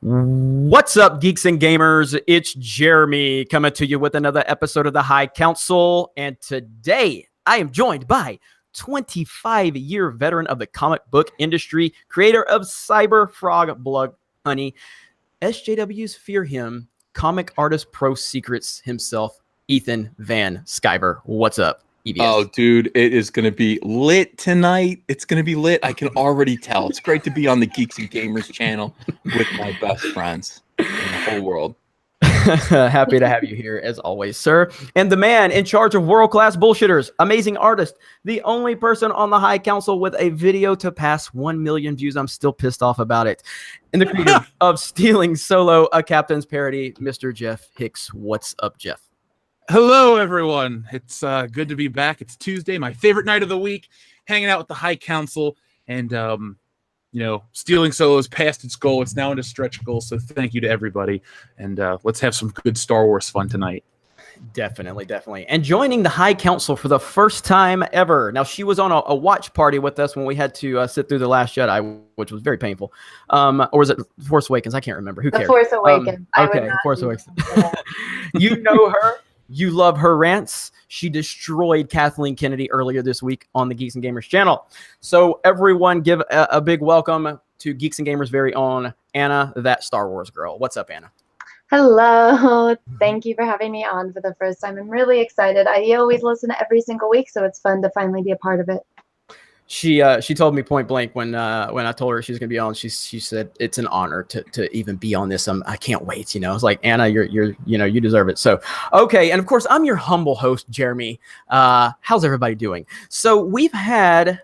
What's up, geeks and gamers? It's Jeremy coming to you with another episode of the High Council. And today I am joined by 25-year veteran of the comic book industry, creator of Cyber Frog Blood Honey, SJWs Fear Him, comic artist pro secrets himself, Ethan Van Sciver. What's up, EVS? Oh, dude, it is going to be lit tonight. It's going to be lit. I can already tell. It's great to be on the Geeks and Gamers channel with my best friends in the whole world. Happy to have you here, as always, sir. And the man in charge of world-class bullshitters, amazing artist, the only person on the High Council with a video to pass 1 million views. I'm still pissed off about it. And the creator of Stealing Solo, a Captain's Parody, Mr. Jeff Hicks. What's up, Jeff? Hello, everyone. It's good to be back. It's Tuesday, my favorite night of the week, hanging out with the High Council. And, Stealing Solo has passed its goal. It's now into stretch goal. So thank you to everybody. And let's have some good Star Wars fun tonight. Definitely. And joining the High Council for the first time ever. Now, she was on a watch party with us when we had to sit through The Last Jedi, which was very painful. Or was it Force Awakens? I can't remember. Who cares? The Force Awakens. Okay, Force Awakens. You know her. You love her rants. She destroyed Kathleen Kennedy earlier this week on the Geeks and Gamers channel. So everyone give a big welcome to Geeks and Gamers' very own Anna, that Star Wars girl. What's up, Anna? Hello. Thank you for having me on for the first time. I'm really excited. I always listen every single week, so it's fun to finally be a part of it. She told me point blank when I told her she was gonna be on. She said it's an honor to even be on this. I can't wait. It's like, Anna, you deserve it. So okay, and of course I'm your humble host, Jeremy. How's everybody doing? So we've had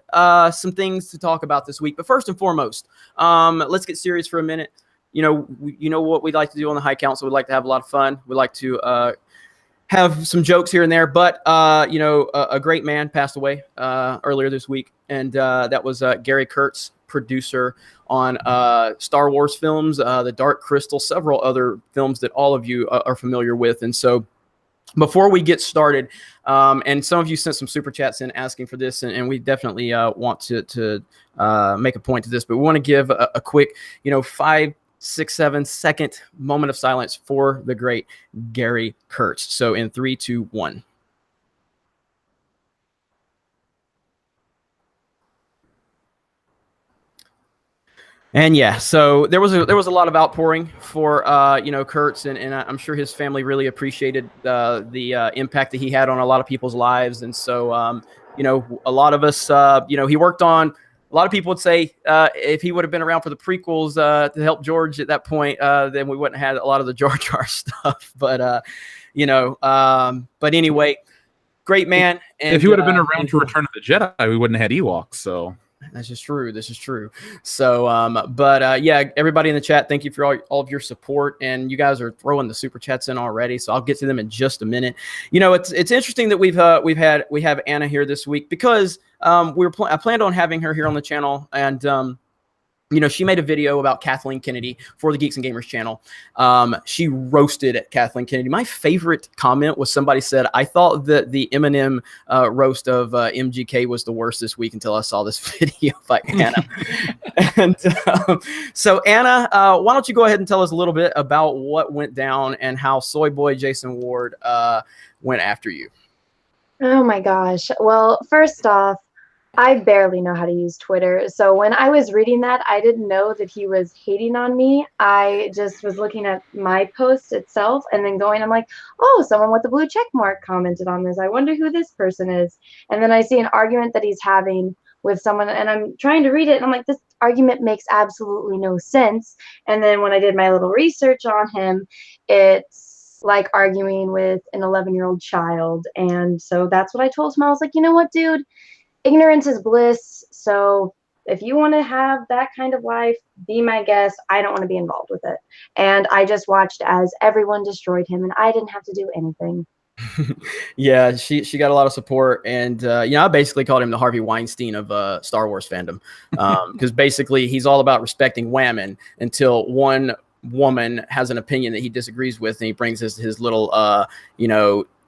some things to talk about this week, but first and foremost, let's get serious for a minute. You know what we'd like to do on the High Council. We'd like to have a lot of fun. We like to have some jokes here and there, but a great man passed away earlier this week, and that was Gary Kurtz, producer on Star Wars films, The Dark Crystal, several other films that all of you are familiar with. And so before we get started, and some of you sent some super chats in asking for this, and we definitely want to make a point to this, but we want to give a quick 5, 6, 7 second moment of silence for the great Gary Kurtz. So in 3, 2, 1. And yeah, so there was a lot of outpouring for Kurtz, and I'm sure his family really appreciated the impact that he had on a lot of people's lives. And so a lot of us he worked on. A lot of people would say if he would have been around for the prequels to help George at that point, then we wouldn't have had a lot of the Jar Jar stuff. But but anyway, great man. And if he would have been around for Return of the Jedi, we wouldn't have had Ewoks. So this is true. So, everybody in the chat, thank you for all of your support, and you guys are throwing the super chats in already. So I'll get to them in just a minute. It's interesting that we have Anna here this week because I planned on having her here on the channel, and she made a video about Kathleen Kennedy for the Geeks and Gamers channel. She roasted Kathleen Kennedy. My favorite comment was somebody said, I thought that the Eminem roast of MGK was the worst this week until I saw this video by Anna. And so Anna, why don't you go ahead and tell us a little bit about what went down and how Soy Boy Jason Ward went after you. Oh my gosh. Well, first off, I barely know how to use Twitter. So when I was reading that, I didn't know that he was hating on me. I just was looking at my post itself and then I'm like, oh, someone with the blue check mark commented on this. I wonder who this person is. And then I see an argument that he's having with someone, and I'm trying to read it, and I'm like, this argument makes absolutely no sense. And then when I did my little research on him, it's like arguing with an 11-year-old child. And so that's what I told him. I was like, you know what, dude? Ignorance is bliss. So if you want to have that kind of life, be my guest. I don't want to be involved with it. And I just watched as everyone destroyed him, and I didn't have to do anything. Yeah, she got a lot of support, and I basically called him the Harvey Weinstein of Star Wars fandom, because basically he's all about respecting women until one woman has an opinion that he disagrees with, and he brings his little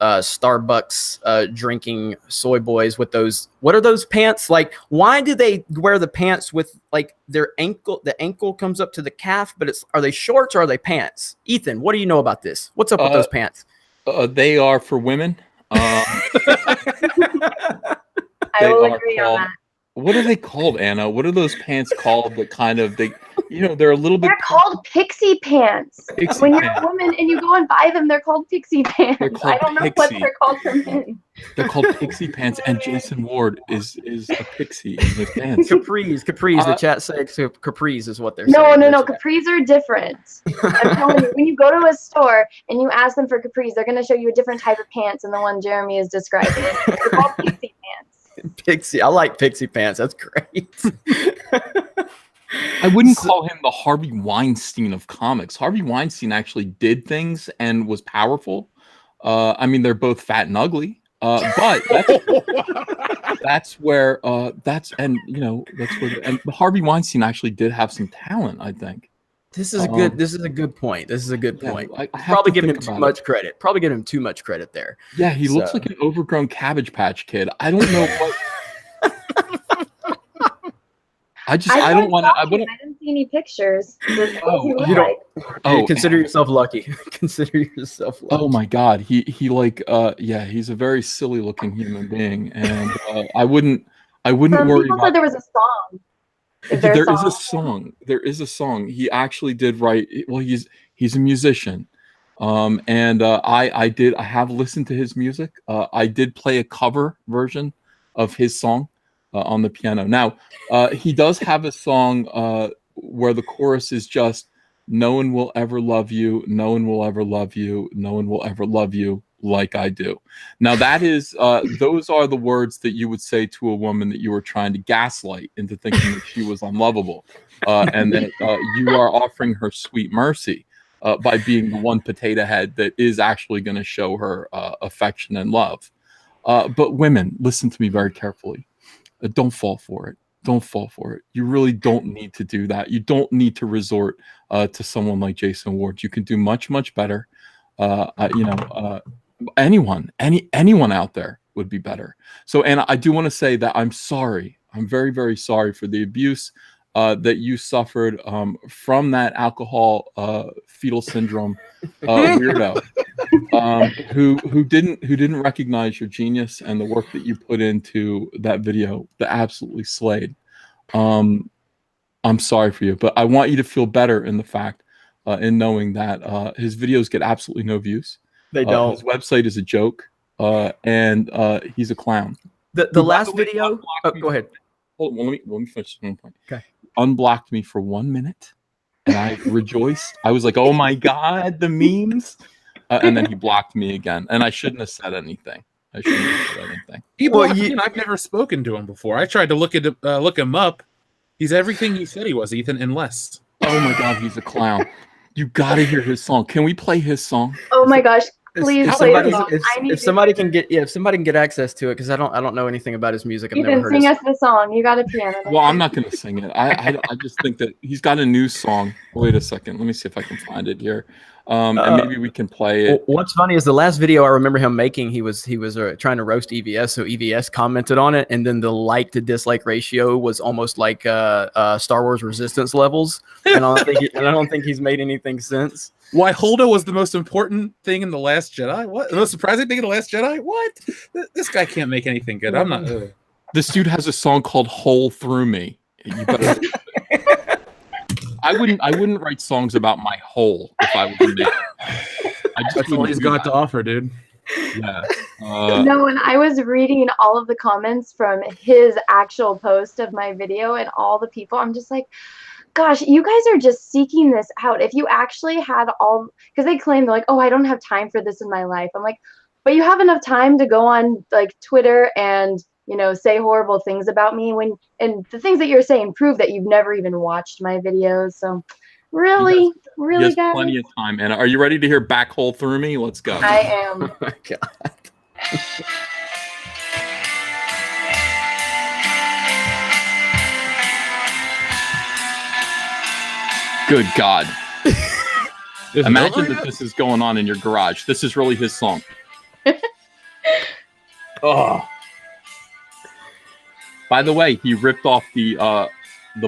Starbucks drinking soy boys with those. What are those pants like? Why do they wear the pants with like their ankle? The ankle comes up to the calf, but are they shorts or are they pants? Ethan, what do you know about this? What's up with those pants? They are for women. I will agree on that. What are they called, Anna? What are those pants called that kind of they're a little bit. They're called pixie pants. When you're a woman and you go and buy them, they're called pixie pants. Called I don't know what they're called for men. They're called pixie pants, and Jason Ward is a pixie in his pants. Capris. The chat says capris is what they're saying. No. Capris are different. I'm telling you, when you go to a store and you ask them for capris, they're going to show you a different type of pants than the one Jeremy is describing. They're called pixie pants. Pixie. I like pixie pants. That's great. I wouldn't call him the Harvey Weinstein of comics. Harvey Weinstein actually did things and was powerful. I mean, they're both fat and ugly. But that's where and Harvey Weinstein actually did have some talent, I think. This is a good point. Probably giving him too much credit. There. Yeah, he looks like an overgrown Cabbage Patch Kid. I don't know what. I don't want to. I didn't see any pictures. Consider yourself lucky. Consider yourself lucky. Oh my God, he's a very silly looking human being, and I wouldn't worry about. Said there was a song. There is a song. He actually did write. Well, he's a musician, and I have listened to his music. I did play a cover version of his song on the piano. Now, he does have a song where the chorus is just "No one will ever love you. No one will ever love you. No one will ever love you like I do." Now that is those are the words that you would say to a woman that you were trying to gaslight into thinking that she was unlovable, and that you are offering her sweet mercy by being the one potato head that is actually going to show her affection and love. But women, listen to me very carefully. Don't fall for it. Don't fall for it. You really don't need to do that. You don't need to resort to someone like Jason Ward. You can do much, much better. Anyone out there would be better. So, Anna, I do want to say that I'm sorry. I'm very, very sorry for the abuse that you suffered from that alcohol fetal syndrome weirdo who didn't recognize your genius and the work that you put into that video that absolutely slayed. I'm sorry for you, but I want you to feel better in the fact in knowing that his videos get absolutely no views. They don't. His website is a joke, and he's a clown. The last video. Go ahead. Hold on, let me finish one point. Okay. Unblocked me for 1 minute, and I rejoiced. I was like, "Oh my God, the memes!" And then he blocked me again, and I shouldn't have said anything. He blocked me, and I've never spoken to him before. I tried to look him up. He's everything he said he was, Ethan, and less. Oh my God, he's a clown. You got to hear his song. Can we play his song? Oh my gosh. Please play the song. If somebody can get access to it, because I don't know anything about his music. You can sing us the song. You got a piano. Well, I'm not going to sing it. I just think that he's got a new song. Wait a second. Let me see if I can find it here. And maybe we can play it. What's funny is the last video I remember him making, he was trying to roast EVS, so EVS commented on it, and then the like to dislike ratio was almost like Star Wars Resistance levels, and I don't think he's made anything since. Why Holdo was the most important thing in The Last Jedi? What? The most surprising thing in The Last Jedi? What? This guy can't make anything good. I'm not. This dude has a song called "Hole Through Me." You better. I wouldn't write songs about my hole if I was a man. That's all he's got to offer, dude. Yeah. No, and I was reading all of the comments from his actual post of my video, and all the people, I'm just like, gosh, you guys are just seeking this out. If you actually had because they claim they're like, oh, I don't have time for this in my life. I'm like, but you have enough time to go on like Twitter and say horrible things about me and the things that you're saying prove that you've never even watched my videos. So really, guys, plenty of time. Anna, are you ready to hear "Back Hole Through Me"? Let's go. I am. Oh my God. Good God. Imagine that this is going on in your garage. This is really his song. Oh. By the way, he ripped off the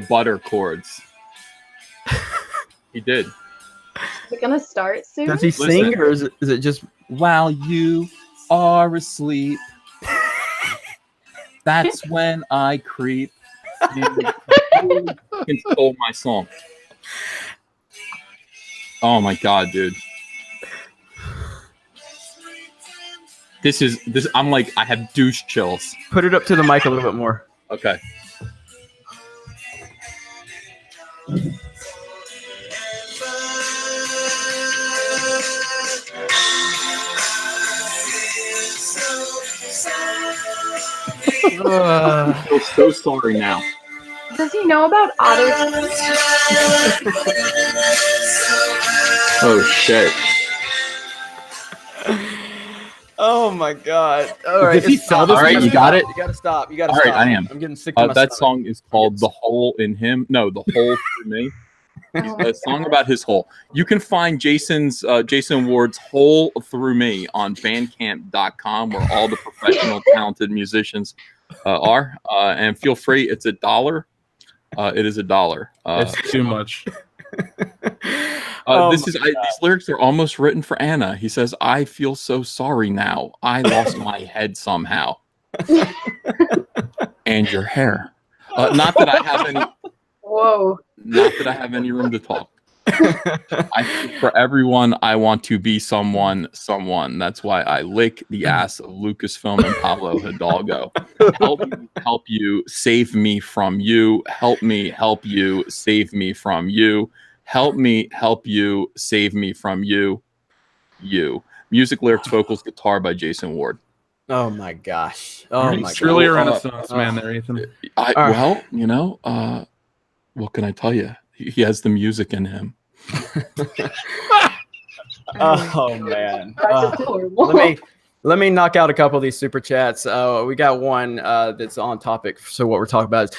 butter chords. He did. Is it gonna start soon? Does he sing, or is it just while you are asleep? That's when I creep. You can stole my song. Oh my god, dude. This. I'm like, I have douche chills. put it up to the mic a little bit more? Okay. I feel so sorry now. Does he know about auto? Oh shit. Oh my god! All right, Does he sell this? All right, you got it? You gotta stop. You gotta All stop. right, I am. I'm getting sick to my That stomach. song is called "The Hole in Him." No, "The Hole for Me." Oh A song about his hole. You can find Jason Ward's "Hole Through Me" on Bandcamp.com, where all the professional, talented musicians are. And feel free. It's $1. It is $1. That's too much. These lyrics are almost written for Anna. He says, "I feel so sorry now. I lost my head somehow." And your hair. Not that I have any. Whoa. Not that I have any room to talk. For everyone, I want to be someone. That's why I lick the ass of Lucasfilm and Pablo Hidalgo. Help you, save me from you. Help me, help you, save me from you. Help me, help you, save me from you. You. Music, lyrics, vocals, guitar by Jason Ward. Oh my gosh! Oh my It's truly a god! renaissance man there, Ethan. Well, what can I tell you? He has the music in him. Oh man! That's just horrible. Let me knock out a couple of these super chats. We got one that's on topic. So what we're talking about is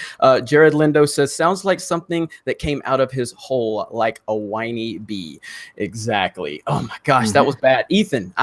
Jared Lindo says, "Sounds like something that came out of his hole, like a whiny bee." Exactly. Oh my gosh, that was bad. Ethan,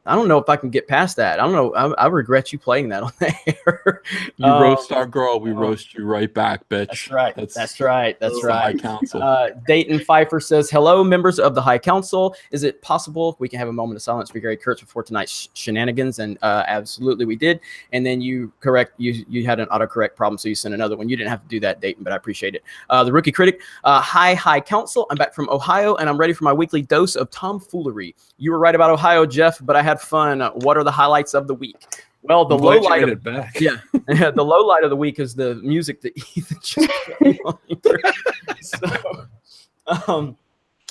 I don't know if I can get past that. I don't know. I regret you playing that on there. You roast our girl, we roast you right back, bitch. That's right. That's right. That's the right. High Council. Dayton Pfeiffer says, "Hello, members of the High Council. Is it possible we can have a moment of silence for Gary Kurtz before tonight's shenanigans?" And absolutely, we did. And then you you had an autocorrect problem, so you sent another one. You didn't have to do that, Dayton, but I appreciate it. The Rookie Critic, hi, High Council. I'm back from Ohio, and I'm ready for my weekly dose of tomfoolery. You were right about Ohio, Jeff, but I had fun. What are the highlights of the week? Well, the low light of back. Yeah, the low light of the week is the music that Ethan just played on here.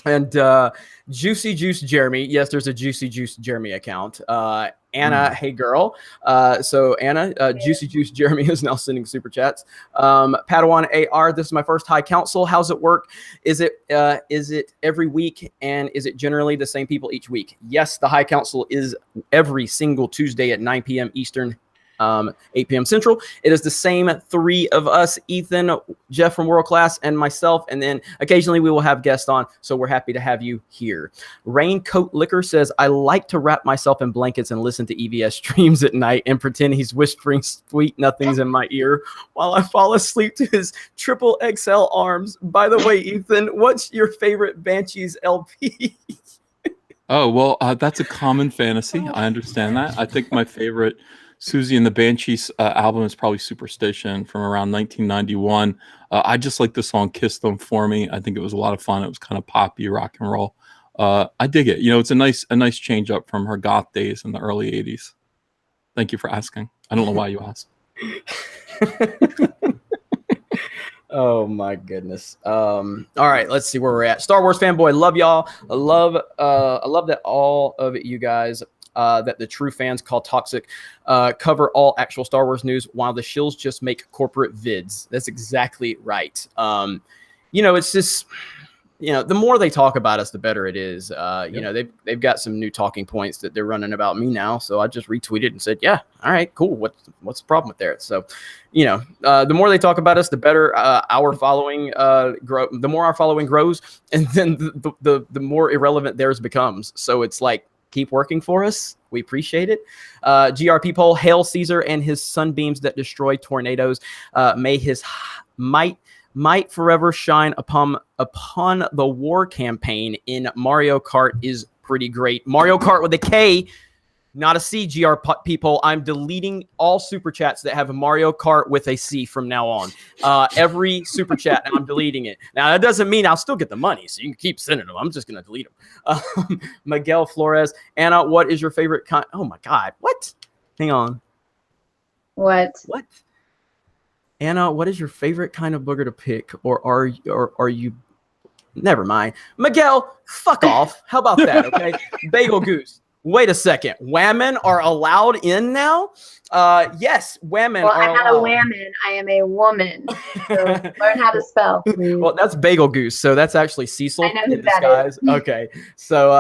And Juicy Juice Jeremy. Yes, there's a Juicy Juice Jeremy account. Anna, hey girl. So Anna, Juicy Juice Jeremy is now sending super chats. Padawan AR, this is my first High Council. How's it work? Is it every week, and is it generally the same people each week? Yes, the High Council is every single Tuesday at 9 p.m. Eastern, 8 p.m. Central. It is the same three of us, Ethan, Jeff from World Class, and myself. And then occasionally we will have guests on. So we're happy to have you here. Raincoat Liquor says, "I like to wrap myself in blankets and listen to EVS streams at night and pretend he's whispering sweet nothings in my ear while I fall asleep to his triple XL arms." By the way, Ethan, what's your favorite Banshees LP? Oh, well, that's a common fantasy. I understand that. I think my favorite Susie and the Banshees album is probably Superstition from around 1991. I just like the song "Kiss Them For Me." I think it was a lot of fun. It was kind of poppy rock and roll. I dig it. It's a nice change up from her goth days in the early 80s. Thank you for asking. I don't know why you asked. Oh my goodness. All right, let's see where we're at. Star Wars fanboy, love y'all. I love that all of you guys, that the true fans call toxic, cover all actual Star Wars news while the shills just make corporate vids. That's exactly right. It's just the more they talk about us, the better it is. Yep. They've got some new talking points that they're running about me now. So I just retweeted and said, yeah, all right, cool. What's the problem with that? So, the more they talk about us, the better our following grow. The more our following grows, and then the more irrelevant theirs becomes. So it's like, keep working for us. We appreciate it. GRP poll: Hail Caesar and his sunbeams that destroy tornadoes. May his might forever shine upon the war campaign in Mario Kart is pretty great. Mario Kart with a K, not a C, people. I'm deleting all super chats that have a Mario Kart with a C from now on. Every super chat, I'm deleting it. Now, that doesn't mean I'll still get the money, so you can keep sending them. I'm just going to delete them. Miguel Flores. Anna, what is your favorite kind? Oh, my God. What? Hang on. What? Anna, what is your favorite kind of booger to pick? Or are you... Never mind. Miguel, fuck off. How about that, okay? Bagel Goose. Wait a second. Women are allowed in now? Yes, women are allowed. I'm not a woman. I am a woman. So learn how to spell, please. Well, that's Bagel Goose. So that's actually Cecil I know who in that disguise. Okay. So,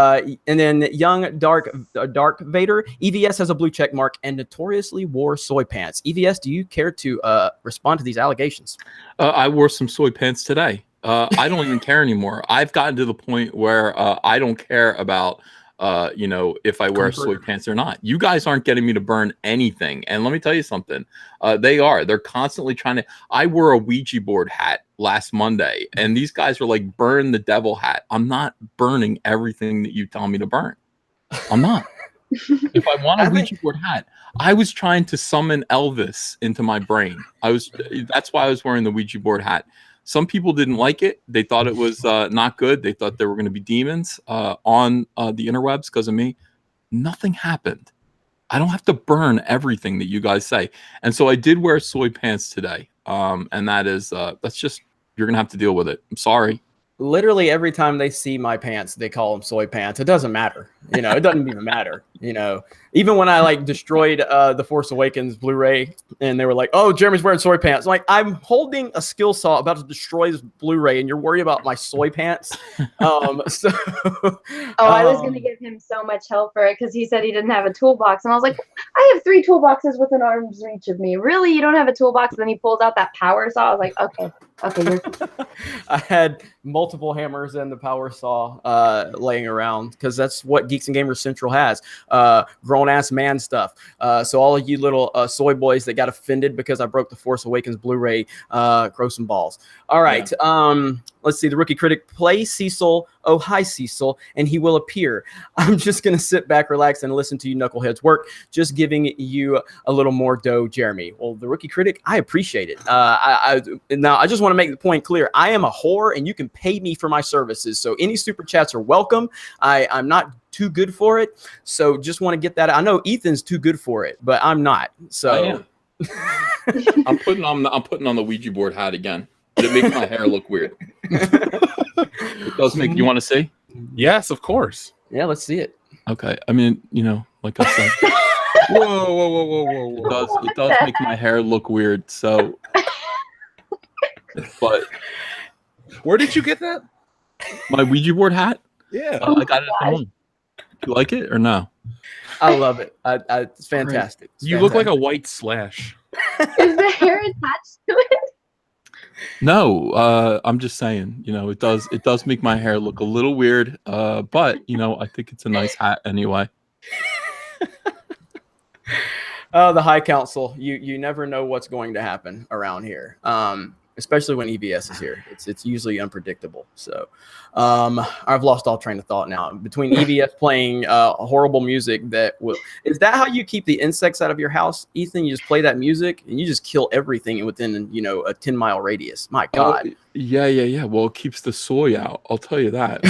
and then Young Dark Vader. EVS has a blue check mark and notoriously wore soy pants. EVS, do you care to respond to these allegations? I wore some soy pants today. I don't even care anymore. I've gotten to the point where I don't care about if I wear soy pants or not. You guys aren't getting me to burn anything. And let me tell you something. They're constantly trying to. I wore a Ouija board hat last Monday, and these guys were like, burn the devil hat. I'm not burning everything that you tell me to burn. I'm not. If I want a Ouija board hat, I was trying to summon Elvis into my brain. That's why I was wearing the Ouija board hat. Some people didn't like it. They thought it was not good. They thought there were going to be demons on the interwebs because of me. Nothing happened. I don't have to burn everything that you guys say. And so I did wear soy pants today. And that's just, you're going to have to deal with it. I'm sorry. Literally every time they see my pants, they call them soy pants. It doesn't matter. It doesn't even matter. Even when I destroyed the Force Awakens Blu-ray and they were like, oh, Jeremy's wearing soy pants. I'm holding a skill saw about to destroy this Blu-ray and you're worried about my soy pants. I was going to give him so much hell for it because he said he didn't have a toolbox. And I was like, I have 3 toolboxes within arm's reach of me. Really? You don't have a toolbox? And then he pulls out that power saw. I was like, okay. I had multiple hammers and the power saw laying around because that's what Geeks and Gamers Central has. Grown-ass man stuff. So all of you little soy boys that got offended because I broke the Force Awakens Blu-ray, grow some balls. All right. Yeah. Let's see. The Rookie Critic, play Cecil. Oh, hi, Cecil. And he will appear. I'm just going to sit back, relax, and listen to you knuckleheads work. Just giving you a little more dough, Jeremy. Well, the Rookie Critic, I appreciate it. Now, I just want to make the point clear. I am a whore, and you can pay me for my services. So any super chats are welcome. I'm not too good for it. So just want to get that. I know Ethan's too good for it, but I'm not. So I'm putting on the Ouija board hat again. It makes my hair look weird. It does make. You want to see? Yes, of course. Yeah, let's see it. Okay. I mean, like I said. Whoa. It does make my hair look weird. So, but where did you get that? My Ouija board hat? Yeah, I got it at home. Do you like it or no? I love it. It's fantastic. You look like a white Slash. Is the hair attached to it? No, I'm just saying, it does make my hair look a little weird, but I think it's a nice hat anyway. Oh, the High Council. You never know what's going to happen around here. Especially when EVS is here. It's usually unpredictable. So I've lost all train of thought now. Between EVS playing horrible music is that how you keep the insects out of your house, Ethan? You just play that music and you just kill everything within a 10-mile radius. My God. Yeah. Well, it keeps the soy out. I'll tell you that.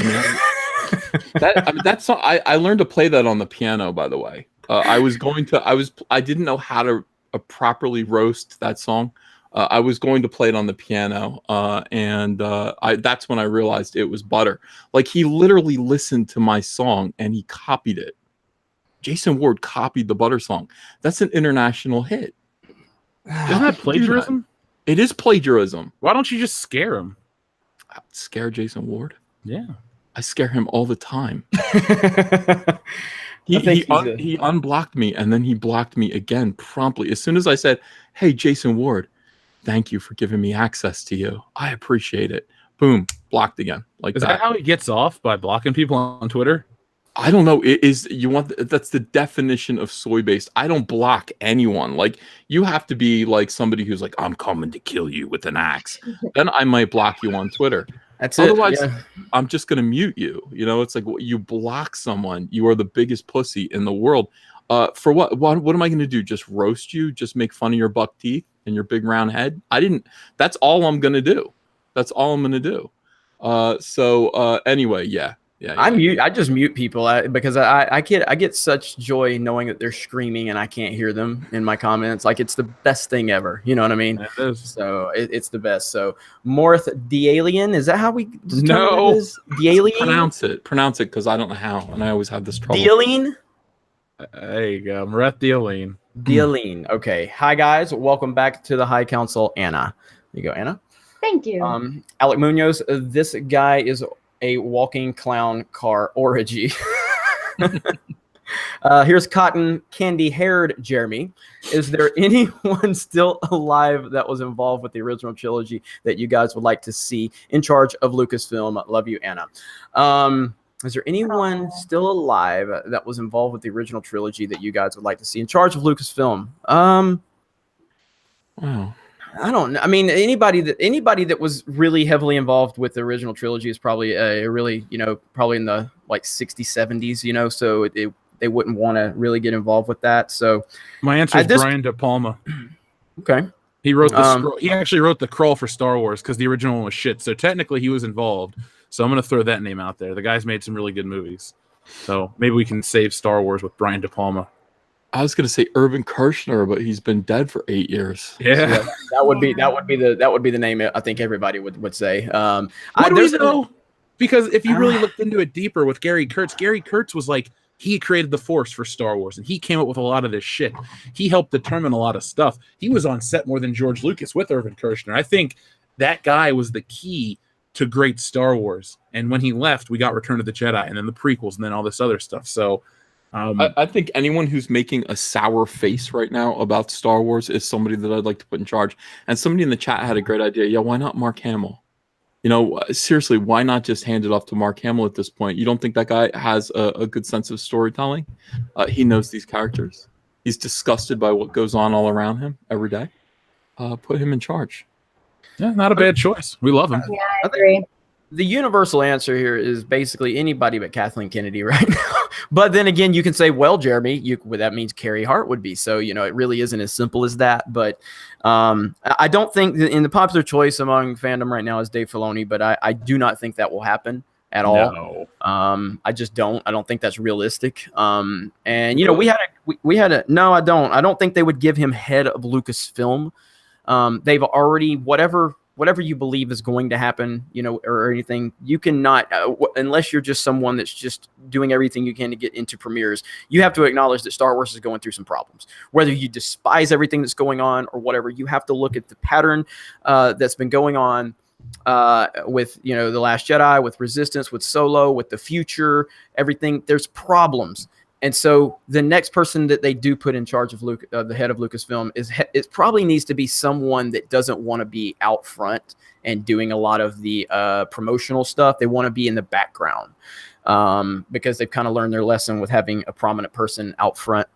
That's I learned to play that on the piano, by the way. I didn't know how to properly roast that song. I was going to play it on the piano, and that's when I realized it was Butter. Like, he literally listened to my song and he copied it. Jason Ward copied the Butter song. That's an international hit. Isn't that plagiarism? It is plagiarism. Why don't you just scare him? Scare Jason Ward? Yeah. I scare him all the time. I think He unblocked me, and then he blocked me again promptly. As soon as I said, "Hey, Jason Ward, thank you for giving me access to you. I appreciate it." Boom, blocked again. Like Is that how he gets off, by blocking people on Twitter? I don't know. That's the definition of soy based. I don't block anyone. Like, you have to be like somebody who's like, I'm coming to kill you with an axe. Then I might block you on Twitter. That's Otherwise, it. Yeah. I'm just gonna mute you. You know, it's like, you block someone, you are the biggest pussy in the world. For what? What am I gonna do? Just roast you? Just make fun of your buck teeth and your big round head? That's all I'm gonna do. That's all I'm gonna do. Anyway, yeah. I just mute people because I get such joy knowing that they're screaming and I can't hear them in my comments. Like, it's the best thing ever. You know what I mean? It is. So it's the best. So Morth the Alien, is that how we No. The Alien? Pronounce it, because I don't know how, and I always have this trouble. The Alien? There you go. Mareth Dealine. The Alien. Okay. Hi guys. Welcome back to the High Council. Anna. There you go, Anna. Thank you. Alec Munoz, this guy is a walking clown car orgy. Here's cotton candy haired Jeremy. Is there anyone still alive that was involved with the original trilogy that you guys would like to see in charge of Lucasfilm? Love you, Anna. Is there anyone still alive that was involved with the original trilogy that you guys would like to see in charge of Lucasfilm? Wow. I don't know. I mean, anybody that was really heavily involved with the original trilogy is probably really, probably in the like 60s, 70s, so they wouldn't want to really get involved with that. So my answer is Brian De Palma. Okay. He wrote the he actually wrote the crawl for Star Wars because the original one was shit. So technically he was involved. So I'm going to throw that name out there. The guy's made some really good movies. So maybe we can save Star Wars with Brian De Palma. I was going to say Irvin Kershner, but he's been dead for 8 years. Yeah, so that would be the name I think everybody would say. Because if you really looked into it deeper with Gary Kurtz was like, he created the Force for Star Wars, and he came up with a lot of this shit. He helped determine a lot of stuff. He was on set more than George Lucas with Irvin Kershner. I think that guy was the key to great Star Wars. And when he left, we got Return of the Jedi, and then the prequels, and then all this other stuff. So I think anyone who's making a sour face right now about Star Wars is somebody that I'd like to put in charge. And somebody in the chat had a great idea. Yeah, why not Mark Hamill? Seriously, why not just hand it off to Mark Hamill at this point? You don't think that guy has a good sense of storytelling? He knows these characters. He's disgusted by what goes on all around him every day. Put him in charge. Yeah, not a bad choice. We love him. Yeah, I agree. The universal answer here is basically anybody but Kathleen Kennedy right now. But then again, you can say, well, Jeremy, that means Carrie Hart would be. So, it really isn't as simple as that. But I don't think in the popular choice among fandom right now is Dave Filoni, but I do not think that will happen at all. I just don't. I don't think that's realistic. And, we had a no, I don't. I don't think they would give him head of Lucasfilm. They've already, whatever you believe is going to happen, or anything, you cannot, unless you're just someone that's just doing everything you can to get into premieres, you have to acknowledge that Star Wars is going through some problems. Whether you despise everything that's going on or whatever, you have to look at the pattern that's been going on with, The Last Jedi, with Resistance, with Solo, with the future, everything. There's problems. And so the next person that they do put in charge of the head of Lucasfilm it probably needs to be someone that doesn't want to be out front and doing a lot of the promotional stuff. They want to be in the background because they've kind of learned their lesson with having a prominent person out front.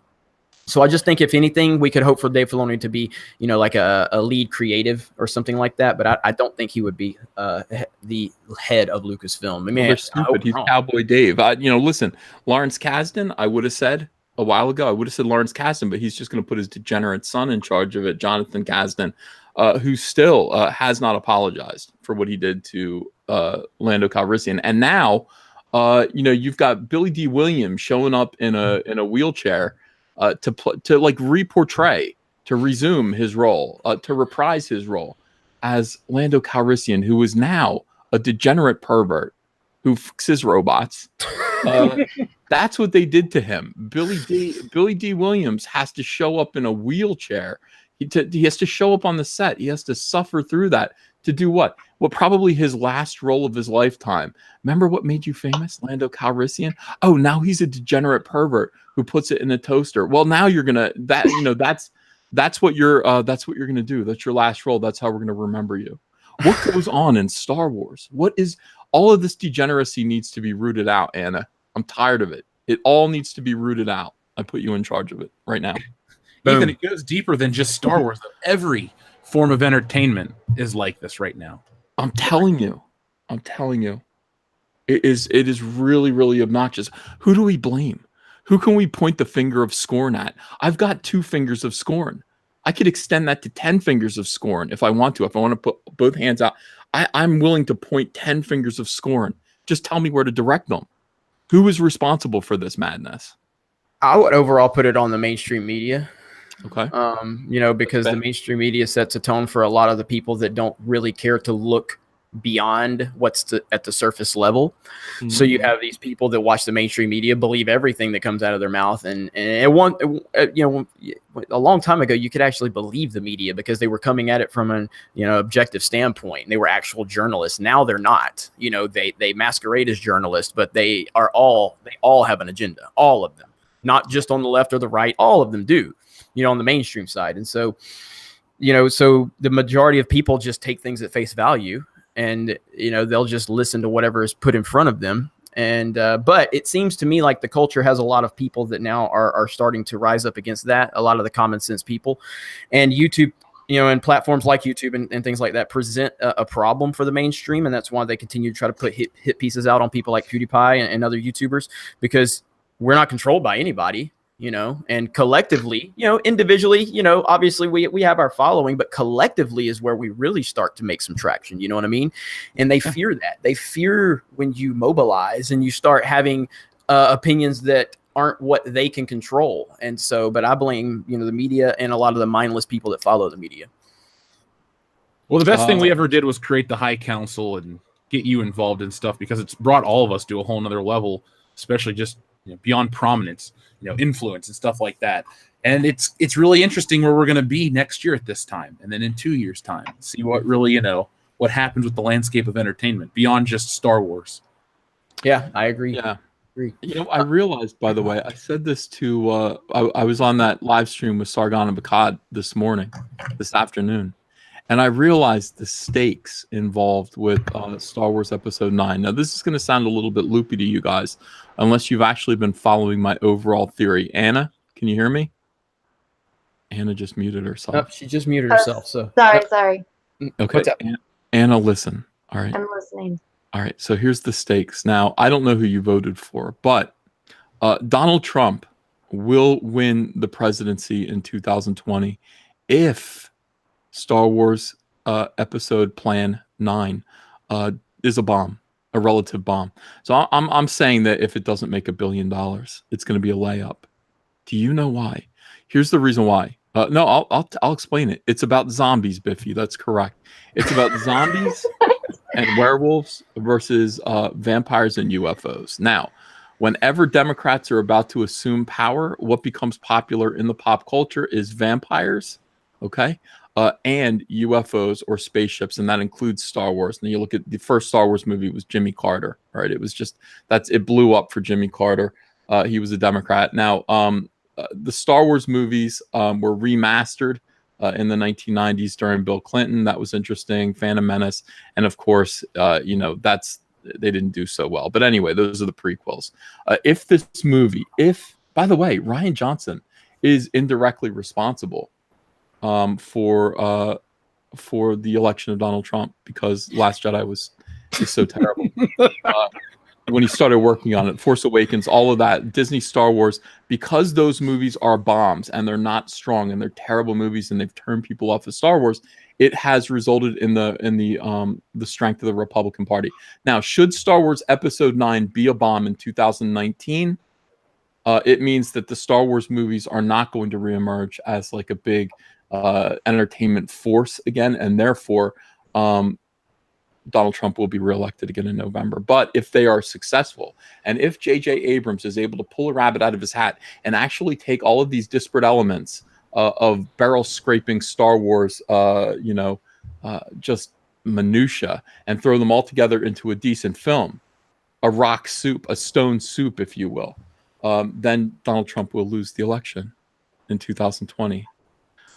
So I just think, if anything, we could hope for Dave Filoni to be, like a lead creative or something like that. But I don't think he would be the head of Lucasfilm. I mean, they're stupid. He's Cowboy Dave. Listen, Lawrence Kasdan, I would have said a while ago, Lawrence Kasdan, but he's just going to put his degenerate son in charge of it, Jonathan Kasdan, who still has not apologized for what he did to Lando Calrissian. And now, you've got Billy D. Williams showing up in a wheelchair. To re-portray, to resume his role, to reprise his role as Lando Calrissian, who is now a degenerate pervert who fixes robots. That's what they did to him. Billy D. Williams has to show up in a wheelchair. He has to show up on the set. He has to suffer through that to do what? What probably his last role of his lifetime. Remember what made you famous? Lando Calrissian? Oh, now he's a degenerate pervert who puts it in a toaster. Well, now you're gonna that's what you're gonna do. That's your last role. That's how we're gonna remember you. What goes on in Star Wars? What is all of this degeneracy needs to be rooted out, Anna. I'm tired of it. It all needs to be rooted out. I put you in charge of it right now. Ethan, it goes deeper than just Star Wars. Every form of entertainment is like this right now. I'm telling you. It is really, really obnoxious. Who do we blame? Who can we point the finger of scorn at? I've got 2 fingers of scorn. I could extend that to 10 fingers of scorn if I want to. If I want to put both hands out, I'm willing to point 10 fingers of scorn. Just tell me where to direct them. Who is responsible for this madness? I would overall put it on the mainstream media. Okay. Because the mainstream media sets a tone for a lot of the people that don't really care to look beyond what's at the surface level. Mm-hmm. So you have these people that watch the mainstream media, believe everything that comes out of their mouth. And a long time ago, you could actually believe the media because they were coming at it from an, objective standpoint. They were actual journalists. Now they're not, they masquerade as journalists, but they all have an agenda, all of them, not just on the left or the right. All of them do, on the mainstream side. And so, so the majority of people just take things at face value. And, they'll just listen to whatever is put in front of them. And but it seems to me like the culture has a lot of people that now are starting to rise up against that. A lot of the common sense people, and YouTube, and platforms like YouTube and things like that present a problem for the mainstream. And that's why they continue to try to put hit pieces out on people like PewDiePie and other YouTubers, because we're not controlled by anybody. And collectively, individually, obviously we have our following, but collectively is where we really start to make some traction. You know what I mean? And they fear that. They fear when you mobilize and you start having opinions that aren't what they can control. And so, but I blame, the media and a lot of the mindless people that follow the media. Well, the best thing we ever did was create the High Council and get you involved in stuff, because it's brought all of us to a whole nother level, especially just beyond prominence, influence and stuff like that. And it's really interesting where we're going to be next year at this time, and then in 2 years' time, see what really what happens with the landscape of entertainment beyond just Star Wars. Yeah, I agree. Yeah, I realized, by the way, I said this to I was on that live stream with Sargon and Bakad this afternoon, and I realized the stakes involved with Star Wars Episode 9. Now, this is going to sound a little bit loopy to you guys, unless you've actually been following my overall theory. Anna, can you hear me? Anna just muted herself. Oh, she just muted herself. So Sorry. Okay. Anna, listen. All right. I'm listening. All right. So here's the stakes. Now, I don't know who you voted for, but Donald Trump will win the presidency in 2020 if Star Wars Episode Plan 9 is a bomb. A relative bomb. So I'm saying that if it doesn't make $1 billion, it's going to be a layup. Do you know why? Here's the reason why. No, I'll explain it. It's about zombies, Biffy. That's correct. It's about zombies and werewolves versus vampires and UFOs. Now, whenever Democrats are about to assume power, what becomes popular in the pop culture is vampires. Okay. And UFOs or spaceships, and that includes Star Wars. And you look at the first Star Wars movie was Jimmy Carter, right? It was just it blew up for Jimmy Carter. He was a Democrat. Now, the Star Wars movies were remastered in the 1990s during Bill Clinton. That was interesting. Phantom Menace, and of course, they didn't do so well. But anyway, those are the prequels. If this movie, by the way, Rian Johnson is indirectly responsible for the election of Donald Trump, because Last Jedi is so terrible. When he started working on it, Force Awakens, all of that, Disney, Star Wars, because those movies are bombs and they're not strong and they're terrible movies and they've turned people off of Star Wars, it has resulted in the strength of the Republican Party. Now, should Star Wars Episode 9 be a bomb in 2019? It means that the Star Wars movies are not going to reemerge as like a big entertainment force again, and therefore Donald Trump will be reelected again in November. But if they are successful, and if J.J. Abrams is able to pull a rabbit out of his hat and actually take all of these disparate elements of barrel scraping Star Wars, just minutia and throw them all together into a decent film, a rock soup, a stone soup, if you will, then Donald Trump will lose the election in 2020.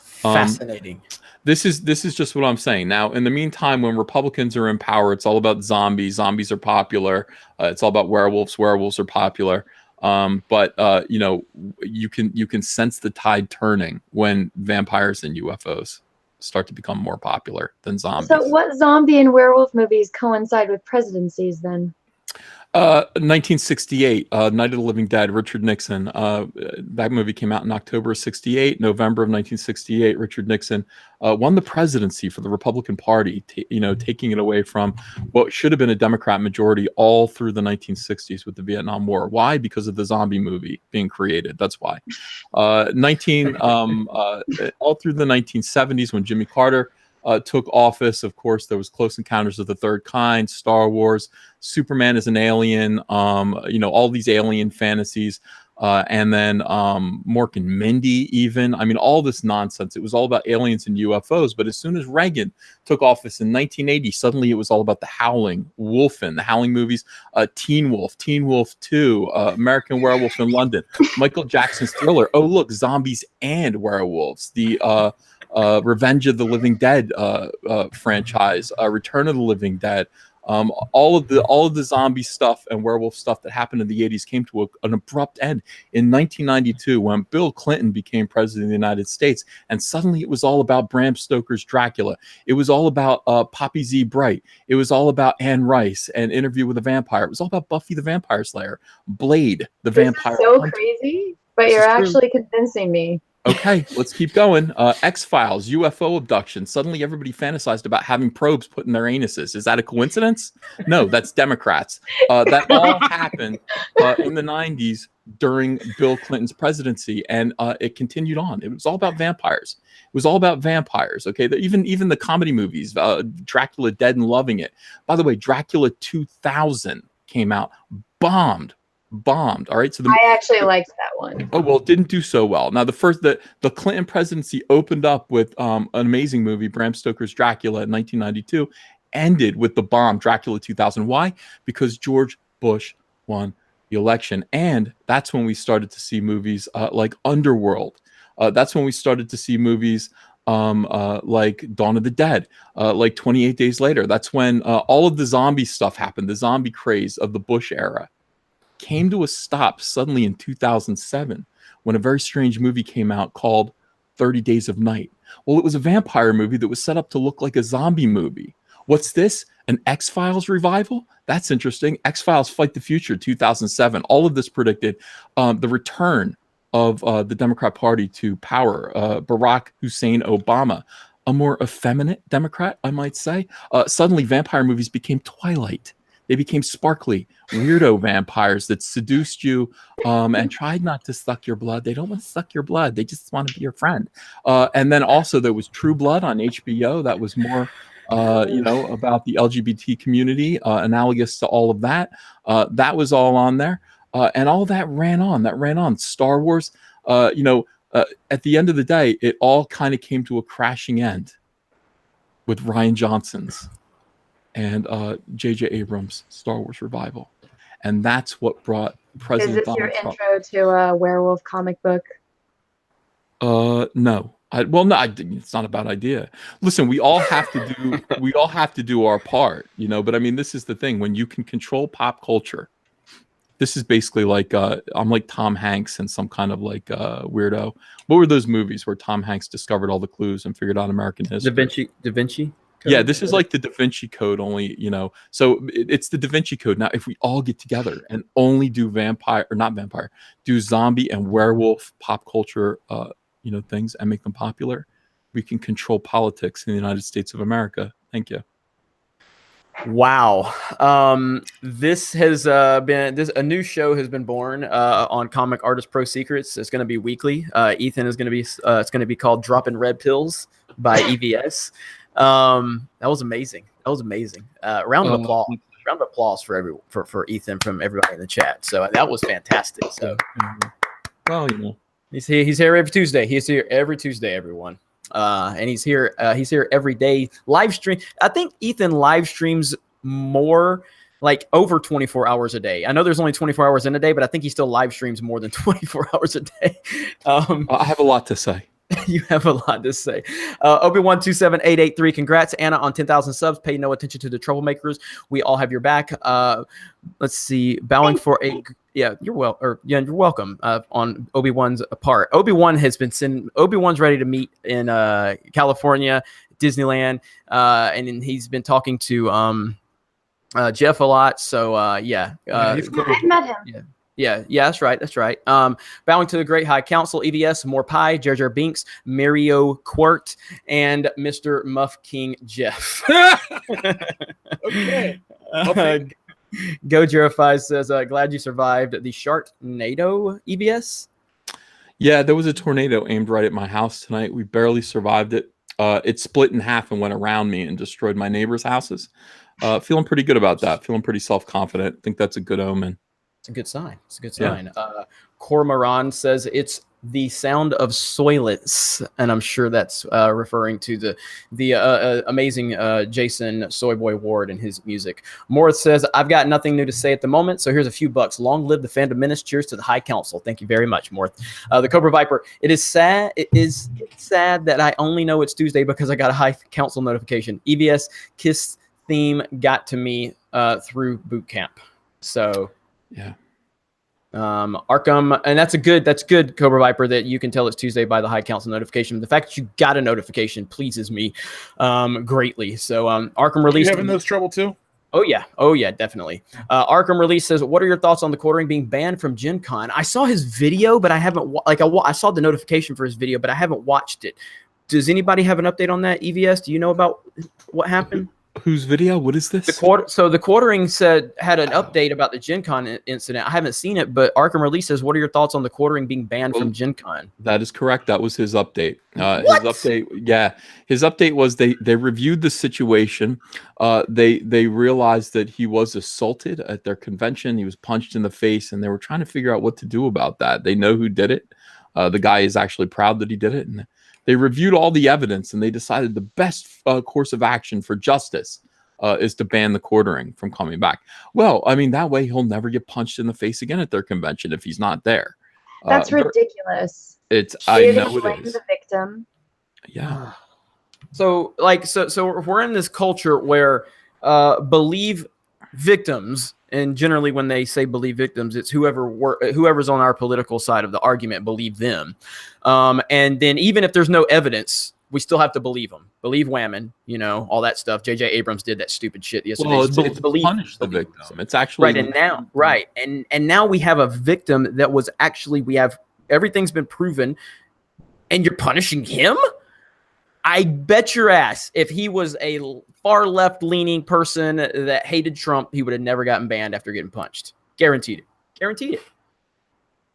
Fascinating. This is just what I'm saying. Now, in the meantime, when Republicans are in power, it's all about zombies. Zombies are popular. It's all about werewolves. Werewolves are popular. But you can sense the tide turning when vampires and UFOs start to become more popular than zombies. So what zombie and werewolf movies coincide with presidencies then? 1968, Night of the Living Dead, Richard Nixon. That movie came out in October of 68. November of 1968, Richard Nixon won the presidency for the Republican Party, taking it away from what should have been a Democrat majority all through the 1960s with the Vietnam War. Why? Because of the zombie movie being created. That's why. All through the 1970s when Jimmy Carter took office. Of course, there was Close Encounters of the Third Kind, Star Wars, Superman is an alien, all these alien fantasies, and then Mork and Mindy even. I mean, all this nonsense. It was all about aliens and UFOs. But as soon as Reagan took office in 1980, suddenly it was all about The Howling, Wolfen, the Howling movies, Teen Wolf, Teen Wolf 2, American Werewolf in London, Michael Jackson's Thriller. Oh, look, zombies and werewolves. The Revenge of the Living Dead franchise, Return of the Living Dead, all of the zombie stuff and werewolf stuff that happened in the 80s came to an abrupt end in 1992 when Bill Clinton became president of the United States, and suddenly it was all about Bram Stoker's Dracula. It was all about Poppy Z. Bright. It was all about Anne Rice and Interview with a Vampire. It was all about Buffy the Vampire Slayer, Blade the Vampire So Hunter. crazy, but you're actually convincing me. Okay, let's keep going. X-Files, UFO abduction. Suddenly everybody fantasized about having probes put in their anuses. Is that a coincidence? No, that's Democrats. That all happened in the 90s during Bill Clinton's presidency, and it continued on. It was all about vampires. It was all about vampires, okay? Even the comedy movies, Dracula Dead and Loving It. By the way, Dracula 2000 came out, bombed. All right, so I actually liked that one. Oh, well, it didn't do so well. Now, the Clinton presidency opened up with an amazing movie, Bram Stoker's Dracula in 1992, ended with the bomb, Dracula 2000. Why? Because George Bush won the election. And that's when we started to see movies like Underworld. That's when we started to see movies like Dawn of the Dead, like 28 Days Later. That's when all of the zombie stuff happened, the zombie craze of the Bush era came to a stop suddenly in 2007 when a very strange movie came out called 30 Days of Night. Well, it was a vampire movie that was set up to look like a zombie movie. What's this? An X-Files revival? That's interesting. X-Files Fight the Future, 2007. All of this predicted the return of the Democrat Party to power. Barack Hussein Obama, a more effeminate Democrat, I might say. Suddenly, vampire movies became Twilight. They became sparkly, weirdo vampires that seduced you and tried not to suck your blood. They don't want to suck your blood. They just want to be your friend. And then also there was True Blood on HBO. That was more, about the LGBT community, analogous to all of that. That was all on there. And all that ran on. Star Wars, at the end of the day, it all kind of came to a crashing end with Rian Johnson's and J.J. Abrams' Star Wars revival. And that's what brought President Donald Trump. Is this your intro to a werewolf comic book? No. It's not a bad idea. Listen, we all have to do our part, but I mean, this is the thing. When you can control pop culture, this is basically like, I'm like Tom Hanks and some kind of like weirdo. What were those movies where Tom Hanks discovered all the clues and figured out American history? Da Vinci Code? Yeah, this is like the Da Vinci Code only, so it's the Da Vinci Code. Now, if we all get together and only do do zombie and werewolf pop culture, things and make them popular, we can control politics in the United States of America. Thank you. Wow. This has been a new show has been born on Comic Artist Pro Secrets. It's going to be weekly. Ethan is going to be it's going to be called Dropping Red Pills by EVS. That was amazing. Round of applause for Ethan from everybody in the chat. So that was fantastic. So well, he's here every Tuesday. He's here every Tuesday, everyone. and he's here. He's here every day. Live stream. I think Ethan live streams more, like over 24 hours a day. I know there's only 24 hours in a day, but I think he still live streams more than 24 hours a day. I have a lot to say. You have a lot to say. Obi-Wan 27883, congrats Anna on 10,000 subs. Pay no attention to the troublemakers. We all have your back. Let's see. Bowing for a you're welcome. On Obi-Wan's part. Obi-Wan's ready to meet in California, Disneyland, and then he's been talking to Jeff a lot. So I met him. Yeah, that's right. Bowing to the Great High Council, EVS, More Pie, Jar Jar Binks, Mario Quirt, and Mr. Muff King Jeff. Okay. Go Jerify says, glad you survived the Sharknado, EVS. Yeah, there was a tornado aimed right at my house tonight. We barely survived it. It split in half and went around me and destroyed my neighbors' houses. Feeling pretty good about that. Feeling pretty self-confident. I think that's a good omen. It's a good sign. Yeah. Cormoran says it's the sound of soylence, and I'm sure that's referring to the amazing Jason Soyboy Ward and his music. Morris says, I've got nothing new to say at the moment, so here's a few bucks. Long live the Fandom Menace. Cheers to the High Council. Thank you very much, Morris. The Cobra Viper. It's sad that I only know it's Tuesday because I got a High Council notification. EVS Kiss theme got to me through boot camp. So yeah. Arkham, and that's good, Cobra Viper, that you can tell it's Tuesday by the High Council notification. The fact that you got a notification pleases me greatly. So Arkham release. You having those trouble too? Oh yeah, definitely. Arkham release says, what are your thoughts on the quartering being banned from Gen Con? I saw his video, but I haven't I saw the notification for his video, but I haven't watched it. Does anybody have an update on that? EVS, do you know about what happened? Whose video? What is this? The quartering had an update about the Gen Con incident. I haven't seen it, but Arkham Release says, what are your thoughts on the quartering being banned from Gen Con? That is correct. That was his update. His update was they reviewed the situation. They realized that he was assaulted at their convention. He was punched in the face, and they were trying to figure out what to do about that. They know who did it. The guy is actually proud that he did it, and they reviewed all the evidence, and they decided the best course of action for justice is to ban the quartering from coming back. Well, I mean, that way he'll never get punched in the face again at their convention if he's not there. That's ridiculous. I know it is. The victim. Yeah. So we're in this culture where believe victims, and generally when they say believe victims, it's whoever's on our political side of the argument, believe them. And then even if there's no evidence, we still have to believe them. Believe Whammon, all that stuff. J.J. Abrams did that stupid shit yesterday. Well, it's believe the victim. It's actually and now we have a victim that was actually everything's been proven, and you're punishing him. I bet your ass, if he was a far left-leaning person that hated Trump, he would have never gotten banned after getting punched. Guaranteed it.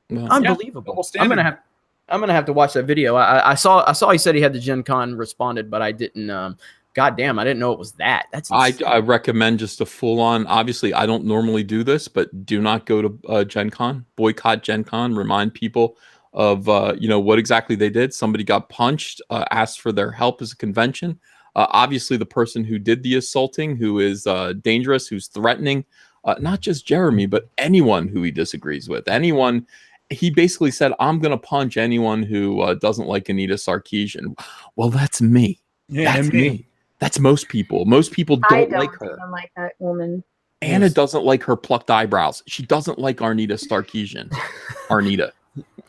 Well, unbelievable. Yeah, I'm gonna have to watch that video. I saw he said he had the Gen Con responded, but I didn't. Goddamn, I didn't know it was that. That's I recommend just a full-on. Obviously, I don't normally do this, but do not go to Gen Con. Boycott Gen Con. Remind people of what exactly they did. Somebody got punched, asked for their help as a convention. Obviously, the person who did the assaulting, who is dangerous, who's threatening, not just Jeremy, but anyone who he disagrees with. Anyone. He basically said, I'm going to punch anyone who doesn't like Anita Sarkeesian. Well, that's me. Yeah, that's me. That's most people. Most people don't like her. I don't like that woman. Anna doesn't like her plucked eyebrows. She doesn't like Arnita Sarkeesian. Anita.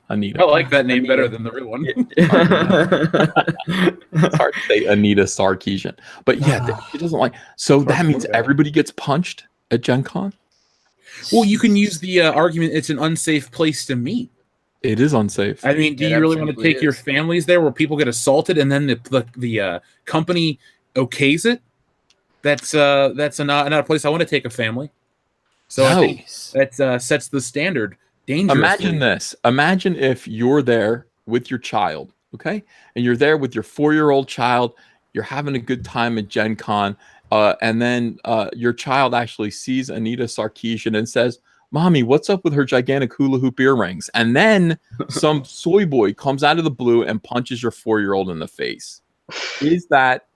I like that name better than the real one. It's hard to say Anita Sarkeesian. But yeah, she doesn't like. So that means everybody gets punched at Gen Con? Well, you can use the argument it's an unsafe place to meet. It is unsafe. I mean, do you really want to take your families there where people get assaulted and then the company okays it? That's not a place I want to take a family. So I think that sets the standard. Dangerously. Imagine this. Imagine if you're there with your child, okay? And you're there with your 4-year-old child. You're having a good time at Gen Con. And then your child actually sees Anita Sarkeesian and says, Mommy, what's up with her gigantic hula hoop earrings? And then some soy boy comes out of the blue and punches your 4-year-old in the face. Is that,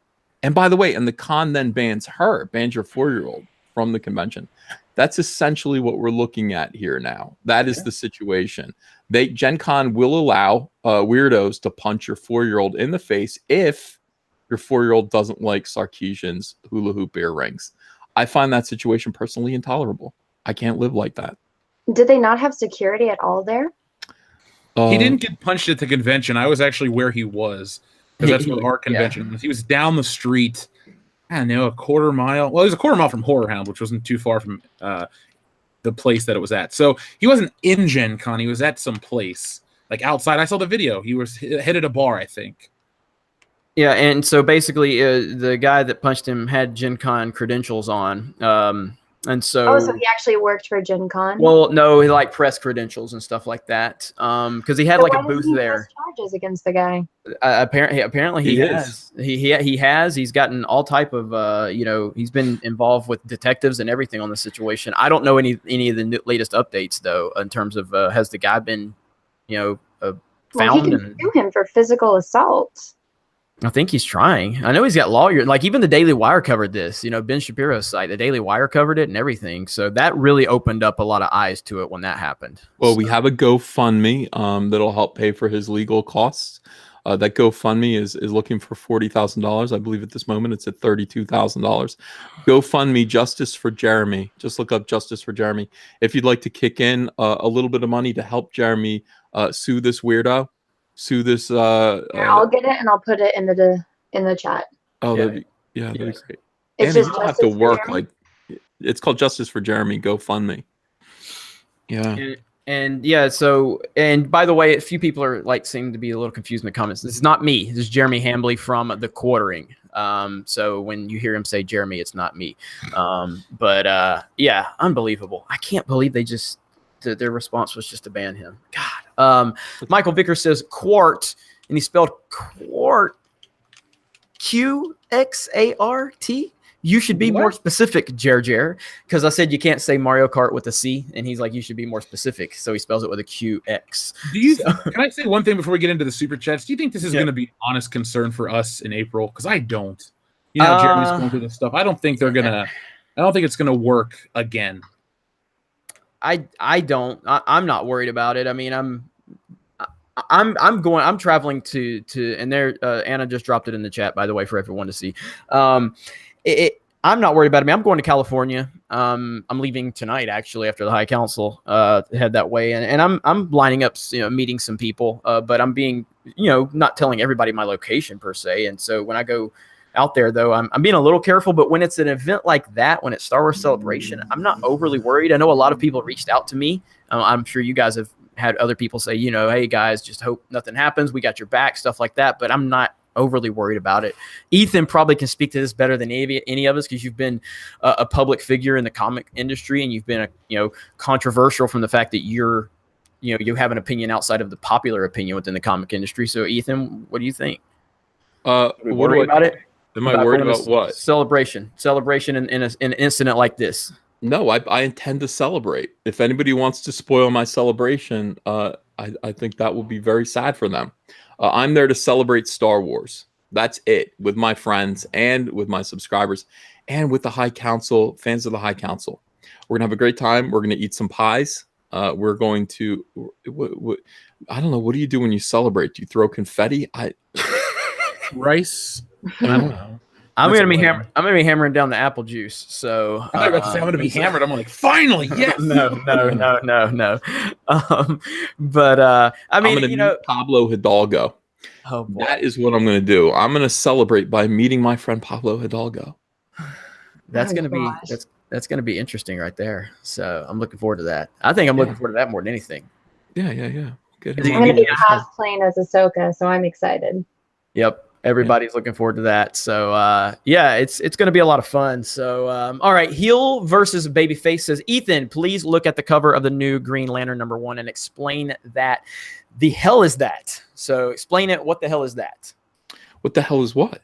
and by the way, and the con then bans your 4-year-old from the convention. That's essentially what we're looking at here now. That is the situation. Gen Con will allow weirdos to punch your 4-year-old in the face if your 4-year-old doesn't like Sarkeesian's hula hoop earrings. I find that situation personally intolerable. I can't live like that. Did they not have security at all there? He didn't get punched at the convention. I was actually where he was, because that's where our convention was. He was down the street, I don't know, a quarter mile. Well, it was a quarter mile from Horror Hound, which wasn't too far from the place that it was at. So he wasn't in Gen Con. He was at some place, like outside. I saw the video. He was headed a bar, I think. Yeah, and so basically the guy that punched him had Gen Con credentials on. And so, so he actually worked for Gen Con? Well, no, he like press credentials and stuff like that. Because he had like a booth there. Charges against the guy. Apparently he has. He has. He's gotten all type of he's been involved with detectives and everything on the situation. I don't know any of the latest updates though in terms of has the guy been found? Well, he can sue him for physical assault. I think he's trying. I know he's got lawyers. Like even the Daily Wire covered this. Ben Shapiro's site, the Daily Wire covered it and everything. So that really opened up a lot of eyes to it when that happened. Well, we have a GoFundMe that'll help pay for his legal costs. That GoFundMe is looking for $40,000. I believe at this moment it's at $32,000. GoFundMe Justice for Jeremy. Just look up Justice for Jeremy. If you'd like to kick in a little bit of money to help Jeremy sue this weirdo. Sue this. I'll get it and I'll put it in the chat. Oh, that'd be great. It's and you just don't have to work like. It's called Justice for Jeremy. GoFundMe. Yeah. And yeah, so and by the way, a few people are seem to be a little confused in the comments. This is not me. This is Jeremy Hambley from The Quartering. So when you hear him say Jeremy, it's not me. But yeah, unbelievable. I can't believe they just. Their response was just to ban him. God. Michael Vickers says Quart, and he spelled Quart Qxart. You should be more specific, Jer, because I said you can't say Mario Kart with a C, and he's like, you should be more specific. So he spells it with a QX. Can I say one thing before we get into the super chats? Do you think this is going to be an honest concern for us in April? Because I don't. Jeremy's going through this stuff. I don't think it's gonna work again. I don't. I'm not worried about it. I mean, I'm traveling to and there Anna just dropped it in the chat, by the way, for everyone to see. I'm not worried about it. I mean, I'm going to California. I'm leaving tonight actually after the High Council head that way, and I'm lining up, meeting some people. But I'm being, not telling everybody my location per se. And so when I go out there, though, I'm being a little careful. But when it's an event like that, when it's Star Wars Celebration, I'm not overly worried. I know a lot of people reached out to me. I'm sure you guys have had other people say, hey guys, just hope nothing happens. We got your back, stuff like that. But I'm not overly worried about it. Ethan probably can speak to this better than any of us, because you've been a public figure in the comic industry, and you've been controversial from the fact that you have an opinion outside of the popular opinion within the comic industry. So Ethan, what do you think? Worry about it? Am I worried about what? Celebration in an incident like this. No, I intend to celebrate. If anybody wants to spoil my celebration, I think that will be very sad for them. I'm there to celebrate Star Wars. That's it, with my friends and with my subscribers and with the High Council, fans of the High Council. We're going to have a great time. We're going to eat some pies. We're going to, I don't know, what do you do when you celebrate? Do you throw confetti? Rice? I don't know. I'm gonna be hammering down the apple juice. So I thought you were about to say I'm gonna be hammered. I'm like, finally, yes. No. But I mean, I'm gonna meet Pablo Hidalgo. Oh boy. That is what I'm gonna do. I'm gonna celebrate by meeting my friend Pablo Hidalgo. That's gonna be interesting right there. So I'm looking forward to that. I think I'm looking forward to that more than anything. Yeah. Good. I'm gonna be cosplaying as Ahsoka, so I'm excited. Yep. Everybody's looking forward to that. So, it's going to be a lot of fun. So, all right. Heel versus Babyface says, Ethan, please look at the cover of the new Green Lantern #1 and explain that. The hell is that? So explain it. What the hell is that? What the hell is what?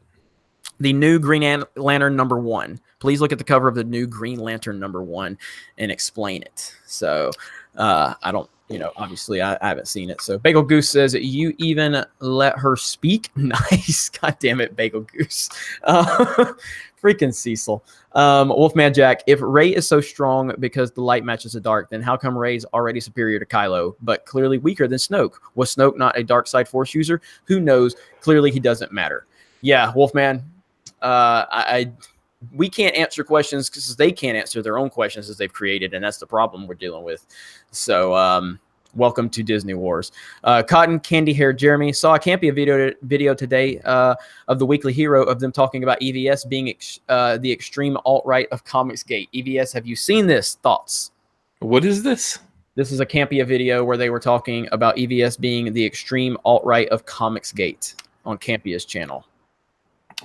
The new Green Lantern #1. please look at the cover of the new Green Lantern #1 and explain it. So I don't, obviously I haven't seen it. So Bagel Goose says, you even let her speak? Nice. God damn it, Bagel Goose. Freaking Cecil. Wolfman Jack, if Rey is so strong because the light matches the dark, then how come Rey's already superior to Kylo, but clearly weaker than Snoke? Was Snoke not a dark side force user? Who knows? Clearly he doesn't matter. Yeah, Wolfman, we can't answer questions because they can't answer their own questions as they've created, and that's the problem we're dealing with. So welcome to Disney Wars. Cotton Candy Hair Jeremy saw a Campia video today of the Weekly Hero of them talking about EVS being the extreme alt-right of Comicsgate. EVS, have you seen this? Thoughts? What is this? This is a Campia video where they were talking about EVS being the extreme alt-right of Comicsgate on Campia's channel.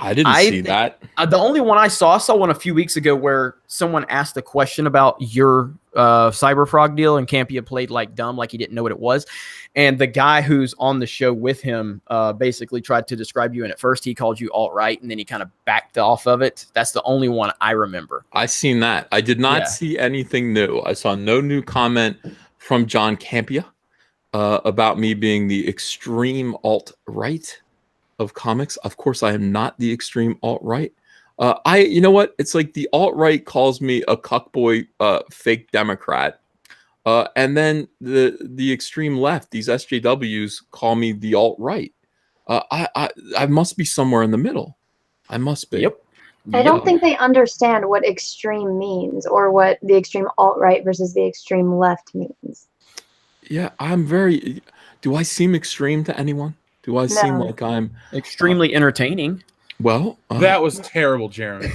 I didn't see that. The only one I saw one a few weeks ago where someone asked a question about your Cyberfrog deal, and Campia played like dumb, like he didn't know what it was. And the guy who's on the show with him basically tried to describe you. And at first he called you alt-right, and then he kind of backed off of it. That's the only one I remember. I seen that. I did not see anything new. I saw no new comment from John Campia about me being the extreme alt-right of comics. Of course, I am not the extreme alt-right. You know what? It's like the alt-right calls me a cuckboy, fake Democrat. And then the extreme left, these SJWs, call me the alt-right. I must be somewhere in the middle. I must be. Yep. I don't think they understand what extreme means, or what the extreme alt-right versus the extreme left means. Yeah, I'm very... Do I seem extreme to anyone? Do I seem like I'm extremely entertaining? Well, that was terrible, Jeremy.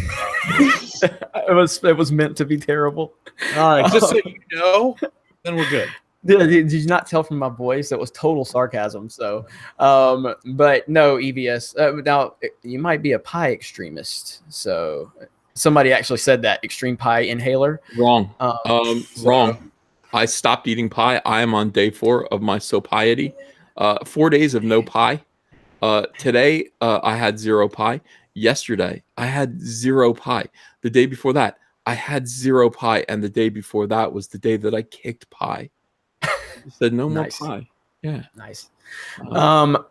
It was meant to be terrible. All right, just so you know, then we're good. Did you not tell from my voice? That was total sarcasm. So, but no, EVS. Now, you might be a pie extremist. So, somebody actually said that, extreme pie inhaler. Wrong. Wrong. I stopped eating pie. I am on day 4 of my sopiety. 4 days of no pie. Today, I had 0 pie. Yesterday, I had 0 pie. The day before that, I had 0 pie. And the day before that was the day that I kicked pie. I said, no more pie. Yeah. Nice.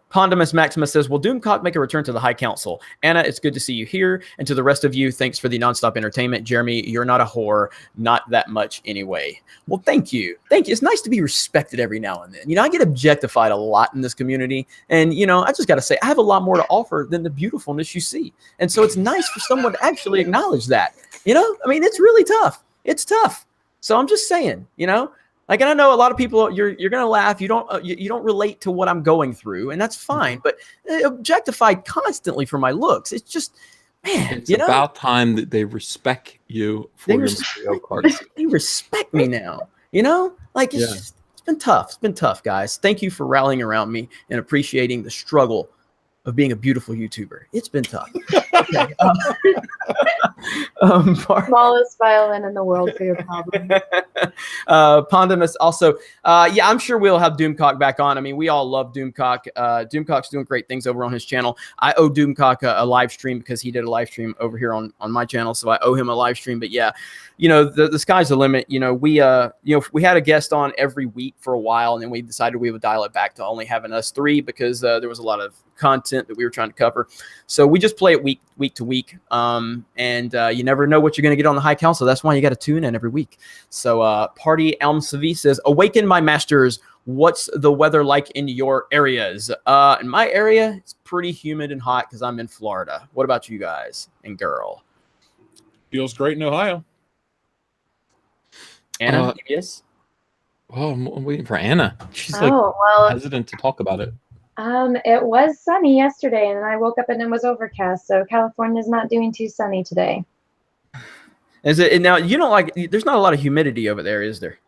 Pondimus Maximus says, will Doomcock make a return to the High Council? Anna, it's good to see you here. And to the rest of you, thanks for the nonstop entertainment. Jeremy, you're not a whore. Not that much anyway. Well, thank you. Thank you. It's nice to be respected every now and then. I get objectified a lot in this community. And, I just got to say, I have a lot more to offer than the beautifulness you see. And so it's nice for someone to actually acknowledge that. I mean, it's really tough. It's tough. So I'm just saying, Like, and I know a lot of people, you're gonna laugh. You don't relate to what I'm going through, and that's fine. But objectified constantly for my looks, it's just, man. It's about time that they respect you for your Mario Kart. They respect me now. Like it's been tough. It's been tough, guys. Thank you for rallying around me and appreciating the struggle of being a beautiful YouTuber. It's been tough. Okay. Smallest violin in the world for your problem. Pondimus also, I'm sure we'll have Doomcock back on. I mean, we all love Doomcock. Doomcock's doing great things over on his channel. I owe Doomcock a live stream because he did a live stream over here on my channel, so I owe him a live stream. But yeah, the sky's the limit. We had a guest on every week for a while, and then we decided we would dial it back to only having us 3 because there was a lot of content that we were trying to cover. So we just play it week to week. And you never know what you're going to get on the High Council. That's why you got to tune in every week. So Party Elm Savi says, awaken my masters. What's the weather like in your areas? In my area, it's pretty humid and hot because I'm in Florida. What about you guys and girl? Feels great in Ohio. Anna, yes? Oh, I'm waiting for Anna. She's hesitant to talk about it. It was sunny yesterday, and then I woke up and it was overcast. So California's not doing too sunny today. Is it now? You don't there's not a lot of humidity over there, is there?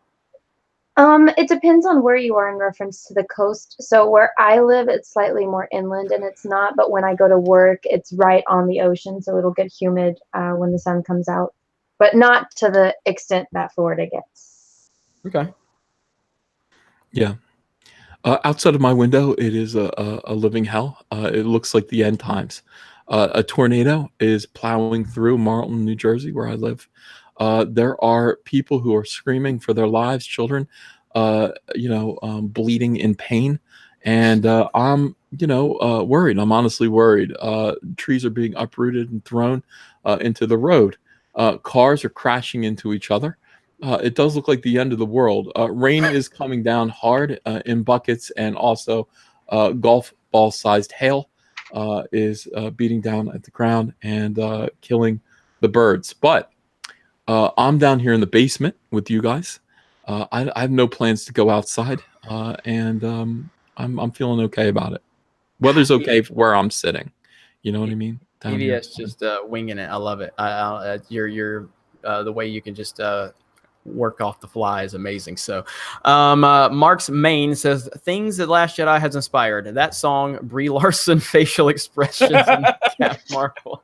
It depends on where you are in reference to the coast. So where I live, it's slightly more inland, and it's not. But when I go to work, it's right on the ocean, so it'll get humid when the sun comes out, but not to the extent that Florida gets. Okay. Yeah. Outside of my window, it is a living hell. It looks like the end times. A tornado is plowing through Marlton, New Jersey, where I live. There are people who are screaming for their lives, children, bleeding in pain. And I'm, worried. I'm honestly worried. Trees are being uprooted and thrown into the road. Cars are crashing into each other. It does look like the end of the world. Rain is coming down hard in buckets, and also golf ball sized hail is beating down at the ground and killing the birds. But I'm down here in the basement with you guys. I have no plans to go outside, and I'm feeling okay about it. Weather's okay where I'm sitting. You know what I mean? Down here. EVS just winging it. I love it. You're the way you can just work off the fly is amazing. So Mark's Main says things that Last Jedi has inspired. That song, Brie Larson facial expressions, and Cap Marvel,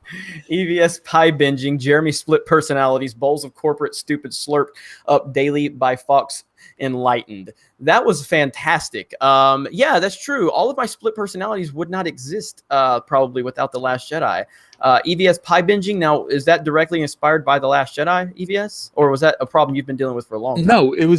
EVS pie binging, Jeremy split personalities, bowls of corporate stupid slurped up daily by Fox Enlightened. That was fantastic. Yeah, that's true. All of my split personalities would not exist probably without The Last Jedi. EVS pie binging, now, is that directly inspired by The Last Jedi, EVS? Or was that a problem you've been dealing with for a long time? No, it's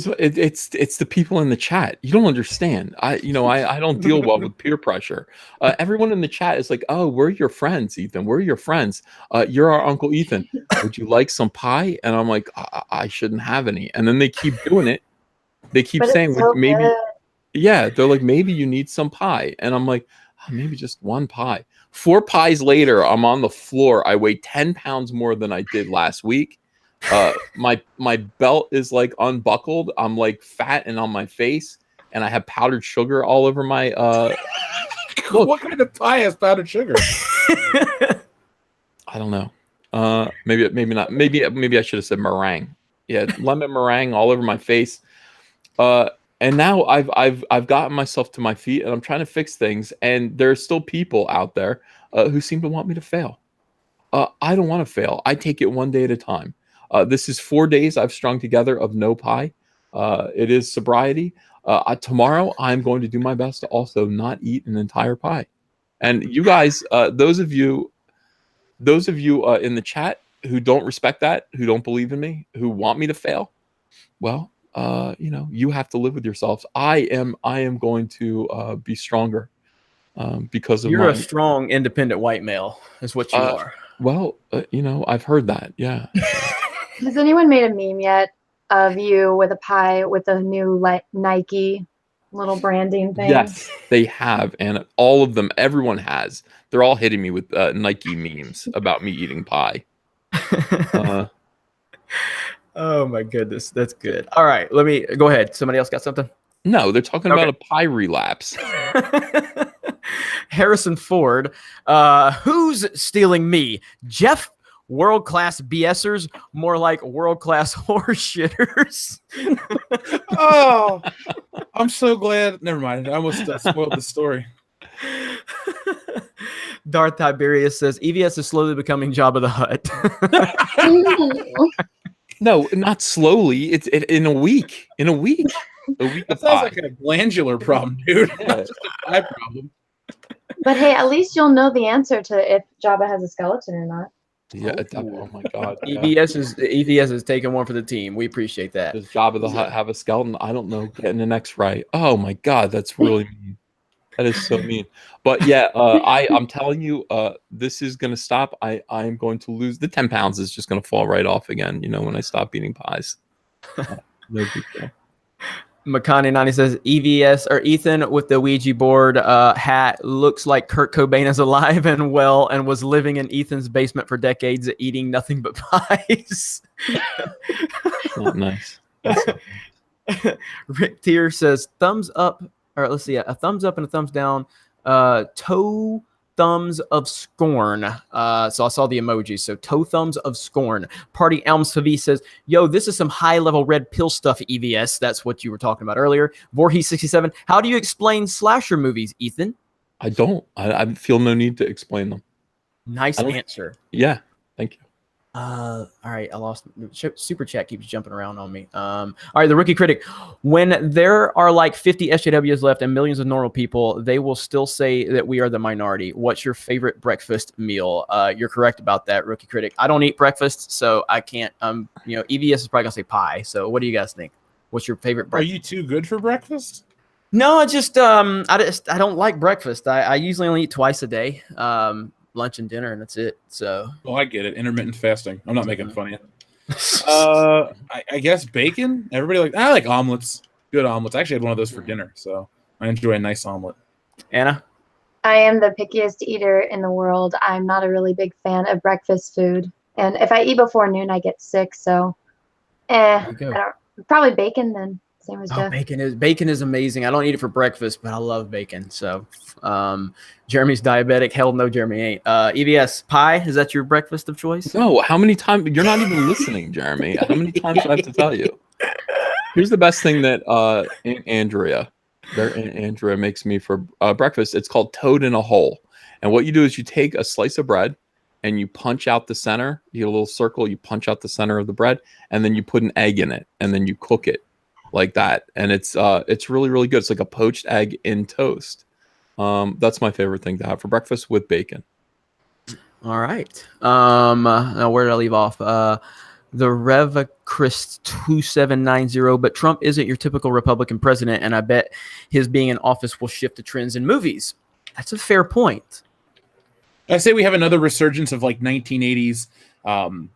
the people in the chat. You don't understand. I don't deal well with peer pressure. Everyone in the chat is like, oh, we're your friends, Ethan. We're your friends. You're our Uncle Ethan. Would you like some pie? And I'm like, I shouldn't have any. And then they keep doing it. They keep saying, so maybe, good. yeah, they're like, maybe you need some pie. And I'm like, oh, maybe just one pie. 4 pies later, I'm on the floor. I weigh 10 pounds more than I did last week. My belt is like unbuckled. I'm like fat and on my face, and I have powdered sugar all over my. Look, What kind of pie has powdered sugar? I don't know. Maybe not. Maybe I should have said meringue. Yeah, lemon meringue all over my face. And now I've gotten myself to my feet, and I'm trying to fix things. And there are still people out there who seem to want me to fail. I don't want to fail. I take it one day at a time. This is 4 days I've strung together of no pie. It is sobriety. Tomorrow I'm going to do my best to also not eat an entire pie. And you guys, those of you in the chat who don't respect that, who don't believe in me, who want me to fail, well, you have to live with yourselves. I am going to be stronger because of You're a strong, independent white male, is what you are. Well, I've heard that. Yeah. Has anyone made a meme yet of you with a pie with a new Nike little branding thing? Yes, they have, and all of them, everyone has. They're all hitting me with Nike memes about me eating pie. Oh my goodness, that's good. All right, let me go ahead. Somebody else got something? No, they're talking about a pie relapse. Harrison Ford, who's stealing me? Jeff, world-class BSers, more like world-class horseshitters. Oh, I'm so glad. Never mind. I almost spoiled the story. Darth Tiberius says EVS is slowly becoming Jabba the Hutt. No, not slowly. It's in a week. In a week. A week That of sounds pie. like a glandular problem, dude. Yeah. Not just a pie problem. But hey, at least you'll know the answer to if Jabba has a skeleton or not. Yeah. Oh my God. Yeah. EVS is taking one for the team. We appreciate that. Does Jabba the Hutt have a skeleton? I don't know. Getting an X right. Oh my God, that's really mean. That is so mean. But yeah, I'm telling you, this is gonna stop. I am going to lose. The 10 pounds is just gonna fall right off again. When I stop eating pies. No big deal. Makani90 says EVS or Ethan with the Ouija board hat looks like Kurt Cobain is alive and well and was living in Ethan's basement for decades, eating nothing but pies. Not nice. Rick Tier says thumbs up, or let's see, a thumbs up and a thumbs down. Toe thumbs of scorn. So I saw the emojis. So toe thumbs of scorn. Party Elms Favi says, yo, this is some high level red pill stuff, EVS. That's what you were talking about earlier. Voorhees67, how do you explain slasher movies, Ethan? I don't. I feel no need to explain them. Nice answer. Yeah. Thank you. All right, I lost. Super chat keeps jumping around on me. All right, the rookie critic. When there are like 50 SJWs left and millions of normal people, they will still say that we are the minority. What's your favorite breakfast meal? You're correct about that, rookie critic. I don't eat breakfast, so I can't. EVS is probably gonna say pie. So, what do you guys think? What's your favorite Are breakfast? you too good for breakfast? No, I don't like breakfast. I usually only eat twice a day. Lunch and dinner, and that's it. So, Oh, I get it. Intermittent fasting. I'm not making fun of you. uh, I guess bacon. Everybody I like omelets. Good omelets. I actually had one of those for dinner, so I enjoy a nice omelet. Anna. I am the pickiest eater in the world. I'm not a really big fan of breakfast food. And if I eat before noon, I get sick. So, There you go. I don't, probably bacon then. Same as Oh, Jeff. bacon is amazing. I don't eat it for breakfast, but I love bacon. So, Jeremy's diabetic. Hell no, Jeremy ain't. EVS pie. Is that your breakfast of choice? No, how many times? You're not even listening, Jeremy. How many times do I have to tell you? Here's the best thing that Aunt Andrea, their Aunt Andrea makes me for breakfast. It's called toad in a hole. And what you do is you take a slice of bread and you punch out the center. You get a little circle. You punch out the center of the bread, and then you put an egg in it, and then you cook it like that. And it's really, really good. It's like a poached egg in toast. That's my favorite thing to have for breakfast with bacon. All right. Now where did I leave off? The Revachrist 2790. But Trump isn't your typical Republican president, and I bet his being in office will shift the trends in movies. That's a fair point. I say we have another resurgence of like 1980s. How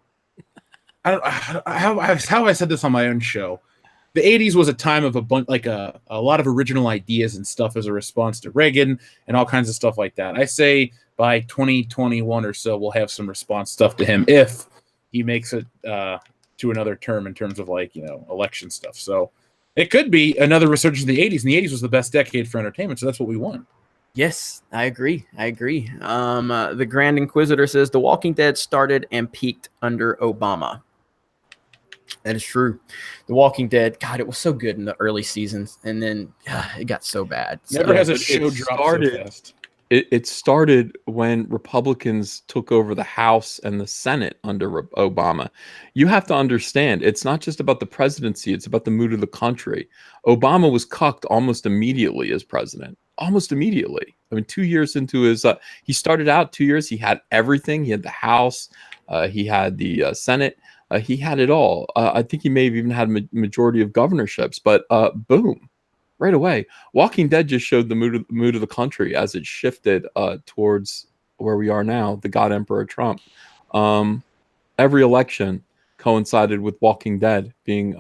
have I said this on my own show? The 80s was a time of a lot of original ideas and stuff as a response to Reagan and all kinds of stuff like that. I say by 2021 or so, we'll have some response stuff to him if he makes it to another term in terms of election stuff. So it could be another resurgence of the 80s, and the 80s was the best decade for entertainment. So that's what we want. Yes, I agree. The Grand Inquisitor says The Walking Dead started and peaked under Obama. That is true. The Walking Dead, God, it was so good in the early seasons, and then it got so bad. Never has a It show drop so started- fast. It started when Republicans took over the House and the Senate under Obama. You have to understand, it's not just about the presidency, it's about the mood of the country. Obama was cucked almost immediately as president. Almost immediately. I mean, 2 years into his, he started out 2 years, he had everything. He had the House, he had the Senate, he had it all. I think he may have even had a majority of governorships, but boom. Right away, Walking Dead just showed the mood of the country as it shifted towards where we are now, the God Emperor Trump. Every election coincided with Walking Dead being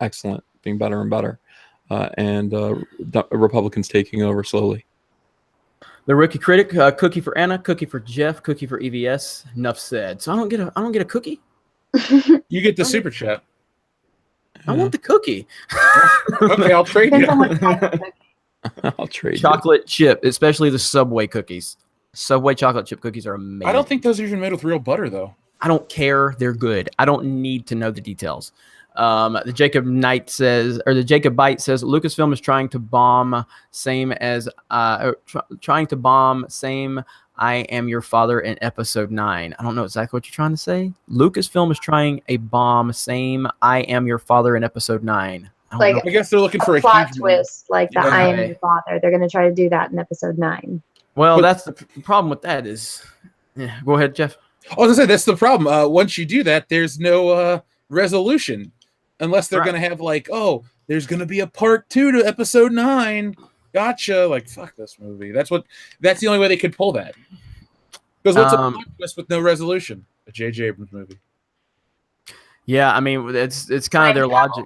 excellent, being better and better, and Republicans taking over slowly. The Rookie Critic, cookie for Anna, cookie for Jeff, cookie for EVS. Enough said. So I don't get a cookie. You get the super chat. I want the cookie. Okay, I'll trade Depends you. on what type of cookie. I'll trade you. Chocolate chip, especially the Subway cookies. Subway chocolate chip cookies are amazing. I don't think those are even made with real butter, though. I don't care. They're good. I don't need to know the details. The Jacob Knight says, or the Jacob Bite says, Lucasfilm is trying to bomb same I Am Your Father in episode 9. I don't know exactly what you're trying to say. Lucasfilm is trying a bomb same I Am Your Father in episode 9. I don't know. I guess they're looking for a plot huge twist, like the Yeah. I Am Your Father. They're going to try to do that in episode 9. Well, But- that's the problem with that is, yeah. Go ahead, Jeff. I was gonna say that's the problem. Once you do that, there's no resolution, unless they're Right. gonna have there's gonna be a part 2 to episode 9. Gotcha. Like fuck this movie. That's the only way they could pull that. Because what's a plot twist with no resolution? A J.J. Abrams movie. Yeah, I mean, it's kind of their logic.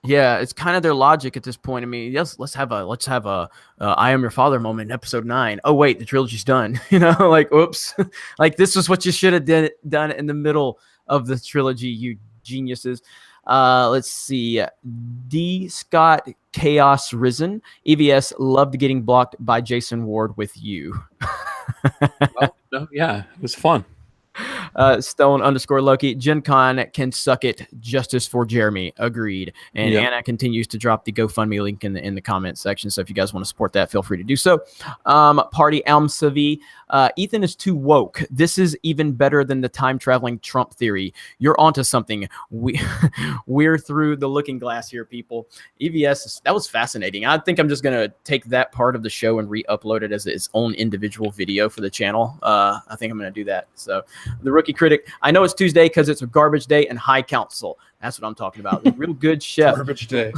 Yeah, it's kind of their logic at this point. I mean, yes, let's have a I Am Your Father moment in episode 9. Oh wait, the trilogy's done. Like oops, like this was what you should have done in the middle of the trilogy. You geniuses. Let's see. D. Scott Chaos Risen. EVS loved getting blocked by Jason Ward with you. Well, no, yeah, it was fun. Stone _ Loki. Gen Con can suck it. Justice for Jeremy. Agreed. And Anna continues to drop the GoFundMe link in the comment section. So if you guys want to support that, feel free to do so. Party Alm Savi. Ethan is too woke. This is even better than the time traveling Trump theory. You're onto something. We're through the looking glass here, people. EVS, that was fascinating. I think I'm just going to take that part of the show and re-upload it as its own individual video for the channel. I think I'm going to do that. So the Rookie Critic, I know it's Tuesday because it's a garbage day and high council. That's what I'm talking about. The real good chef. Garbage day.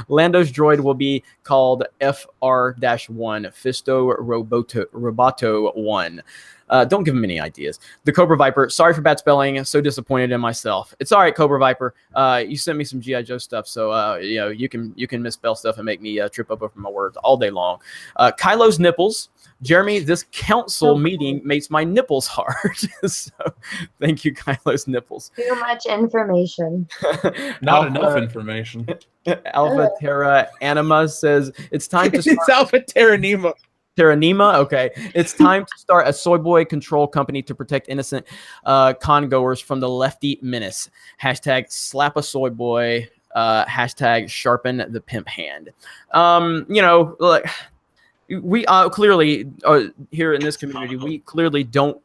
Lando's droid will be called FR-1, Fisto Roboto 1. Don't give him any ideas. The Cobra Viper. Sorry for bad spelling. So disappointed in myself. It's all right, Cobra Viper. You sent me some G.I. Joe stuff, so you can misspell stuff and make me trip up over my words all day long. Kylo's nipples. Jeremy, this council meeting makes my nipples hard. So thank you, Kylo's nipples. Too much information. Not enough information. Alpha Terra Anima says it's time to start. It's Alpha Terranima. Terranima, okay. It's time to start a soy boy control company to protect innocent con-goers from the lefty menace. Hashtag slap a soy boy. Hashtag sharpen the pimp hand. Look, we clearly here in this community, we clearly don't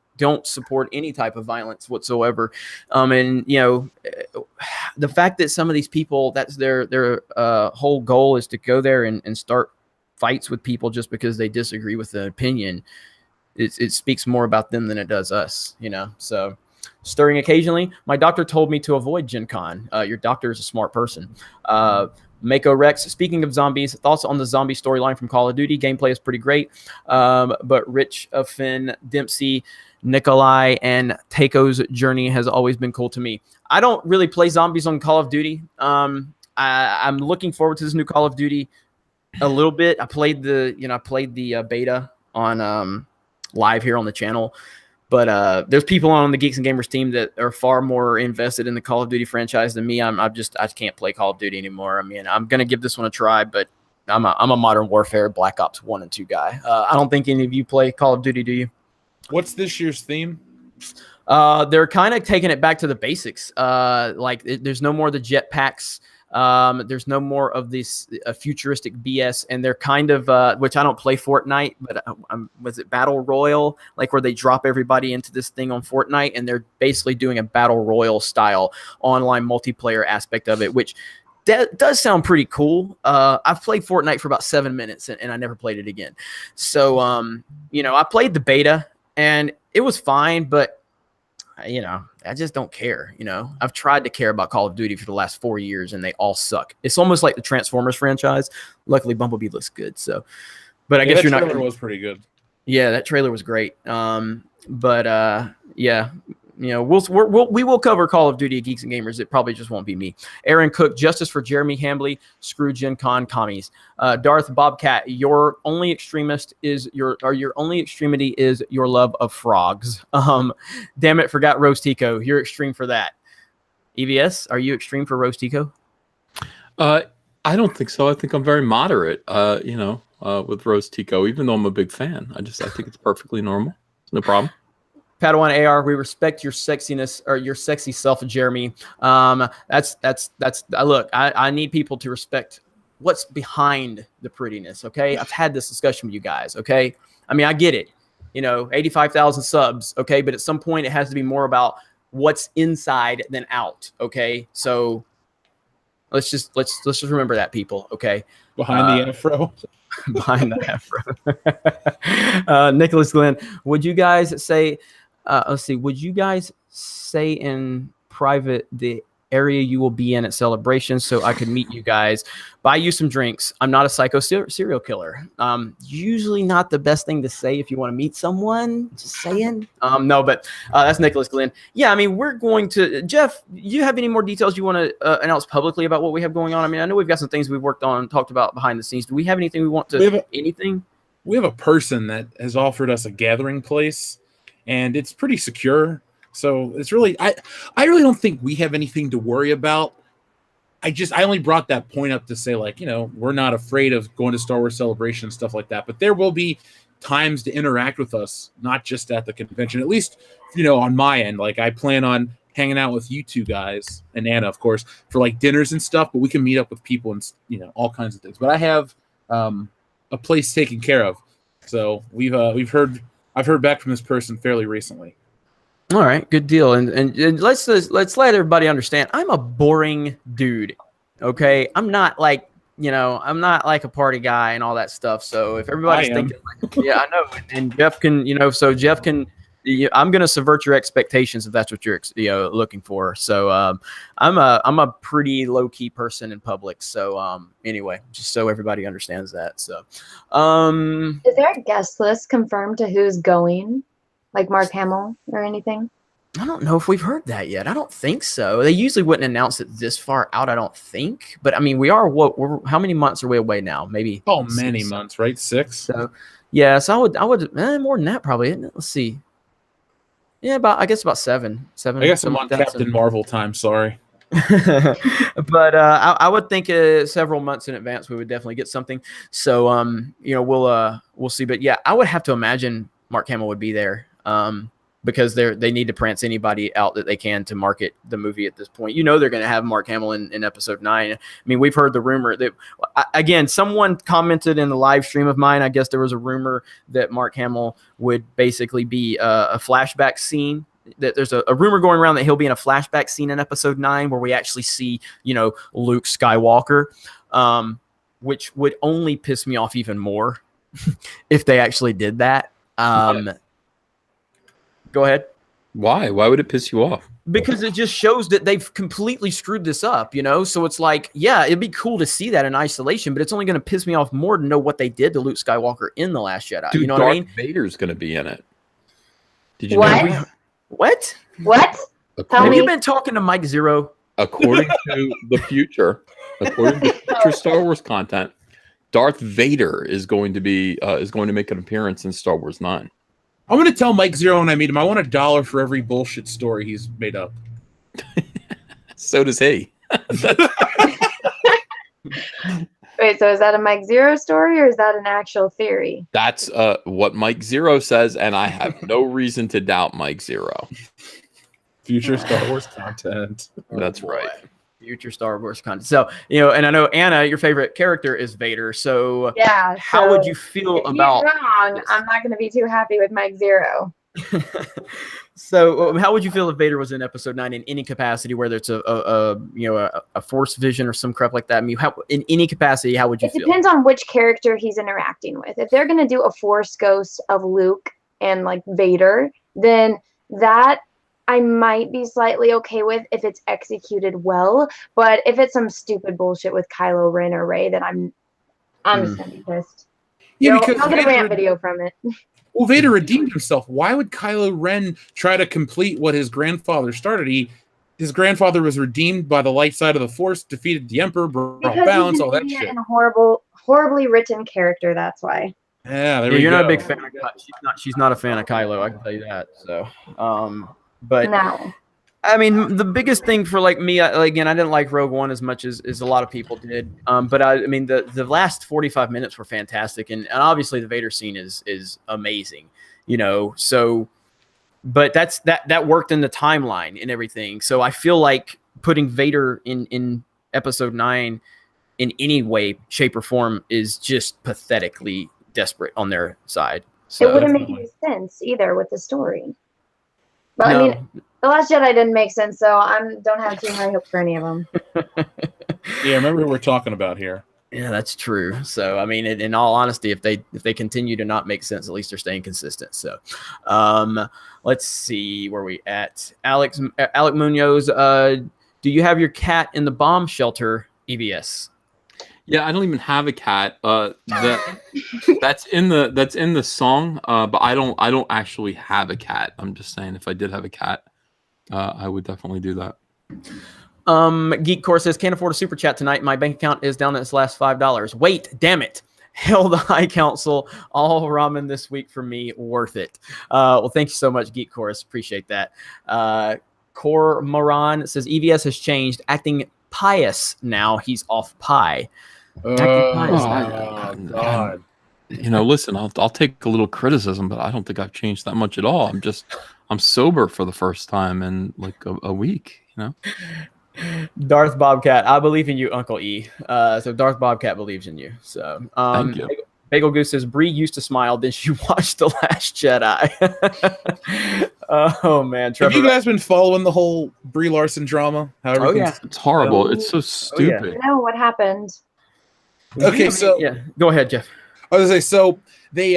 support any type of violence whatsoever. And the fact that some of these people, that's their whole goal is to go there and start fights with people just because they disagree with the opinion, it speaks more about them than it does us, So stirring occasionally. My doctor told me to avoid Gen Con. Your doctor is a smart person. Mako Rex, speaking of zombies, thoughts on the zombie storyline from Call of Duty? Gameplay is pretty great. But Rich of Finn, Dempsey, Nikolai, and Taiko's journey has always been cool to me. I don't really play zombies on Call of Duty. I'm looking forward to this new Call of Duty a little bit. I played the beta on live here on the channel. But there's people on the Geeks and Gamers team that are far more invested in the Call of Duty franchise than me. I can't play Call of Duty anymore. I mean, I'm gonna give this one a try, but I'm a Modern Warfare Black Ops 1 and 2 guy. I don't think any of you play Call of Duty, do you? What's this year's theme? They're kind of taking it back to the basics. There's no more the jetpacks. There's no more of this futuristic BS, and they're kind of which I don't play Fortnite, but was it Battle Royale, like where they drop everybody into this thing on Fortnite, and they're basically doing a Battle Royale style online multiplayer aspect of it, which does sound pretty cool. I've played Fortnite for about 7 minutes and I never played it again. So I played the beta and it was fine, but I just don't care. I've tried to care about Call of Duty for the last 4 years and they all suck. It's almost like the Transformers franchise. Luckily, Bumblebee looks good. So, but I guess you're not. That trailer was pretty good. Yeah, that trailer was great. We will cover Call of Duty at Geeks and Gamers. It probably just won't be me. Aaron Cook, justice for Jeremy Hambley. Screw Gen Con commies. Darth Bobcat, your only extremity is your love of frogs. Damn it, forgot Rose Tico. You're extreme for that. EVS, are you extreme for Rose Tico? I don't think so. I think I'm very moderate. With Rose Tico, even though I'm a big fan, I think it's perfectly normal. No problem. Padawan AR, we respect your sexiness or your sexy self, Jeremy. That's look, I need people to respect what's behind the prettiness. Okay. I've had this discussion with you guys. Okay. I mean, I get it, 85,000 subs. Okay. But at some point it has to be more about what's inside than out. Okay. So let's just remember that, people. Okay. Behind the afro. Behind the afro. Nicholas Glenn, would you guys say, would you guys say in private the area you will be in at Celebration so I could meet you guys, buy you some drinks? I'm not a psycho serial killer. Usually not the best thing to say if you want to meet someone. Just saying. No, but that's Nicholas Glenn. Yeah, I mean, we're going to... Jeff, you have any more details you want to announce publicly about what we have going on? I mean, I know we've got some things we've worked on, talked about behind the scenes. Do we have anything we want to... anything? We have a person that has offered us a gathering place, and it's pretty secure. So it's really, I really don't think we have anything to worry about. I only brought that point up to say, we're not afraid of going to Star Wars Celebration and stuff like that. But there will be times to interact with us, not just at the convention. At least, you know, on my end, like I plan on hanging out with you two guys and Anna, of course, for like dinners and stuff. But we can meet up with people and, you know, all kinds of things. But I have a place taken care of, so I've heard back from this person fairly recently. All right, good deal. And let's let everybody understand. I'm a boring dude. Okay, I'm not like, you know, I'm not like a party guy and all that stuff. So if everybody's thinking, like, yeah, I know, and Jeff can, you know, so Jeff can. I'm going to subvert your expectations if that's what you're, you know, looking for. So I'm a pretty low key person in public. So anyway, just so everybody understands that. So is there a guest list confirmed to who's going, like Mark Hamill or anything? I don't know if we've heard that yet. I don't think so. They usually wouldn't announce it this far out, I don't think. But I mean, we're how many months are we away now? Maybe many months, right? 6. So yeah, so I would more than that probably. Isn't it? Let's see. Yeah, I guess about seven. I guess I'm on Captain Marvel time. Sorry. But I would think several months in advance we would definitely get something. So you know, we'll see. But yeah, I would have to imagine Mark Hamill would be there. Because they need to prance anybody out that they can to market the movie at this point. You know they're going to have Mark Hamill in episode 9. I mean, we've heard the rumor that, again, someone commented in the live stream of mine, I guess there was a rumor that Mark Hamill would basically be a flashback scene. That there's a rumor going around that he'll be in a flashback scene in episode 9 where we actually see, you know, Luke Skywalker, which would only piss me off even more if they actually did that. Go ahead. Why? Why would it piss you off? Because it just shows that they've completely screwed this up, you know? So it's like, yeah, it'd be cool to see that in isolation, but it's only going to piss me off more to know what they did to Luke Skywalker in The Last Jedi. Dude, you know Darth what I mean? Vader's going to be in it. Did you What? know? What? What? According, Have you been talking to Mike Zero? according to the future, according to future Star Wars content, Darth Vader is going to make an appearance in Star Wars 9. I'm going to tell Mike Zero when I meet him, I want $1 for every bullshit story he's made up. So does he. Wait, so is that a Mike Zero story or is that an actual theory? That's what Mike Zero says, and I have no reason to doubt Mike Zero. Future Star Wars content. That's right. Future Star Wars content. So, you know, and I know, Anna, your favorite character is Vader. So Yeah. how would you feel if about he's wrong, this? I'm not going to be too happy with Mike Zero. So how would you feel if Vader was in episode 9 in any capacity, whether it's a force vision or some crap like that? I mean, in any capacity, how would you It feel? depends on which character he's interacting with. If they're going to do a force ghost of Luke and like Vader, then that I might be slightly okay with if it's executed well. But if it's some stupid bullshit with Kylo Ren or Rey, then I'm just gonna be pissed. Yeah, No, because I'll get a Vader, rant video from it. well, Vader redeemed himself. Why would Kylo Ren try to complete what his grandfather started? His grandfather was redeemed by the light side of the Force, defeated the Emperor, brought Because balance, he's an all that idiot shit. and a horribly written character. That's why. Yeah, there Yeah, we you're go. not a big fan of she's not a fan of Kylo, I can tell you that. So but No. I mean, the biggest thing for like me, again, I didn't like Rogue One as much as a lot of people did. But I mean, the last 45 minutes were fantastic, and obviously the Vader scene is amazing, you know. So, but that worked in the timeline and everything. So I feel like putting Vader in episode 9 in any way, shape, or form is just pathetically desperate on their side. So It wouldn't make any sense either with the story. But no. I mean, The Last Jedi didn't make sense, so I don't have too high hopes for any of them. Yeah, remember who we're talking about here. Yeah, that's true. So, I mean, in all honesty, if they continue to not make sense, at least they're staying consistent. So, let's see where we at. Alec Munoz, do you have your cat in the bomb shelter, EBS? Yeah, I don't even have a cat. That's in the song. But I don't actually have a cat. I'm just saying, if I did have a cat, I would definitely do that. Geek Core says, can't afford a super chat tonight. My bank account is down to its last $5. Wait, damn it. Hell, the High Council, all ramen this week for me, worth it. Well, thank you so much, Geek Chorus. Appreciate that. Core Moran says, EVS has changed, acting pious now. He's off pie. Oh, Acting pious. God. listen, I'll take a little criticism, but I don't think I've changed that much at all. I'm sober for the first time in like a week. Darth Bobcat, I believe in you, Uncle E. So Darth Bobcat believes in you. So Thank you. Bagel Goose says Bree used to smile, then she watched The Last Jedi. Oh man, Trevor. Have you guys been following the whole Brie Larson drama? How everything's It's horrible. It's so stupid. I know what happened. Okay, so yeah, go ahead, Jeff. I was gonna say, so they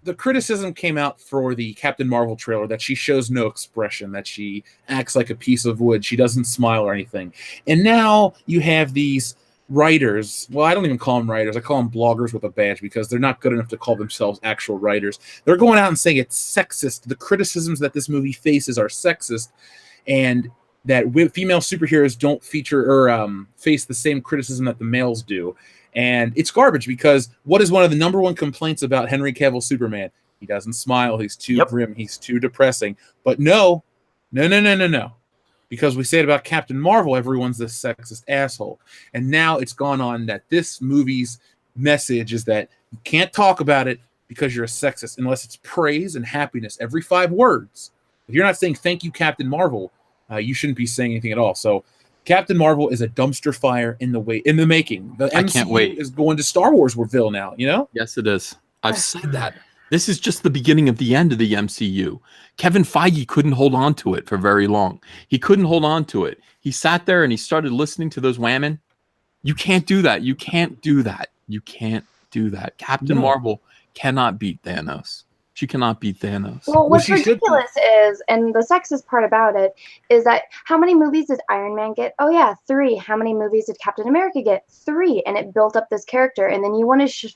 the criticism came out for the Captain Marvel trailer that she shows no expression, that she acts like a piece of wood, she doesn't smile or anything. And now you have these writers, well, I don't even call them writers, I call them bloggers with a badge because they're not good enough to call themselves actual writers. They're going out and saying it's sexist. The criticisms that this movie faces are sexist, and that female superheroes don't feature or face the same criticism that the males do. And it's garbage because what is one of the number one complaints about Henry Cavill Superman? He doesn't smile. He's too grim. He's too depressing. But no. Because we say it about Captain Marvel, everyone's this sexist asshole. And now it's gone on that this movie's message is that you can't talk about it because you're a sexist unless it's praise and happiness every 5 words. If you're not saying thank you, Captain Marvel, you shouldn't be saying anything at all. So Captain Marvel is a dumpster fire in the making. The MCU can't wait. is going to Star Warsville now, Yes, it is. I've said that. This is just the beginning of the end of the MCU. Kevin Feige couldn't hold on to it for very long. He couldn't hold on to it. He sat there and he started listening to those women. You can't do that. You can't do that. You can't do that. Captain Marvel cannot beat Thanos. She cannot beat Thanos. Well, what's ridiculous is, and the sexist part about it, is that how many movies did Iron Man get? Oh, yeah, 3. How many movies did Captain America get? 3. And it built up this character. And then you want to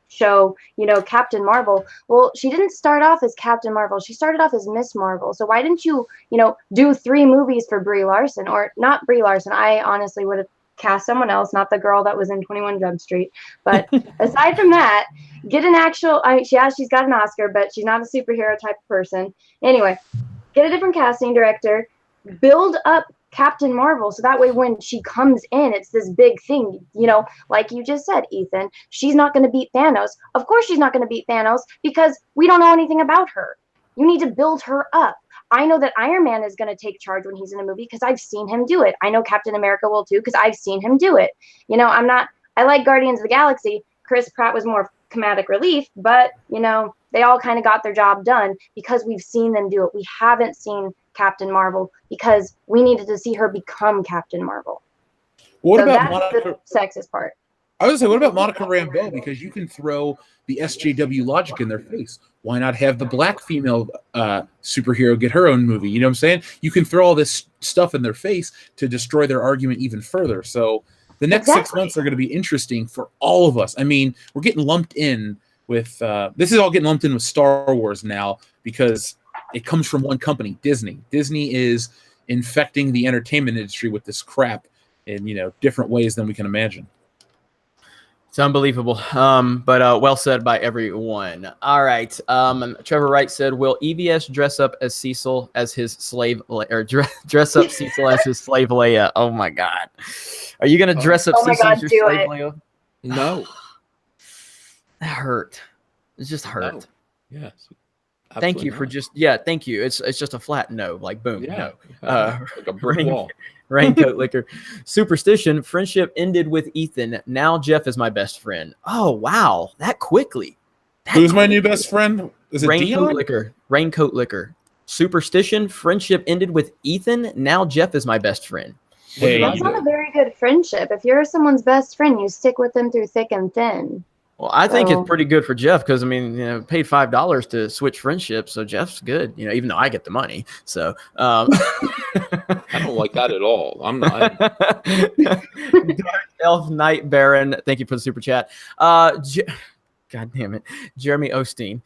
show, Captain Marvel. Well, she didn't start off as Captain Marvel. She started off as Miss Marvel. So why didn't you, do 3 movies for Brie Larson? Or not Brie Larson. I honestly would have cast someone else, not the girl that was in 21 Jump Street. But aside from that, get an actual, she's got an Oscar, but she's not a superhero type of person. Anyway, get a different casting director, build up Captain Marvel, so that way when she comes in, it's this big thing, like you just said, Ethan, she's not going to beat Thanos. Of course she's not going to beat Thanos because we don't know anything about her. You need to build her up. I know that Iron Man is going to take charge when he's in a movie because I've seen him do it. I know Captain America will too because I've seen him do it. I like Guardians of the Galaxy. Chris Pratt was more comedic relief, but, they all kind of got their job done because we've seen them do it. We haven't seen Captain Marvel because we needed to see her become Captain Marvel. What about that's Monica? The sexist part. I was going to say, what about Monica Rambeau? Because you can throw the SJW logic in their face. Why not have the black female superhero get her own movie? You know what I'm saying? You can throw all this stuff in their face to destroy their argument even further. So the next 6 months are going to be interesting for all of us. I mean, we're getting lumped in with this is all getting lumped in with Star Wars now because it comes from one company, Disney. Disney is infecting the entertainment industry with this crap in different ways than we can imagine. It's unbelievable. But well said by everyone. All right. Trevor Wright said, will EVS dress up as Cecil as his slave, or dress up Cecil as his slave Leia? Oh my God. Are you going to dress up Cecil as your slave Leia? No. That hurt. It just hurt. No. Yes. Thank you for thank you. It's just a flat no, like boom, no. Like a brick wall. Raincoat liquor. Superstition. Friendship ended with Ethan. Now Jeff is my best friend. Oh wow, that quickly. Who's my new best friend? Is it Raincoat Dion? liquor. Raincoat liquor. Superstition. Friendship ended with Ethan. Now Jeff is my best friend. Hey, That's not a very good friendship. If you're someone's best friend, you stick with them through thick and thin. Well, I think it's pretty good for Jeff because paid $5 to switch friendships, so Jeff's good. Even though I get the money, so I don't like that at all. I'm not. Dark Elf Night Baron, thank you for the super chat. God damn it, Jeremy Osteen,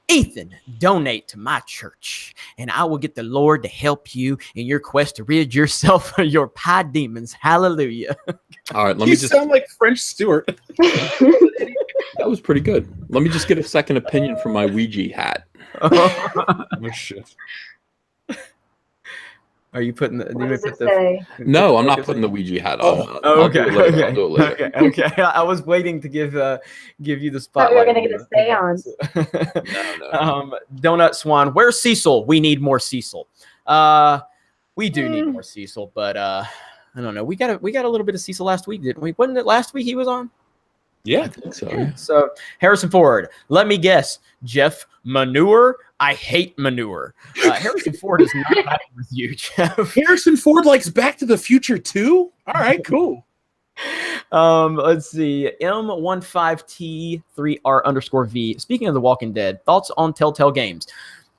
Ethan, donate to my church, and I will get the Lord to help you in your quest to rid yourself of your pie demons. Hallelujah. All right, let You me just. sound like French Stewart. That was pretty good. Let me just get a second opinion from my Ouija hat. Oh shit. Are you putting the? What does it put say? No, I'm not focus putting on- the Ouija hat Oh, on. oh, I'll okay, do it later. okay, I'll do it later. okay. I was waiting to give you the Thought we spotlight. were gonna get a seance. No. Donut Swan, where's Cecil? We need more Cecil. We do need more Cecil, but I don't know. We got a little bit of Cecil last week, didn't we? Wasn't it last week he was on? Yeah. I think so. Yeah. So Harrison Ford, let me guess, Jeff Manure. I hate manure. Harrison Ford is not happy with you, Jeff. Harrison Ford likes Back to the Future too. All right, cool. Let's see. M15T3R_V. Speaking of The Walking Dead, thoughts on Telltale Games?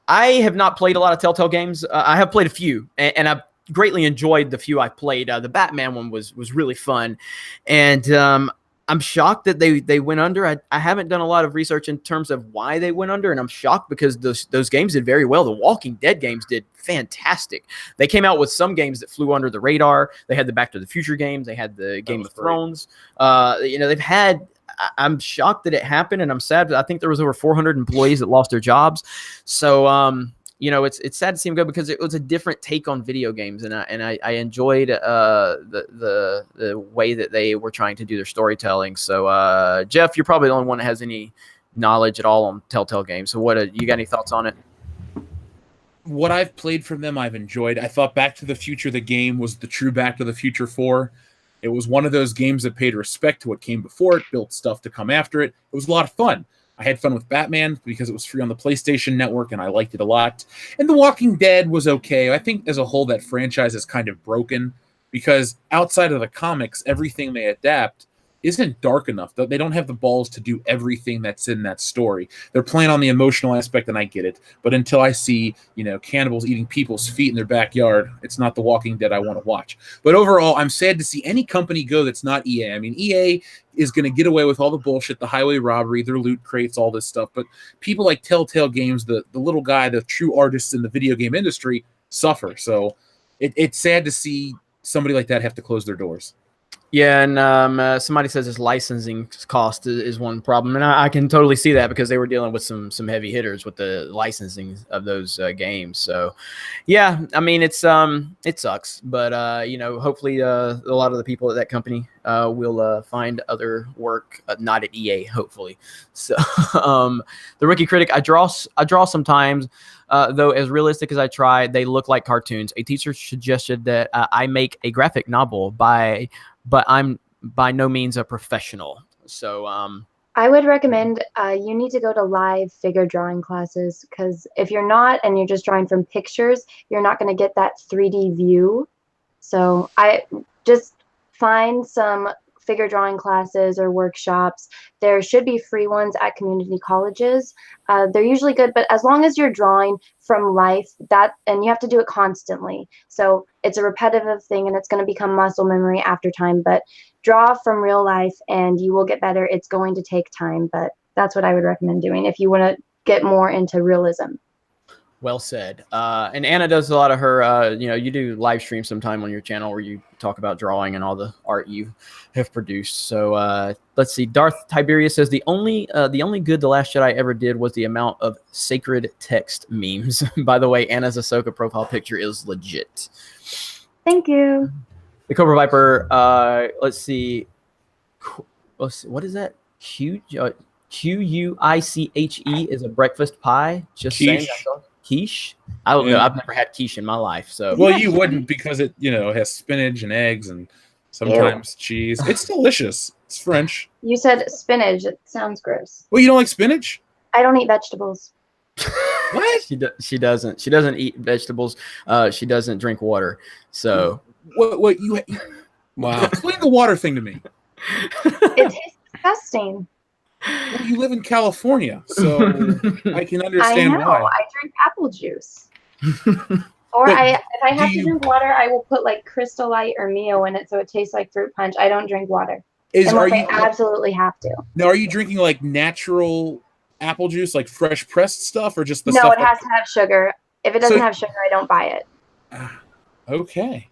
I have not played a lot of Telltale games. I have played a few, and I've greatly enjoyed the few I played. The Batman one was really fun, and I'm shocked that they went under. I haven't done a lot of research in terms of why they went under, and I'm shocked because those games did very well. The Walking Dead games did fantastic. They came out with some games that flew under the radar. They had the Back to the Future games. They had the Game of Thrones. They've had. I'm shocked that it happened, and I'm sad. I think there was over 400 employees that lost their jobs. So, it's sad to see them go because it was a different take on video games, and I enjoyed the way that they were trying to do their storytelling. So, Jeff, you're probably the only one that has any knowledge at all on Telltale Games. So, you got any thoughts on it? What I've played from them, I've enjoyed. I thought Back to the Future, the game, was the true Back to the Future 4. It was one of those games that paid respect to what came before it, built stuff to come after it. It was a lot of fun. I had fun with Batman because it was free on the PlayStation Network, and I liked it a lot. And The Walking Dead was okay. I think as a whole, that franchise is kind of broken because outside of the comics, everything they adapt isn't dark enough. They don't have the balls to do everything that's in that story. They're playing on the emotional aspect, and I get it. But until I see, cannibals eating people's feet in their backyard, it's not The Walking Dead I want to watch. But overall, I'm sad to see any company go that's not EA. I mean, EA is going to get away with all the bullshit, the highway robbery, their loot crates, all this stuff. But people like Telltale Games, the little guy, the true artists in the video game industry, suffer. So it's sad to see somebody like that have to close their doors. Yeah, and somebody says his licensing cost is one problem, and I can totally see that because they were dealing with some heavy hitters with the licensing of those games. So, yeah, I mean it sucks, but hopefully a lot of the people at that company will find other work, not at EA, hopefully. So, the Rookie Critic, I draw sometimes. Though as realistic as I try, they look like cartoons. A teacher suggested that I make a graphic novel but I'm by no means a professional. So I would recommend you need to go to live figure drawing classes because if you're not and you're just drawing from pictures, you're not going to get that 3D view. So I just find some figure drawing classes or workshops. There should be free ones at community colleges. They're usually good, but as long as you're drawing from life, and you have to do it constantly. So it's a repetitive thing and it's going to become muscle memory after time, but draw from real life and you will get better. It's going to take time, but that's what I would recommend doing if you want to get more into realism. Well said. And Anna does a lot of her, you do live streams sometime on your channel where you talk about drawing and all the art you have produced. So let's see. Darth Tiberius says the only good The Last Jedi ever did was the amount of sacred text memes. By the way, Anna's Ahsoka profile picture is legit. Thank you. The Cobra Viper, let's see. What is that? Quiche is a breakfast pie. Just Quiche. saying. Quiche? I don't know. I've never had quiche in my life. So Well, you wouldn't because it, has spinach and eggs and sometimes cheese. It's delicious. It's French. You said spinach. It sounds gross. Well, you don't like spinach? I don't eat vegetables. What? She doesn't. She doesn't eat vegetables. She doesn't drink water. So What you Wow. explain the water thing to me. It tastes disgusting. Well, you live in California, so I can I understand know. why. I drink apple juice. Or But if I have to you- drink water, I will put like Crystal Light or Mio in it so it tastes like fruit punch. I don't drink water Are unless you I absolutely have to. now? Are you drinking like natural apple juice, like fresh pressed stuff, or just the No, stuff? it has to have sugar. If it doesn't have sugar, I don't buy it. Okay.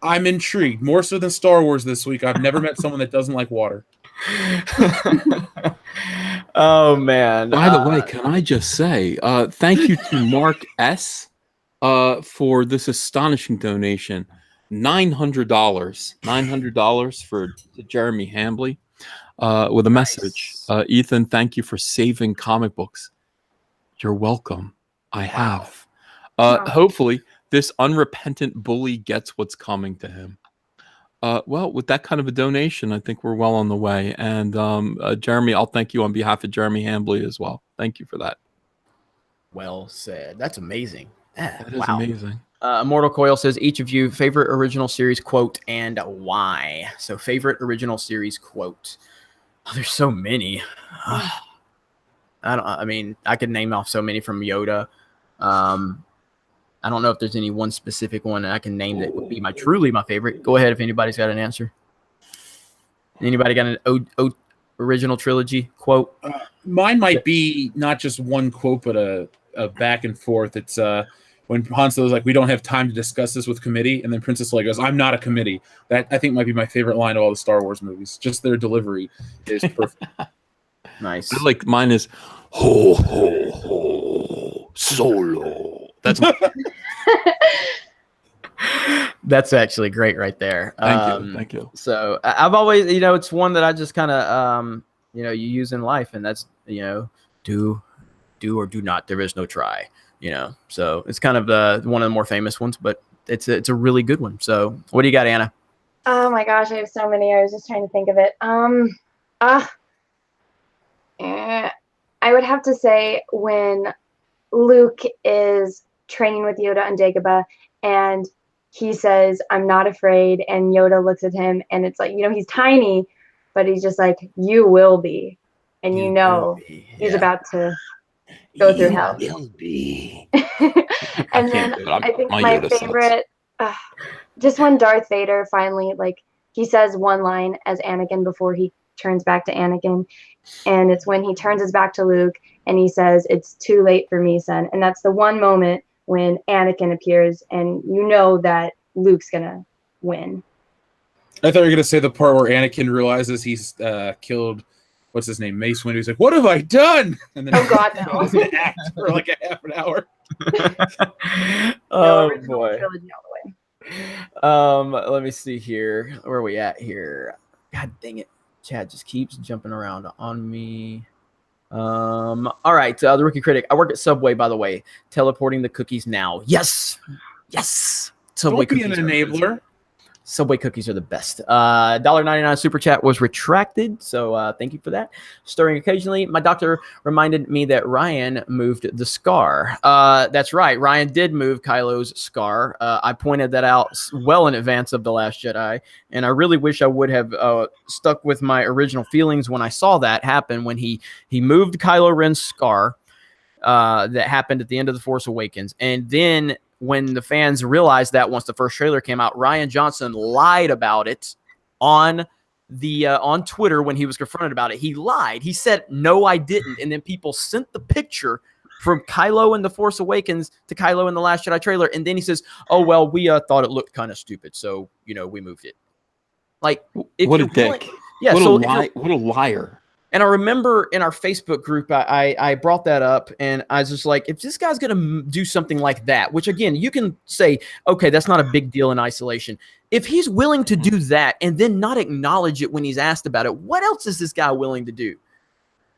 I'm intrigued more so than Star Wars this week. I've never met someone that doesn't like water. oh man. By the way, can I just say thank you to Mark S. for this astonishing donation, $900 for Jeremy Hambley, with a message. Ethan, thank you for saving comic books. You're welcome. I have. Hopefully, this unrepentant bully gets what's coming to him. Well, with that kind of a donation, I think we're well on the way. And Jeremy, I'll thank you on behalf of Jeremy Hambley as well. Thank you for that. Well said. That's amazing. That is amazing. Immortal Coil says, each of you favorite original series quote and why. So favorite original series quote. Oh, there's so many. I mean, I could name off so many from Yoda. I don't know if there's any one specific one I can name that would be truly my favorite. Go ahead if anybody's got an answer. Anybody got an original trilogy quote? Mine might be not just one quote, but a back and forth. It's when Han Solo's like, "We don't have time to discuss this with committee," and then Princess Leia goes, "I'm not a committee." That I think might be my favorite line of all the Star Wars movies. Just their delivery is perfect. Nice. I like mine is ho ho ho Solo. That's That's actually great right there. Thank you. So I've always, it's one that I just kind of, you use in life, and that's, do or do not. There is no try. So it's kind of one of the more famous ones, but it's a really good one. So what do you got, Anna? Oh my gosh, I have so many. I was just trying to think of it. I would have to say when Luke is training with Yoda on Dagobah, and he says, "I'm not afraid," and Yoda looks at him, and it's like, he's tiny, but he's just like, "You will be," and he's about to go through hell. Will be. And then I think my favorite, just when Darth Vader finally, he says one line as Anakin before he turns back to Anakin, and it's when he turns his back to Luke and he says, "It's too late for me, son." And that's the one moment when Anakin appears, and that Luke's gonna win. I thought you were gonna say the part where Anakin realizes he's killed, what's his name, Mace Windu. He's like, "What have I done?" And then God, no. goes to act for like a half an hour. Oh Original boy. trilogy all the way. Let me see here. Where are we at here? God dang it. Chad just keeps jumping around on me. All right. The Rookie Critic. I work at Subway, by the way. Teleporting the cookies now. Yes. Subway Don't be an cookies are enabler. Subway cookies are the best. $1.99 super chat was retracted, so thank you for that. Stirring occasionally. My doctor reminded me that Ryan moved the scar. That's right. Ryan did move Kylo's scar. I pointed that out well in advance of The Last Jedi, and I really wish I would have stuck with my original feelings when I saw that happen, when he moved Kylo Ren's scar that happened at the end of The Force Awakens. And then when the fans realized that, once the first trailer came out, Rian Johnson lied about it on Twitter when he was confronted about it. He lied. He said, "No, I didn't." And then people sent the picture from Kylo in The Force Awakens to Kylo in The Last Jedi trailer. And then he says, "Oh, well, we thought it looked kind of stupid, so, we moved it." Like, what a dick. Yeah. What a liar. And I remember in our Facebook group, I brought that up, and I was just like, if this guy's going to do something like that, which again, you can say, okay, that's not a big deal in isolation. If he's willing to do that and then not acknowledge it when he's asked about it, what else is this guy willing to do?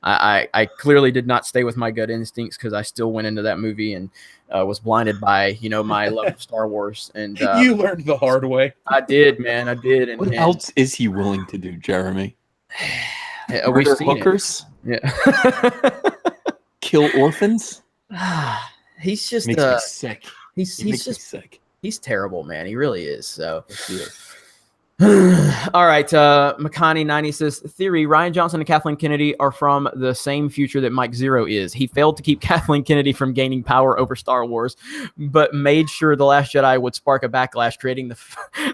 I clearly did not stay with my gut instincts, because I still went into that movie and was blinded by, my love of Star Wars. And you learned the hard way. I did, man. I did. And what else is he willing to do, Jeremy? We've seen hookers? It. Yeah. Kill orphans? He's just makes me sick. He's just sick. He's terrible, man. He really is. So yes, he is. All right. Makani90 says, theory, Rian Johnson and Kathleen Kennedy are from the same future that Mike Zero is. He failed to keep Kathleen Kennedy from gaining power over Star Wars, but made sure The Last Jedi would spark a backlash, creating the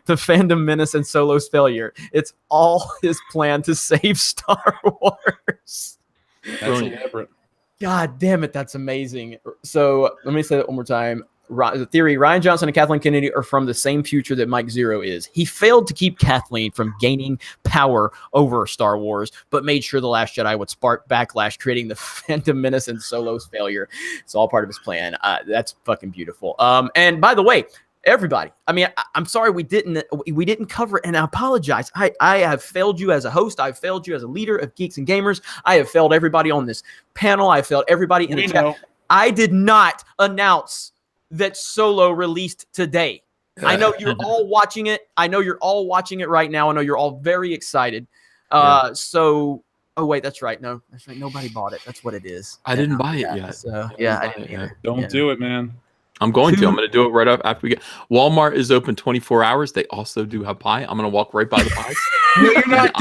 fandom menace and Solo's failure. It's all his plan to save Star Wars. That's elaborate. God damn it. That's amazing. So let me say that one more time. the theory, Ryan Johnson and Kathleen Kennedy are from the same future that Mike Zero is. He failed to keep Kathleen from gaining power over Star Wars, but made sure The Last Jedi would spark backlash, creating the Phantom Menace and Solo's failure. It's all part of his plan. That's fucking beautiful. And by the way, everybody, I mean, I'm sorry we didn't cover it, and I apologize. I have failed you as a host. I've failed you as a leader of Geeks and Gamers. I have failed everybody on this panel. I failed everybody in the chat. I did not announce that Solo released today. I know you're all watching it. I know you're all watching it right now. I know you're all very excited. So, oh wait, that's right. No, that's right. Nobody bought it. That's what it is. I didn't buy it yet. So, I didn't either. Don't do it, man. I'm going to. I'm going to do it right up after we get. Walmart is open 24 hours. They also do have pie. I'm going to walk right by the pie. No, you're not.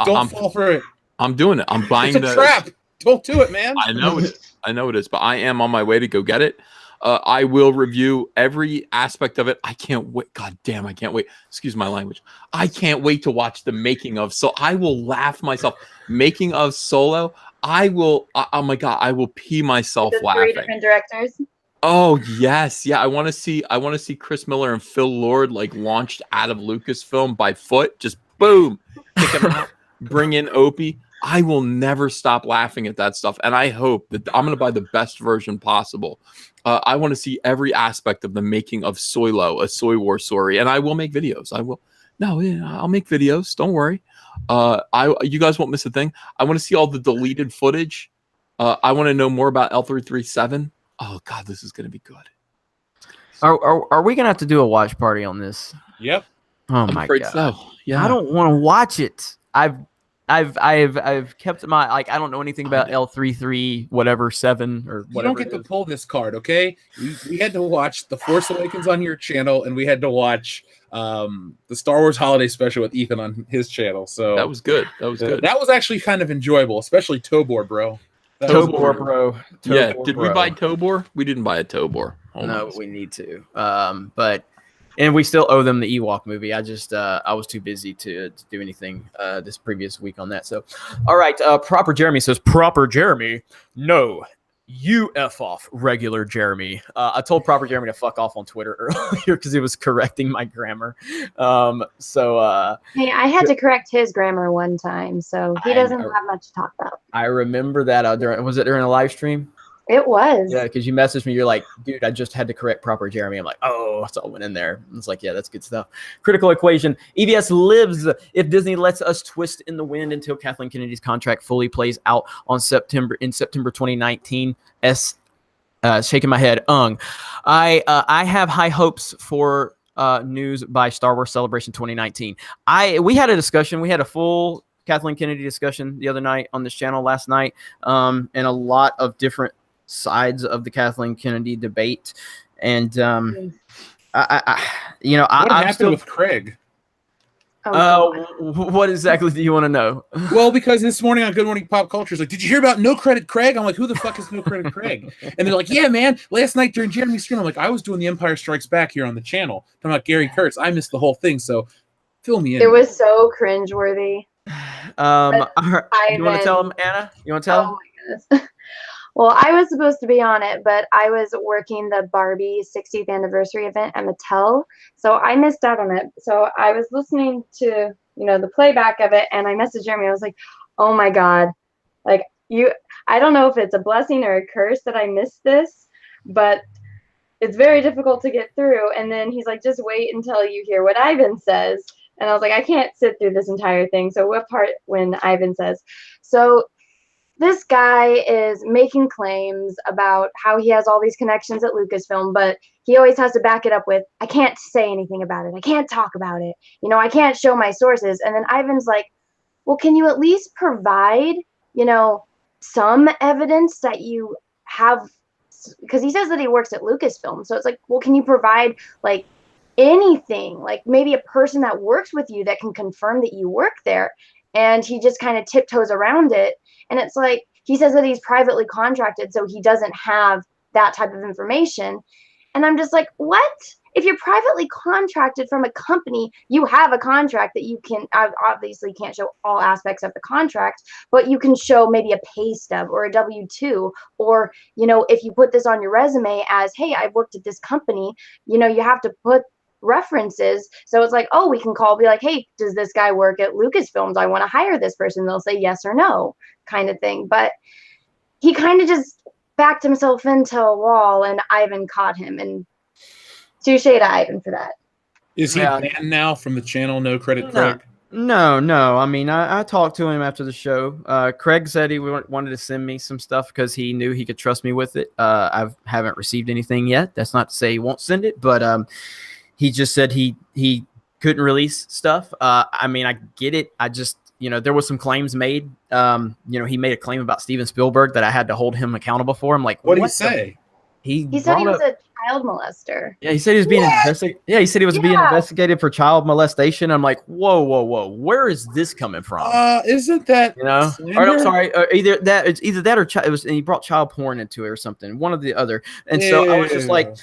Don't fall for it. I'm doing it. I'm buying it's a trap. Don't do it, man. I know it is. I know it is, but I am on my way to go get it. I will review every aspect of it. I can't wait. God damn, I can't wait. Excuse my language. I can't wait to watch the making of. So I will laugh myself. Making of Solo. I will. Oh my God, I will pee myself laughing. 3 different directors. Oh yes, yeah. I want to see Chris Miller and Phil Lord like launched out of Lucasfilm by foot. Just boom, kick them out. Bring in Opie. I will never stop laughing at that stuff, and I hope that I'm going to buy the best version possible. I want to see every aspect of the making of Solo, a Soy War story, and I will make videos. I'll make videos. Don't worry. You guys won't miss a thing. I want to see all the deleted footage. I want to know more about L337. Oh God, this is going to be good. Are we gonna have to do a watch party on this? Yep. Oh my God. So. Yeah. I don't want to watch it. I've kept my I don't know anything about L33 whatever 7 or whatever. You don't get to pull this card, okay? We had to watch The Force Awakens on your channel, and we had to watch the Star Wars Holiday Special with Ethan on his channel. So that was good. That was good. That was actually kind of enjoyable, especially Tobor, bro. Tobor, bro. Yeah. Did we buy Tobor? We didn't buy a Tobor. No, we need to. And we still owe them the Ewok movie. I was too busy to do anything this previous week on that. So, all right. Proper Jeremy says, Proper Jeremy, no, you F off, regular Jeremy. I told Proper Jeremy to fuck off on Twitter earlier because he was correcting my grammar. Hey, I had to correct his grammar one time, so he doesn't have much to talk about. I remember that. Was it during a live stream? It was. Yeah, because you messaged me. You're like, dude, I just had to correct Proper Jeremy. I'm like, oh, so I went in there. It's like, yeah, that's good stuff. Critical Equation. EVS lives if Disney lets us twist in the wind until Kathleen Kennedy's contract fully plays out in September 2019. Shaking my head. I have high hopes for news by Star Wars Celebration 2019. We had a discussion. We had a full Kathleen Kennedy discussion the other night on this channel last night, and a lot of different sides of the Kathleen Kennedy debate. And what happened with Craig? What exactly do you want to know? Well, because this morning on Good Morning Pop Culture is like, did you hear about No Credit Craig? I'm like, who the fuck is No Credit Craig? And they're like, yeah, man, last night during Jeremy's stream, I'm like, I was doing The Empire Strikes Back here on the channel. I'm like, Gary Kurtz, I missed the whole thing, so fill me in. It was so cringeworthy. You want to tell him, Anna? You want to tell him? Oh my goodness. Well, I was supposed to be on it, but I was working the Barbie 60th anniversary event at Mattel, so I missed out on it. So I was listening to, the playback of it, and I messaged Jeremy. I was like, oh my God, I don't know if it's a blessing or a curse that I missed this, but it's very difficult to get through. And then he's like, just wait until you hear what Ivan says. And I was like, I can't sit through this entire thing. So what part when Ivan says, so this guy is making claims about how he has all these connections at Lucasfilm, but he always has to back it up with, I can't say anything about it. I can't talk about it. I can't show my sources. And then Ivan's like, well, can you at least provide, some evidence that you have? Because he says that he works at Lucasfilm. So it's like, well, can you provide anything, maybe a person that works with you that can confirm that you work there? And he just kind of tiptoes around it. And it's like, he says that he's privately contracted, so he doesn't have that type of information. And I'm just like, what? if you're privately contracted from a company, you have a contract that you can obviously can't show all aspects of the contract, but you can show maybe a pay stub or a W-2, or, you know, if you put this on your resume as, hey, I've worked at this company, you know, you have to put references. So it's like, oh, we can call, be like, hey, does this guy work at Lucasfilms? I want to hire this person. They'll say yes or no, kind of thing. But he kind of just backed himself into a wall, and Ivan caught him, and touche to Ivan for that. Is he Yeah. banned now from the channel? No credit, No. Craig. No. I mean, I talked to him after the show. Craig said he wanted to send me some stuff because he knew he could trust me with it. I haven't received anything yet. That's not to say he won't send it, but he just said he couldn't release stuff. I mean, I get it. I just, you know, there was some claims made. You know, he made a claim about Steven Spielberg that I had to hold him accountable for. I'm like, What did he the- say? He said he brought was up- a child molester. Yeah, he said he was being investigated. Yeah, he said he was being Yeah. investigated for child molestation. I'm like, whoa. Where is this coming from? Isn't that You know, slander? or I'm sorry, either that or it was, and he brought child porn into it or something, one or the other. And so I was just like,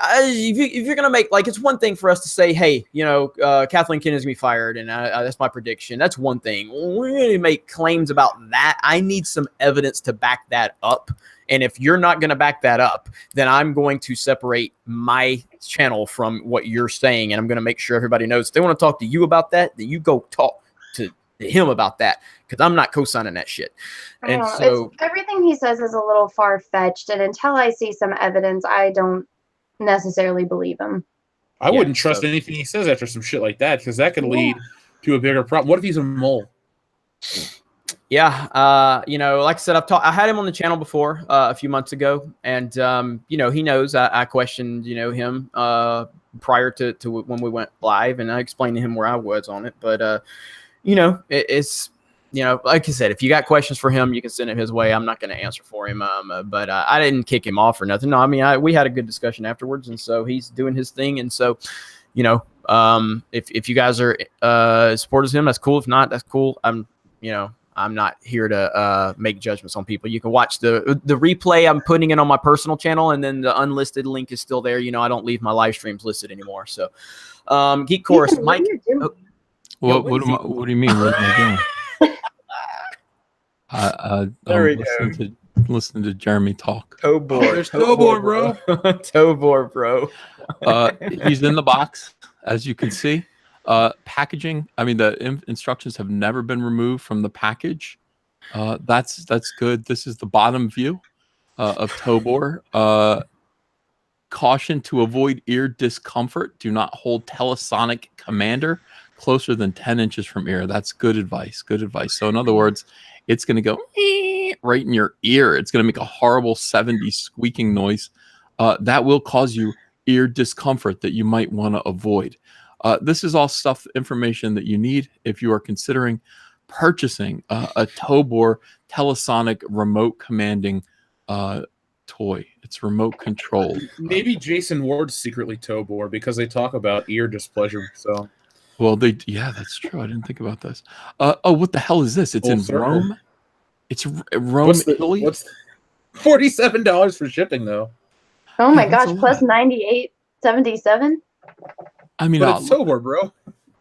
if you're gonna make, like, it's one thing for us to say, hey, you know, Kathleen Kennedy's gonna be fired, and that's my prediction. That's one thing. We're gonna make claims about that. I need some evidence to back that up. And if you're not going to back that up, then I'm going to separate my channel from what you're saying. And I'm going to make sure everybody knows if they want to talk to you about that, then you go talk to him about that, because I'm not co-signing that shit. I And don't know. so, Everything he says is a little far-fetched, and until I see some evidence, I don't necessarily believe him. I Yeah, wouldn't trust so- anything he says after some shit like that, because that could lead to a bigger problem. What if he's a mole? yeah, you know, like I said, I had him on the channel before a few months ago, and you know, he knows I questioned, you know, him prior to when we went live, and I explained to him where I was on it. But you know, it's, you know, like I said, if you got questions for him, you can send it his way. I'm not going to answer for him. But I didn't kick him off or nothing. No, I mean, we had a good discussion afterwards, and so he's doing his thing, and so, you know, if you guys are supporters of him, that's cool. If not, that's cool. You know, I'm not here to make judgments on people. You can watch the replay. I'm putting it on my personal channel, and then the unlisted link is still there. You know, I don't leave my live streams listed anymore. So, Geek Chorus, Ethan, Mike. what are you doing? What, what what, is am he- I, what do you mean? What am I doing? There I'm we listening to Jeremy talk. Tobor. There's Tobor, bro. Tobor, bro. He's in the box, as you can see. Packaging. I mean, the instructions have never been removed from the package. That's good. This is the bottom view of Tobor. Caution to avoid ear discomfort. Do not hold Telesonic Commander closer than 10 inches from ear. That's good advice. Good advice. So in other words, it's going to go right in your ear. It's going to make a horrible 70s squeaking noise. That will cause you ear discomfort that you might want to avoid. This is all information that you need if you are considering purchasing a Tobor Telesonic remote commanding toy. It's remote controlled. Maybe Jason Ward's secretly Tobor because they talk about ear displeasure. So Well, that's true. I didn't think about this. What the hell is this? It's Full in circle. Rome. It's Rome, Italy. What's $47 for shipping though? Oh my that's gosh, a plus lot. 98.77. I mean, But it's Tobor, bro.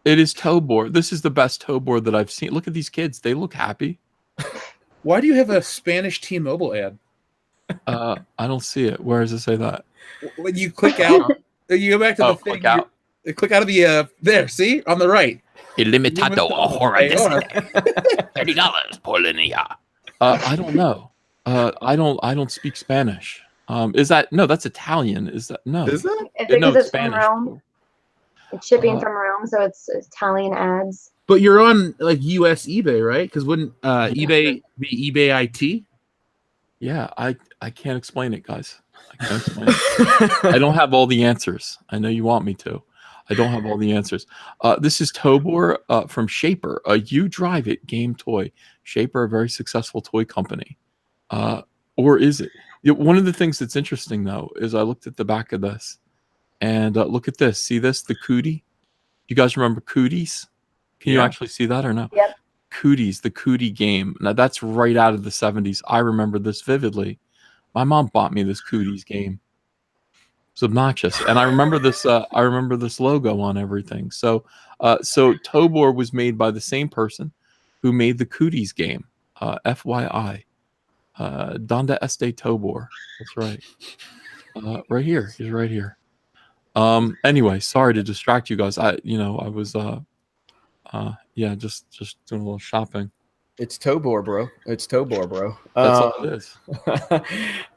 it is Tobor. This is the best Tobor that I've seen. Look at these kids. They look happy. Why do you have a Spanish T-Mobile ad? I don't see it. Where does it say that? When you click out, you go back to the thing. click out. Click out of the there. See on the right. Illimitato Hey, hold on. $30 por linea. I don't know. I don't speak Spanish. Is that no? That's Italian. Is that no? Is that? It's No, because it's it's from Spanish. Rome. It's shipping Uh, from Rome, so it's Italian ads. But you're on like US eBay, right? Because wouldn't eBay be eBay IT? Yeah, I can't explain it, guys. I can't explain it. I don't have all the answers. I know you want me to. I don't have all the answers. This is Tobor from Shaper, a You Drive It game toy. Shaper, a very successful toy company. Or is it? One of the things that's interesting, though, is I looked at the back of this. And look at this. See this? The Cootie? You guys remember Cooties? Can you Yeah. actually see that or no? Yep. Cooties, the Cootie game. Now, that's right out of the 70s. I remember this vividly. My mom bought me this Cooties game. was obnoxious. And I remember this. I remember this logo on everything. So Tobor was made by the same person who made the Cooties game. FYI, Donde Este Tobor. That's right. Right here. He's right here. Anyway, sorry to distract you guys. I was just doing a little shopping. It's Tobor, bro. It's Tobor, bro. That's all it is.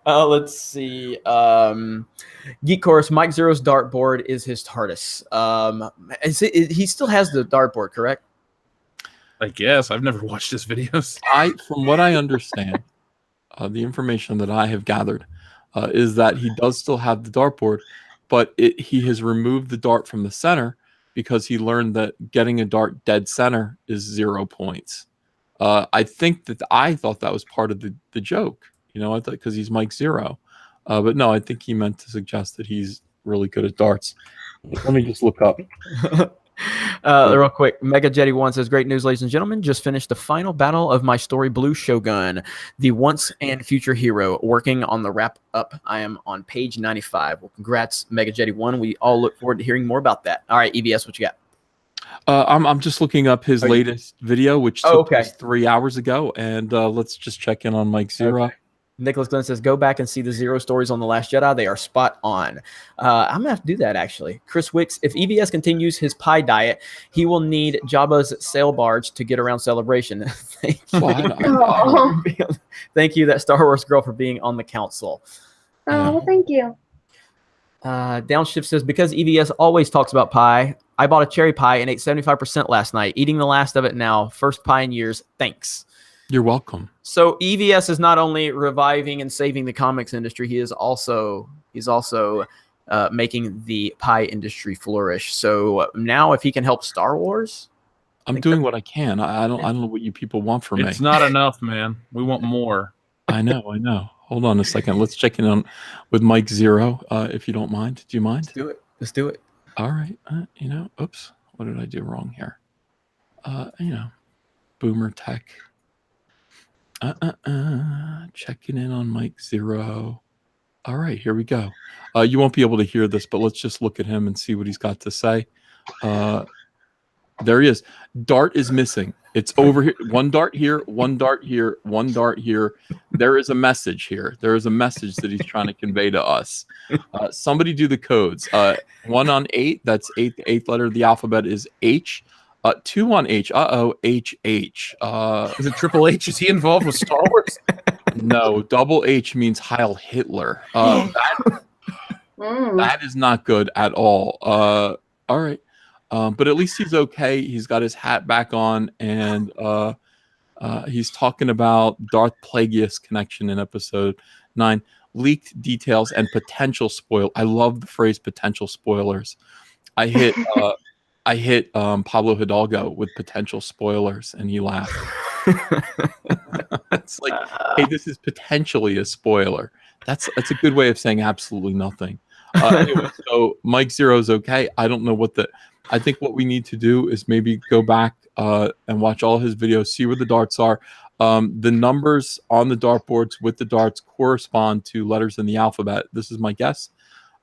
Let's see. Geek Chorus, Mike Zero's dartboard is his TARDIS. He still has the dartboard, correct? I guess I've never watched his videos. From what I understand, the information that I have gathered is that he does still have the dartboard, but he has removed the dart from the center because he learned that getting a dart dead center is 0 points. I thought that was part of the joke, I thought because he's Mike Zero, but no, I think he meant to suggest that he's really good at darts. Let me just look up. Real quick, Mega Jetty 1 says, great news, ladies and gentlemen. Just finished the final battle of my story, Blue Shogun, the once and future hero, working on the wrap up. I am on page 95. Well, congrats, Mega Jetty 1. We all look forward to hearing more about that. All right, EVS, what you got? I'm just looking up his latest video, which took place 3 hours ago, and let's just check in on Mike Zero. Okay. Nicholas Glenn says, go back and see the Zero stories on The Last Jedi. They are spot on. I'm going to have to do that, actually. Chris Wicks, if EVS continues his pie diet, he will need Jabba's sail barge to get around Celebration. Thank you. Thank you, that Star Wars girl, for being on the council. Oh, well, thank you. Downshift says, because EVS always talks about pie, I bought a cherry pie and ate 75% last night. Eating the last of it now. First pie in years. Thanks. You're welcome. So EVS is not only reviving and saving the comics industry, he's also making the pie industry flourish. So now, if he can help Star Wars, I'm doing what I can. I don't know what you people want from me. It's not enough, man. We want more. I know. Hold on a second. Let's check in on with Mike Zero, if you don't mind. Do you mind? Let's do it. All right. Oops. What did I do wrong here? Boomer Tech. Checking in on Mike Zero. All right, here we go. You won't be able to hear this, but let's just look at him and see what he's got to say. There he is. Dart is missing. It's over here. One dart here, one dart here, one dart here. There is a message here. There is a message that he's trying to convey to us. Somebody do the codes. 1 on 8, that's the eighth letter of the alphabet is H. 2 on H. HH. Is it Triple H? Is he involved with Star Wars? No, double H means Heil Hitler. That is not good at all. All right. But at least he's okay. He's got his hat back on, and he's talking about Darth Plagueis connection in episode 9. Leaked details and potential spoil. I love the phrase potential spoilers. I hit Pablo Hidalgo with potential spoilers, and he laughed. It's like, hey, this is potentially a spoiler. That's a good way of saying absolutely nothing. Anyway, so Mike Zero's okay. I don't know I think what we need to do is maybe go back and watch all his videos, see where the darts are. The numbers on the dartboards with the darts correspond to letters in the alphabet. This is my guess.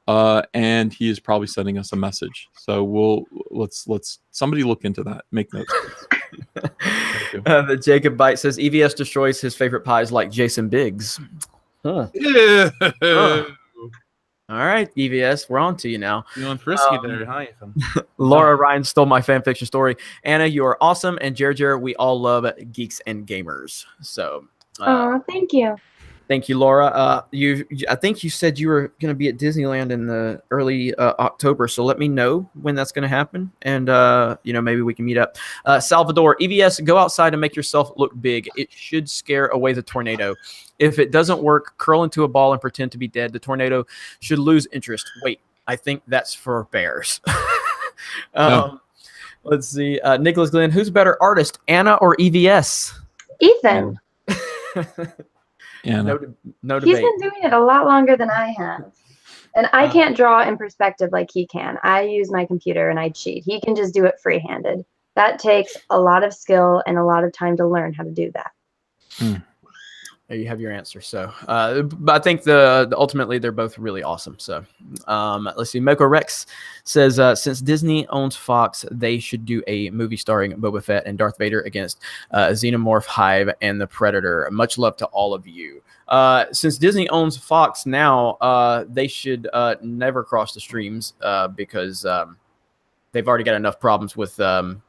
And he is probably sending us a message. So let's somebody look into that. Make notes. The Jacob Bite says EVS destroys his favorite pies like Jason Biggs. Huh. Yeah. All right, EVS, we're on to you now. Feeling frisky there, huh, Ethan? Laura Ryan stole my fan fiction story. Anna, you are awesome, and Jared, we all love geeks and gamers. So, thank you. Thank you, Laura. I think you said you were going to be at Disneyland in the early October, so let me know when that's going to happen, and maybe we can meet up. Salvador, EVS, go outside and make yourself look big. It should scare away the tornado. If it doesn't work, curl into a ball and pretend to be dead. The tornado should lose interest. Wait, I think that's for bears. No. Let's see. Nicholas Glenn, who's a better artist, Anna or EVS? Ethan. Yeah, no debate. He's been doing it a lot longer than I have. And I can't draw in perspective like he can. I use my computer and I cheat. He can just do it free-handed. That takes a lot of skill and a lot of time to learn how to do that. There you have your answer. So, but I think the ultimately they're both really awesome. So, let's see. Mako Rex says since Disney owns Fox, they should do a movie starring Boba Fett and Darth Vader against Xenomorph, Hive, and the Predator. Much love to all of you. Since Disney owns Fox now, they should never cross the streams because they've already got enough problems with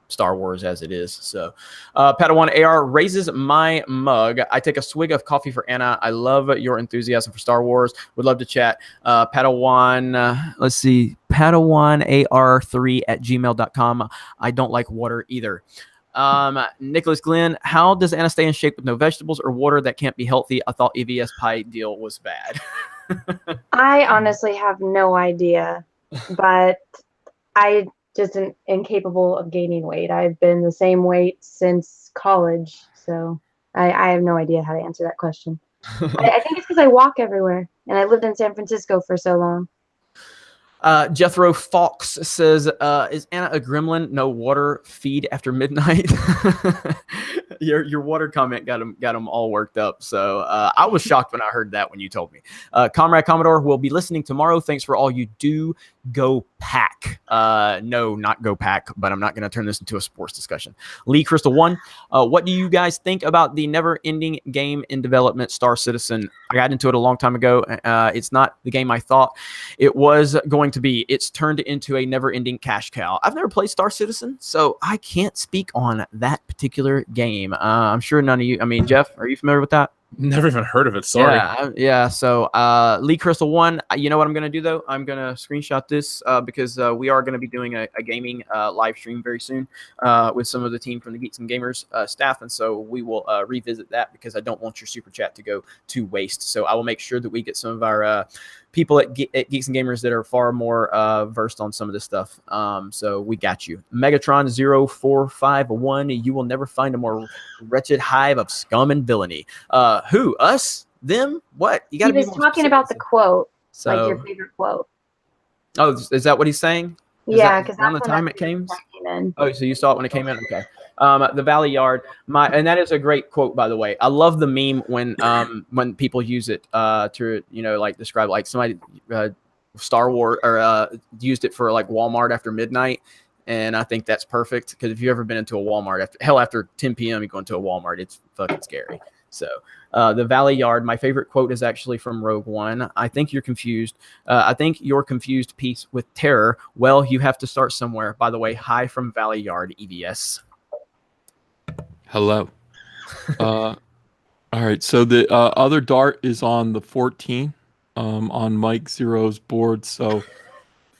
Star Wars as it is. So Padawan AR raises my mug. I take a swig of coffee for Anna. I love your enthusiasm for Star Wars. Would love to chat. Padawan, let's see, PadawanAR3@gmail.com. I don't like water either. Nicholas Glenn, how does Anna stay in shape with no vegetables or water that can't be healthy? I thought EVS pie deal was bad. I honestly have no idea, but I just am incapable of gaining weight. I've been the same weight since college, so I have no idea how to answer that question. I think it's because I walk everywhere, and I lived in San Francisco for so long. Jethro Fox says, is Anna a gremlin? No water feed after midnight? Your water comment got him all worked up. So I was shocked when I heard that when you told me. Comrade Commodore will be listening tomorrow. Thanks for all you do. Go Pack. No, not Go Pack, but I'm not going to turn this into a sports discussion. Lee Crystal 1, what do you guys think about the never-ending game in development, Star Citizen? I got into it a long time ago. It's not the game I thought it was going to be. It's turned into a never-ending cash cow. I've never played Star Citizen, so I can't speak on that particular game. I'm sure none of you. I mean, Jeff, are you familiar with that? Never even heard of it. Sorry. Yeah. So Lee Crystal 1, you know what I'm going to do, though? I'm going to screenshot this because we are going to be doing a gaming live stream very soon with some of the team from the Geeks and Gamers staff. And so we will revisit that because I don't want your super chat to go to waste. So I will make sure that we get some of our people at Geeks and Gamers that are far more versed on some of this stuff. So we got you. Megatron 0451, you will never find a more wretched hive of scum and villainy. Who? Us? Them? What? You got to be He was talking about the quote, so, like your favorite quote. Oh, is that what he's saying? Yeah, because around the time it came in. Oh, so you saw it when it came in? Okay. The Valley Yard, and that is a great quote, by the way. I love the meme when people use it to like describe like somebody Star Wars or used it for like Walmart after midnight, and I think that's perfect because if you've ever been into a Walmart after 10 p.m. you go into a Walmart, it's fucking scary. So the Valley Yard, my favorite quote is actually from Rogue One. I think you're confused. I think you're confused peace with terror. Well, you have to start somewhere. By the way, hi from Valley Yard EVS. Hello. All right. So the other dart is on the 14 on Mike Zero's board. So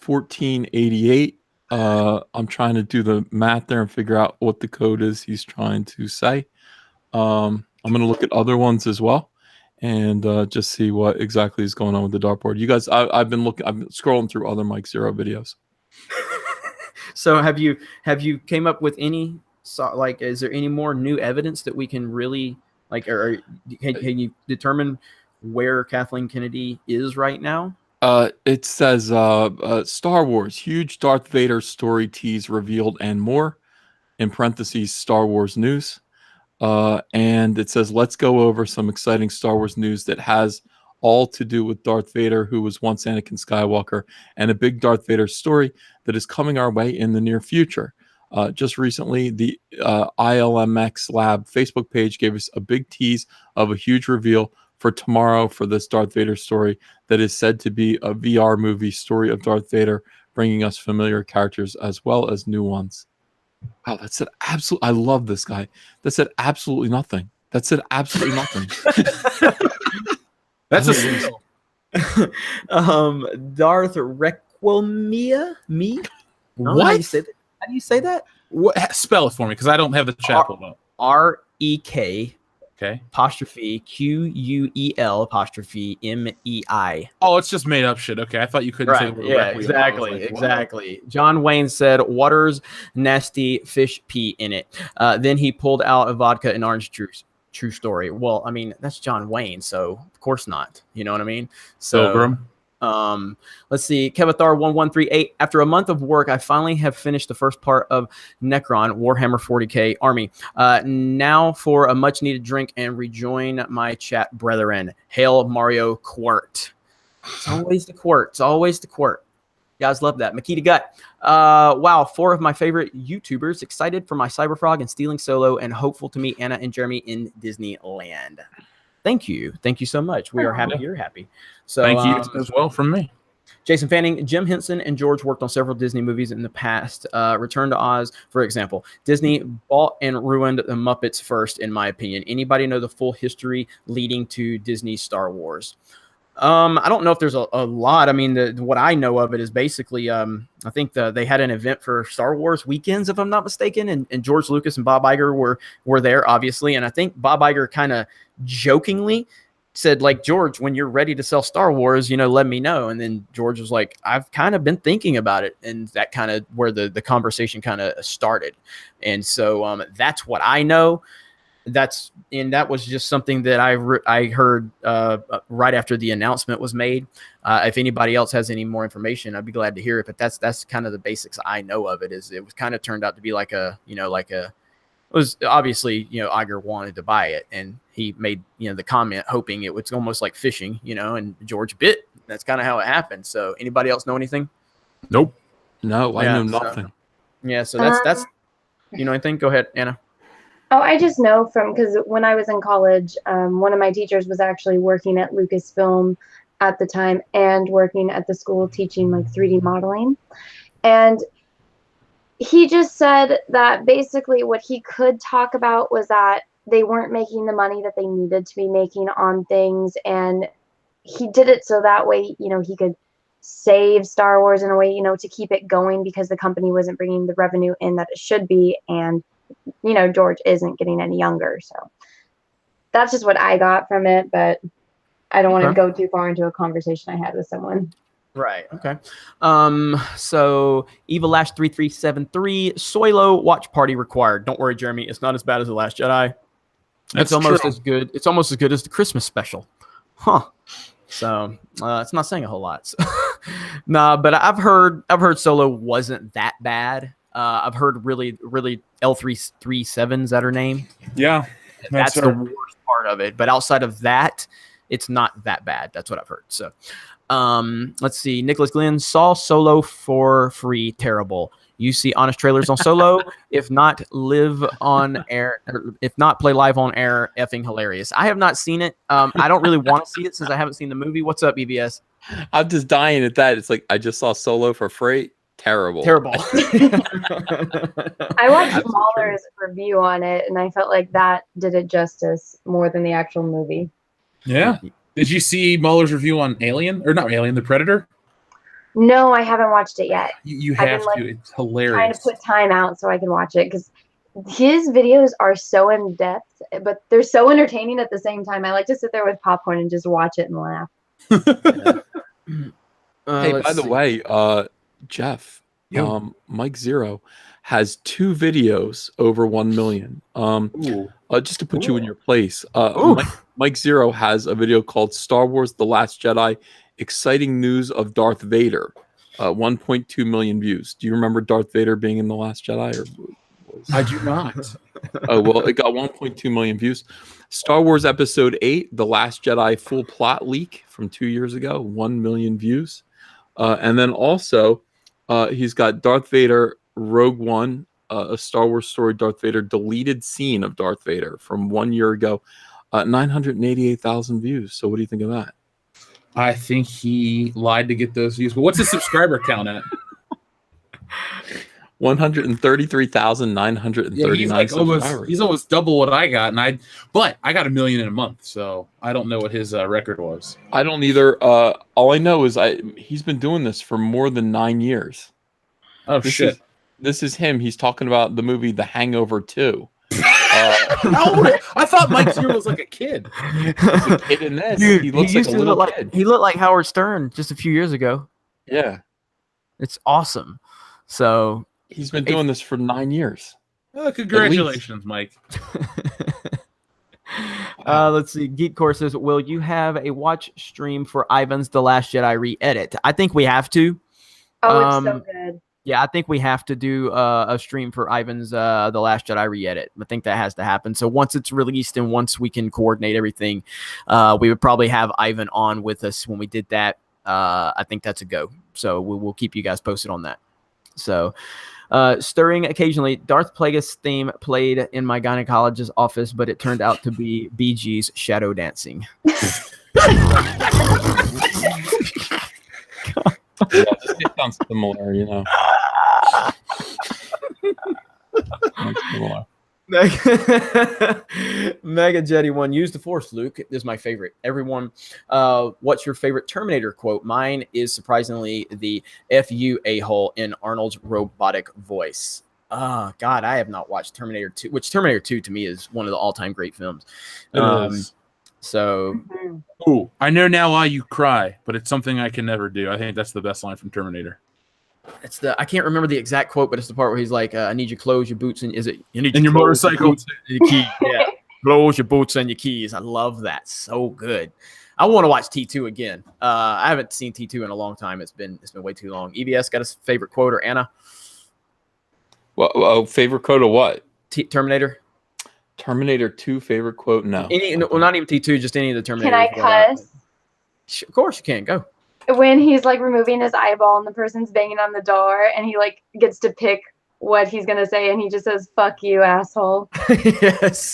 1488. I'm trying to do the math there and figure out what the code is he's trying to say. I'm going to look at other ones as well and just see what exactly is going on with the dartboard. You guys, I've been scrolling through other Mike Zero videos. So have you came up with any, like, is there any more new evidence that we can really, like, or can you determine where Kathleen Kennedy is right now? It says Star Wars, huge Darth Vader story tease revealed and more, in parentheses, Star Wars news. And it says, let's go over some exciting Star Wars news that has all to do with Darth Vader, who was once Anakin Skywalker, and a big Darth Vader story that is coming our way in the near future. Just recently, the ILMX Lab Facebook page gave us a big tease of a huge reveal for tomorrow for this Darth Vader story that is said to be a VR movie story of Darth Vader, bringing us familiar characters as well as new ones. Wow, that said absolutely. I love this guy. That said absolutely nothing. That said absolutely nothing. That's a Darth Requilmia? Me? What? How do you say that? What? Spell it for me because I don't have the chat pulled up. REK. Okay. Apostrophe QUEL apostrophe MEI. Oh, it's just made up shit. Okay, I thought you couldn't say the word Yeah, Requiem. exactly, Like, exactly. John Wayne said, "Water's nasty fish pee in it." Then he pulled out a vodka and orange juice. True story. Well, I mean, that's John Wayne, so of course not. You know what I mean? So, Pilgrim. Let's see. Kevathar1138. After a month of work, I finally have finished the first part of Necron Warhammer 40k Army. Now for a much needed drink and rejoin my chat brethren. Hail Mario Quart. It's always the Quart. It's always the Quart. Guys love that. Makita Gut. Wow, 4 of my favorite YouTubers. Excited for my Cyberfrog and Stealing Solo and hopeful to meet Anna and Jeremy in Disneyland. Thank you. Thank you so much. We are happy you're happy. So Thank you as well from me. Jason Fanning, Jim Henson, and George worked on several Disney movies in the past. Return to Oz, for example. Disney bought and ruined the Muppets first, in my opinion. Anybody know the full history leading to Disney's Star Wars? I don't know if there's a lot. I mean, what I know of it is basically, I think they had an event for Star Wars weekends, if I'm not mistaken, and George Lucas and Bob Iger were there, obviously. And I think Bob Iger kind of jokingly said, like, George, when you're ready to sell Star Wars, let me know. And then George was like, I've kind of been thinking about it. And that kind of where the conversation kind of started. And so that's what I know. That was just something that I heard right after the announcement was made. If anybody else has any more information, I'd be glad to hear it. But that's kind of the basics I know of it. Is it was kind of turned out to be it was obviously Iger wanted to buy it, and he made the comment hoping it was almost like fishing, and George bit. That's kind of how it happened. So anybody else know anything? Nope. No, I know nothing. So that's anything? Go ahead, Anna. Oh, I just know because when I was in college, one of my teachers was actually working at Lucasfilm at the time and working at the school teaching like 3D modeling. And he just said that basically what he could talk about was that they weren't making the money that they needed to be making on things. And he did it so that way, he could save Star Wars in a way, to keep it going because the company wasn't bringing the revenue in that it should be. And George isn't getting any younger. So that's just what I got from it, but I don't want to go too far into a conversation I had with someone. Right. Okay. So Eva Lash 3373 Soilo watch party required. Don't worry, Jeremy. It's not as bad as The Last Jedi. It's almost as good. It's almost as good as the Christmas special. Huh. So it's not saying a whole lot. So. Nah, but I've heard Solo wasn't that bad. I've heard really L337, is that her name? Yeah. That's the worst part of it. But outside of that, it's not that bad. That's what I've heard. So let's see. Nicholas Glenn saw Solo for free. Terrible. You see honest trailers on Solo. If not, live on air. If not, play live on air. Effing hilarious. I have not seen it. I don't really want to see it since I haven't seen the movie. What's up, EBS? I'm just dying at that. It's like I just saw Solo for free. Terrible. I watched Mahler's review on it, and I felt like that did it justice more than the actual movie. Yeah. Did you see Mahler's review on Alien? Or not Alien, The Predator? No, I haven't watched it yet. You have to. It's hilarious. Trying to put time out so I can watch it because his videos are so in depth, but they're so entertaining at the same time. I like to sit there with popcorn and just watch it and laugh. Hey, by the way, Jeff, Mike Zero has 2 videos over 1 million. Just to put you in your place, Mike Zero has a video called Star Wars The Last Jedi, Exciting News of Darth Vader, 1.2 million views. Do you remember Darth Vader being in The Last Jedi? I do not. Oh, well, it got 1.2 million views. Star Wars Episode 8, The Last Jedi full plot leak from 2 years ago, 1 million views. And then also, he's got Darth Vader Rogue One, a Star Wars story, Darth Vader deleted scene of Darth Vader from 1 year ago, 988,000 views. So what do you think of that? I think he lied to get those views. But what's his subscriber count at? 133,939 subscribers. He's almost double what I got, but I got 1 million in a month, so I don't know what his record was. I don't either. All I know is he's been doing this for more than 9 years. Oh, shit. This is him. He's talking about the movie The Hangover 2. I thought Mike Zero was like a kid. He's a kid in this. Dude, he looks like a little kid. He looked like Howard Stern just a few years ago. Yeah. It's awesome. So he's been doing this for 9 years. Congratulations, Mike. Let's see. Geek Course says, will you have a watch stream for Ivan's The Last Jedi re-edit? I think we have to. Oh, it's so good. Yeah, I think we have to do a stream for Ivan's The Last Jedi re-edit. I think that has to happen. So once it's released and once we can coordinate everything, we would probably have Ivan on with us when we did that. I think that's a go. So we'll keep you guys posted on that. So stirring occasionally, Darth Plagueis theme played in my gynecologist's office, but it turned out to be BG's shadow dancing. Yeah, it sounds similar, you know. Sounds similar. Mega Jetty 1, use the Force, Luke. This is my favorite. Everyone, what's your favorite Terminator quote? Mine is surprisingly the F you a-hole in Arnold's robotic voice. Oh, God, I have not watched Terminator 2, which Terminator 2 to me is one of the all-time great films. So, Ooh, I know now why you cry, but it's something I can never do. I think that's the best line from Terminator. it's I can't remember the exact quote, but it's the part where he's like, I need your clothes, your boots, and you need And your clothes, motorcycle. boots, and your keys. Yeah, clothes, your boots, and your keys. I love that. So good. I want to watch T2 again. I haven't seen T2 in a long time. It's been way too long. EBS got a favorite quote, or Anna? Well, favorite quote of what? Terminator. Terminator 2 favorite quote? No. Well, not even T2, just any of the Terminator. Can I cuss? Of course you can. Go. When he's like removing his eyeball and the person's banging on the door and he like gets to pick what he's gonna say and he just says "fuck you, asshole."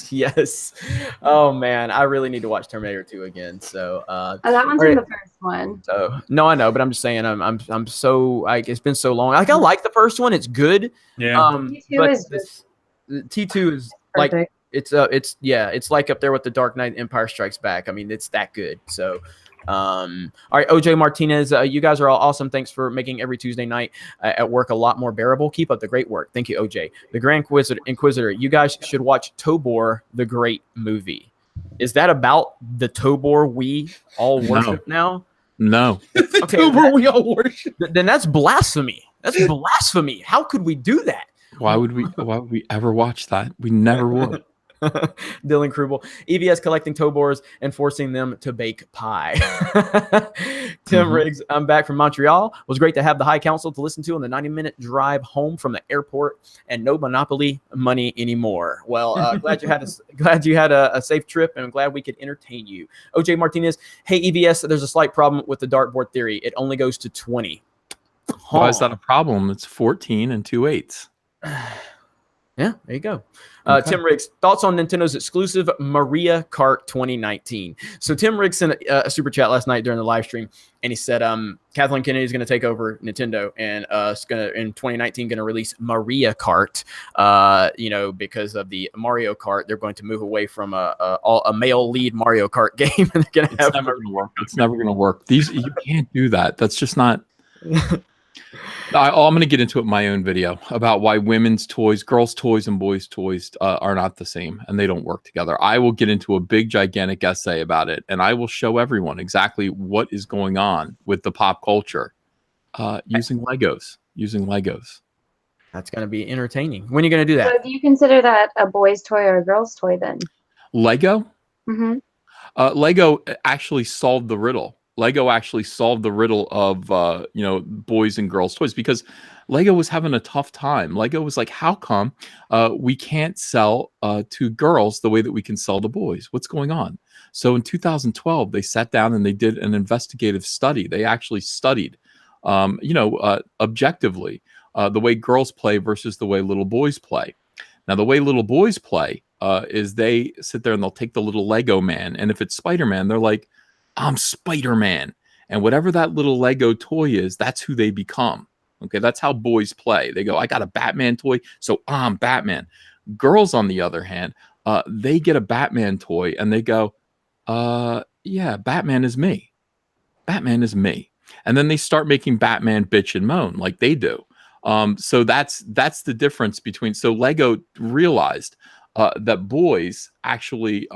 yes. Oh man, I really need to watch Terminator 2 again. So That one's in the first one. So no, I know, but I'm just saying I'm so like it's been so long. Like I like the first one, it's good. Yeah. T2 but is just T2 is perfect. like it's like up there with the Dark Knight Empire Strikes Back. I mean, it's that good. So all right, OJ Martinez, you guys are all awesome. Thanks for making every Tuesday night at work a lot more bearable. Keep up the great work. Thank you, OJ. The Grand Inquisitor, you guys should watch Tobor the Great movie. Is that about the Tobor we all worship now? No. Okay, Tobor we all worship. Then that's blasphemy. That's blasphemy. How could we do that? Why would we ever watch that? We never would. Dylan Krubel, EVS collecting Tobors and forcing them to bake pie. Tim Riggs, I'm back from Montreal. It was great to have the High Council to listen to on the 90-minute drive home from the airport, and no Monopoly money anymore. Well, glad you had a safe trip, and I'm glad we could entertain you. OJ Martinez, hey EVS, there's a slight problem with the dartboard theory. It only goes to 20. Why is that a problem? It's 14 and 2 8s. Yeah, there you go. Okay. Tim Riggs, thoughts on Nintendo's exclusive Mario Kart 2019. So Tim Riggs sent a super chat last night during the live stream, and he said Kathleen Kennedy is going to take over Nintendo, and it's going to in 2019 going to release Mario Kart. Because of the Mario Kart, they're going to move away from a male lead Mario Kart game, and they're going to have never going to work. It's never going to work. You can't do that. That's just not. I'm going to get into it in my own video about why women's toys, girls' toys, and boys' toys are not the same and they don't work together. I will get into a big, gigantic essay about it, and I will show everyone exactly what is going on with the pop culture using Legos. That's going to be entertaining. When are you going to do that? So do you consider that a boy's toy or a girl's toy then? Lego? Mm-hmm. Lego actually solved the riddle. Lego actually solved the riddle of boys and girls toys, because Lego was having a tough time. Lego was like, how come we can't sell to girls the way that we can sell to boys? What's going on? So in 2012, they sat down and they did an investigative study. They actually studied, objectively, the way girls play versus the way little boys play. Now, the way little boys play is they sit there and they'll take the little Lego man, and if it's Spider-Man, they're like, I'm Spider-Man. And whatever that little Lego toy is, that's who they become. Okay, that's how boys play. They go, I got a Batman toy, so I'm Batman. Girls, on the other hand, they get a Batman toy and they go, yeah, Batman is me. Batman is me. And then they start making Batman bitch and moan like they do. So that's the difference between. So Lego realized that boys actually,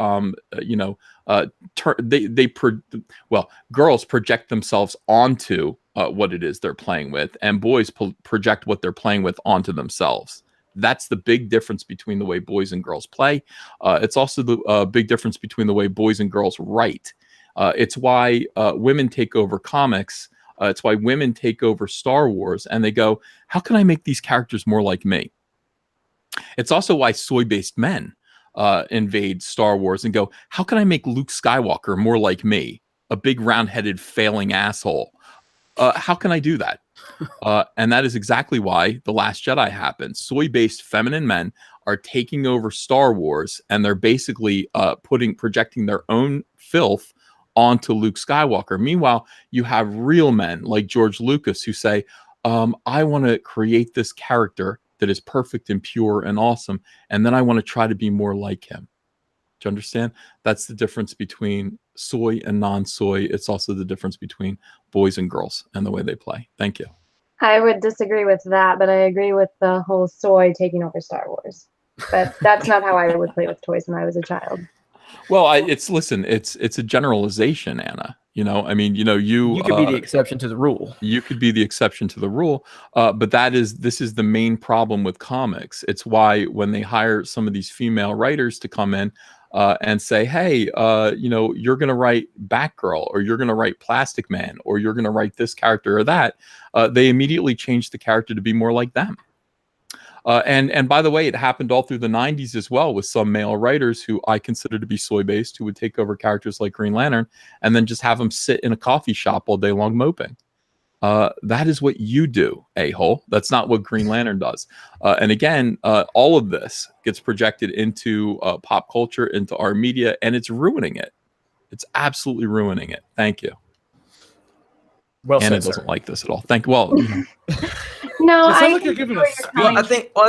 girls project themselves onto what it is they're playing with, and boys project what they're playing with onto themselves. That's the big difference between the way boys and girls play. It's also the big difference between the way boys and girls write. It's why women take over comics. It's why women take over Star Wars, and they go, how can I make these characters more like me? It's also why soy-based men invade Star Wars and go, how can I make Luke Skywalker more like me? A big round-headed failing asshole. How can I do that? And that is exactly why The Last Jedi happened. Soy-based feminine men are taking over Star Wars, and they're basically projecting their own filth onto Luke Skywalker. Meanwhile, you have real men like George Lucas who say, I want to create this character that is perfect and pure and awesome, and then I want to try to be more like him. Do you understand? That's the difference between soy and non-soy. It's also the difference between boys and girls and the way they play. Thank you. I would disagree with that, but I agree with the whole soy taking over Star Wars. But that's not how I would play with toys when I was a child. Well, it's a generalization, Anna. I mean, you could be the exception to the rule. You could be the exception to the rule, but this is the main problem with comics. It's why when they hire some of these female writers to come in and say, hey, you're going to write Batgirl, or you're going to write Plastic Man, or you're going to write this character or that, they immediately change the character to be more like them. And by the way, it happened all through the 90s as well with some male writers who I consider to be soy-based, who would take over characters like Green Lantern and then just have them sit in a coffee shop all day long moping. That is what you do, a-hole. That's not what Green Lantern does. And again, all of this gets projected into pop culture, into our media, and it's ruining it. It's absolutely ruining it. Thank you. Well, Anna doesn't like this at all. No, I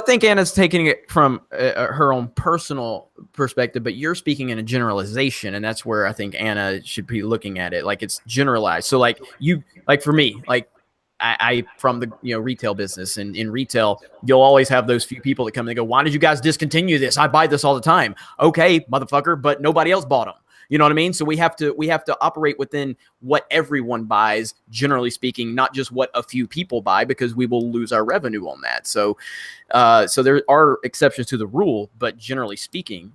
think Anna's taking it from her own personal perspective, but you're speaking in a generalization, and that's where I think Anna should be looking at it. Like, it's generalized. So for me, I from the retail business, and in retail, you'll always have those few people that come and go, why did you guys discontinue this? I buy this all the time. Okay, motherfucker, but nobody else bought them. You know what I mean? So we have to operate within what everyone buys, generally speaking, not just what a few people buy, because we will lose our revenue on that. So there are exceptions to the rule, but generally speaking,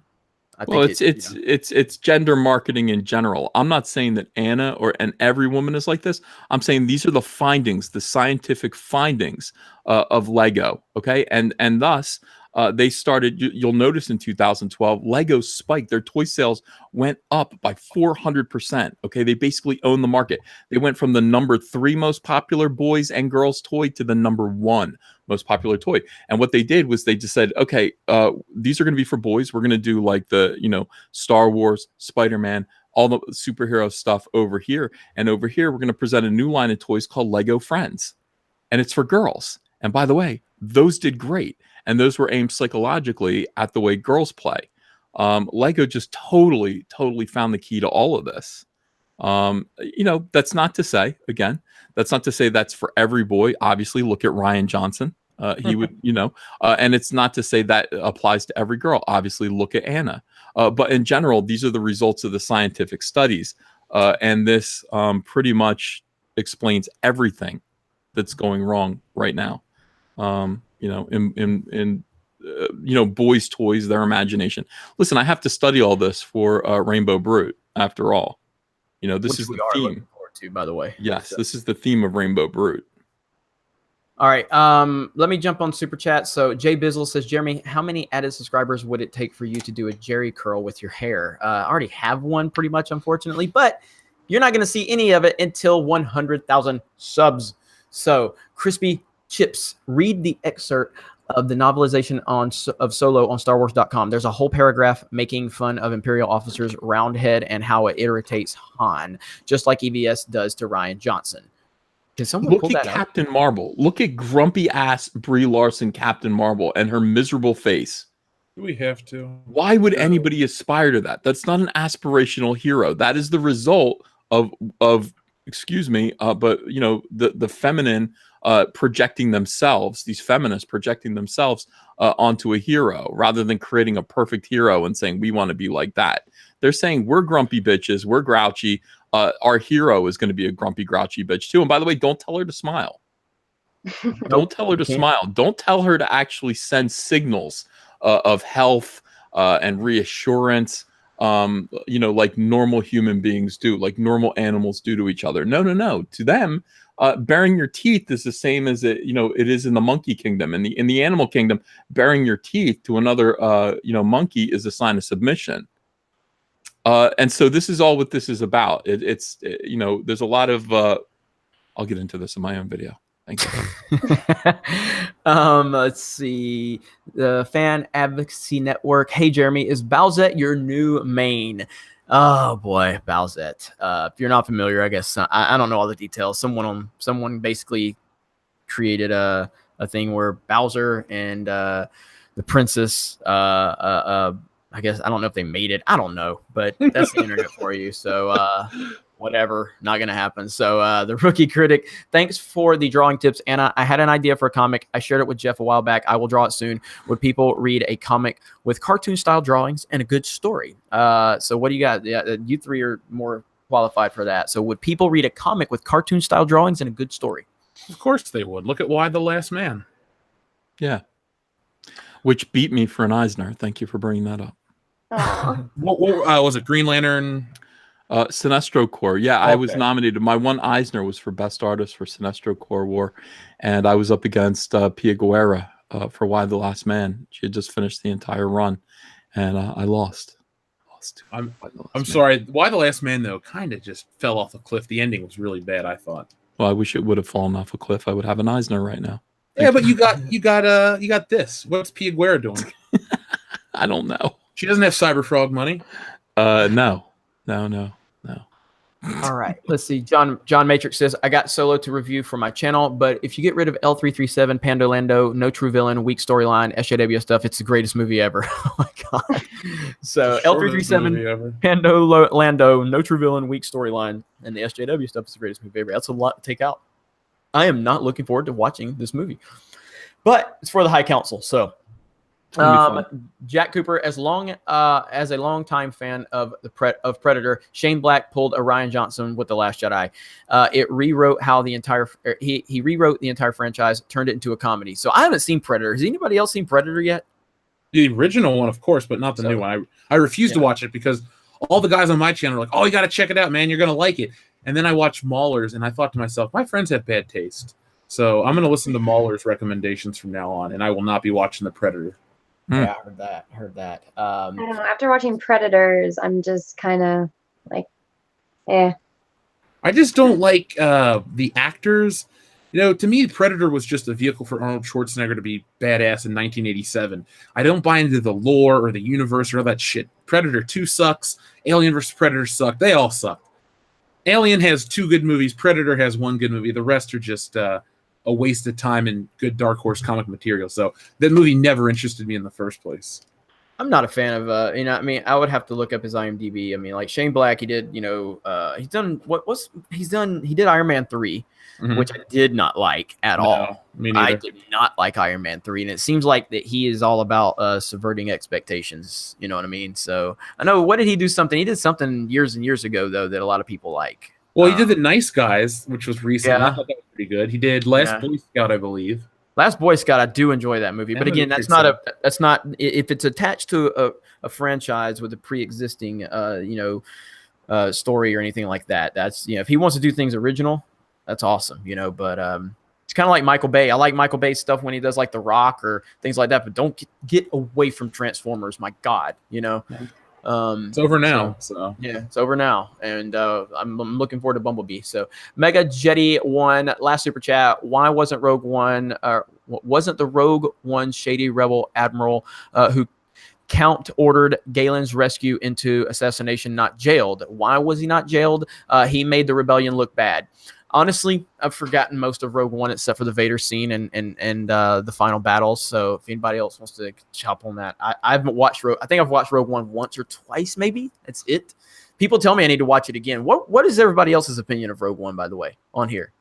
I think it's gender marketing in general. I'm not saying that Anna and every woman is like this. I'm saying these are the findings, the scientific findings of Lego. Okay, and thus. They started, you'll notice in 2012, Lego spiked. Their toy sales went up by 400%. Okay, they basically own the market. They went from the number 3 most popular boys and girls toy to the number 1 most popular toy. And what they did was they just said, okay, these are going to be for boys. We're going to do like the, Star Wars, Spider-Man, all the superhero stuff over here. And over here, we're going to present a new line of toys called Lego Friends. And it's for girls. And by the way, those did great. And those were aimed psychologically at the way girls play. Lego just totally found the key to all of this. That's not to say, again, that's for every boy. Obviously, look at Rian Johnson. He would, and it's not to say that applies to every girl. Obviously, look at Anna. But in general, these are the results of the scientific studies. And this pretty much explains everything that's going wrong right now. In boys' toys, their imagination. Listen, I have to study all this for Rainbow Brute. After all, this is the theme. To, by the way, yes, this is the theme of Rainbow Brute. All right, let me jump on Super Chat. So Jay Bizzle says, Jeremy, how many added subscribers would it take for you to do a Jerry curl with your hair? I already have one, pretty much, unfortunately, but you're not going to see any of it until 100,000 subs. So Crispy Chips, read the excerpt of the novelization of Solo on StarWars.com. There's a whole paragraph making fun of Imperial officers Roundhead and how it irritates Han, just like EVS does to Rian Johnson. Can someone pull that up? Captain Marvel. Look at grumpy ass Brie Larson, Captain Marvel, and her miserable face. Do we have to? Why would anybody aspire to that? That's not an aspirational hero. That is the result of excuse me, but the feminine projecting themselves, these feminists projecting themselves onto a hero rather than creating a perfect hero and saying we want to be like that. They're saying we're grumpy bitches, we're grouchy. Our hero is going to be a grumpy, grouchy bitch too. And by the way, don't tell her to smile. Don't tell her to Can't. smile. Don't tell her to actually send signals of health and reassurance, like normal human beings do, like normal animals do to each other. No. To them, baring your teeth is the same as it is in the monkey kingdom. In the animal kingdom, baring your teeth to another monkey is a sign of submission. And so this is all what this is about. There's a lot of I'll get into this in my own video. Thank you. Let's see. The Fan Advocacy Network. Hey, Jeremy, is Bowsette your new main? Oh boy, Bowsette. If you're not familiar, I guess I don't know all the details. Someone basically created a thing where Bowser and the princess. I guess I don't know if they made it. I don't know, but that's the internet for you. So whatever, not gonna happen. So the Rookie Critic, thanks for the drawing tips, Anna. I had an idea for a comic. I shared it with Jeff a while back. I will draw it soon. Would people read a comic with cartoon style drawings and a good story? So what do you got? Yeah, you three are more qualified for that. So would people read a comic with cartoon style drawings and a good story? Of course they would. Look at Why the Last Man. Yeah. Which beat me for an Eisner. Thank you for bringing that up. What was it? Green Lantern? Sinestro Corps. Yeah, okay. I was nominated. My one Eisner was for Best Artist for Sinestro Corps War, and I was up against Pia Guerra for Why the Last Man. She had just finished the entire run, and I lost. I'm sorry. Why the Last Man, though, kind of just fell off a cliff. The ending was really bad, I thought. Well, I wish it would have fallen off a cliff. I would have an Eisner right now. Yeah, but you got this. What's Pia Guerra doing? I don't know. She doesn't have Cyberfrog money. No. All right, let's see. John Matrix says, I got Solo to review for my channel, but if you get rid of L337, Pandolando, No True Villain, weak storyline, SJW stuff, it's the greatest movie ever. Oh my god. So L337, Pandolando, No True Villain, weak storyline, and the SJW stuff is the greatest movie ever. That's a lot to take out. I am not looking forward to watching this movie, but it's for the High Council. So Jack Cooper, as a longtime fan of Predator, Shane Black pulled a Rian Johnson with The Last Jedi. It rewrote how the entire he rewrote the entire franchise, turned it into a comedy. So I haven't seen Predator. Has anybody else seen Predator yet? The original one, of course, but not the new one. I refuse to watch it because all the guys on my channel are like, "Oh, you got to check it out, man. You're gonna like it." And then I watched Maulers, and I thought to myself, my friends have bad taste, so I'm gonna listen to Maulers' recommendations from now on, and I will not be watching the Predator. Yeah, I heard that. I don't know. After watching Predators, I'm just kind of like, eh. I just don't like the actors. To me, Predator was just a vehicle for Arnold Schwarzenegger to be badass in 1987. I don't buy into the lore or the universe or all that shit. Predator 2 sucks. Alien vs. Predator sucked. They all suck. Alien has 2 good movies. Predator has 1 good movie. The rest are just a waste of time and good Dark Horse comic material. So that movie never interested me in the first place. I'm not a fan of I would have to look up his IMDb. I mean, like Shane Black, he did, he did Iron Man 3, which I did not like at all. Me neither. I did not like Iron Man 3, and it seems like that he is all about subverting expectations. You know what I mean? So I know, what did he do? He did something years and years ago though that a lot of people like. Well, he did The Nice Guys, which was recent. Yeah. I thought that was pretty good. He did Last Boy Scout, I believe. Last Boy Scout, I do enjoy that movie, but again, that's not if it's attached to a franchise with a pre-existing story or anything like that. That's if he wants to do things original, that's awesome. But it's kind of like Michael Bay. I like Michael Bay's stuff when he does like The Rock or things like that, but don't get away from Transformers. My God, it's over now. So yeah, it's over now, and I'm looking forward to Bumblebee. So Mega Jetty 1 last super chat. Why wasn't Rogue One? Wasn't the Rogue One shady rebel admiral who Count ordered Galen's rescue into assassination not jailed? Why was he not jailed? He made the rebellion look bad. Honestly, I've forgotten most of Rogue One except for the Vader scene and the final battles. So if anybody else wants to chop on that, I haven't watched I think I've watched Rogue One once or twice, maybe. That's it. People tell me I need to watch it again. What is everybody else's opinion of Rogue One, by the way, on here?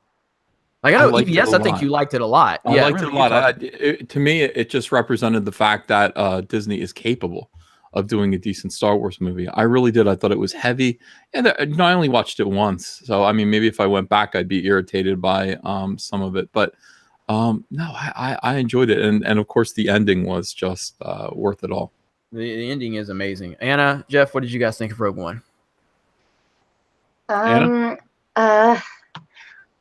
Like, I know EBS, I think you liked it a lot. I liked it a lot. To me, it just represented the fact that Disney is capable of doing a decent Star Wars movie. I really did. I thought it was heavy, and I only watched it once. So I mean, maybe if I went back, I'd be irritated by some of it. But No, I enjoyed it, and of course the ending was just worth it all. The ending is amazing. Anna, Jeff, what did you guys think of Rogue One? Anna? I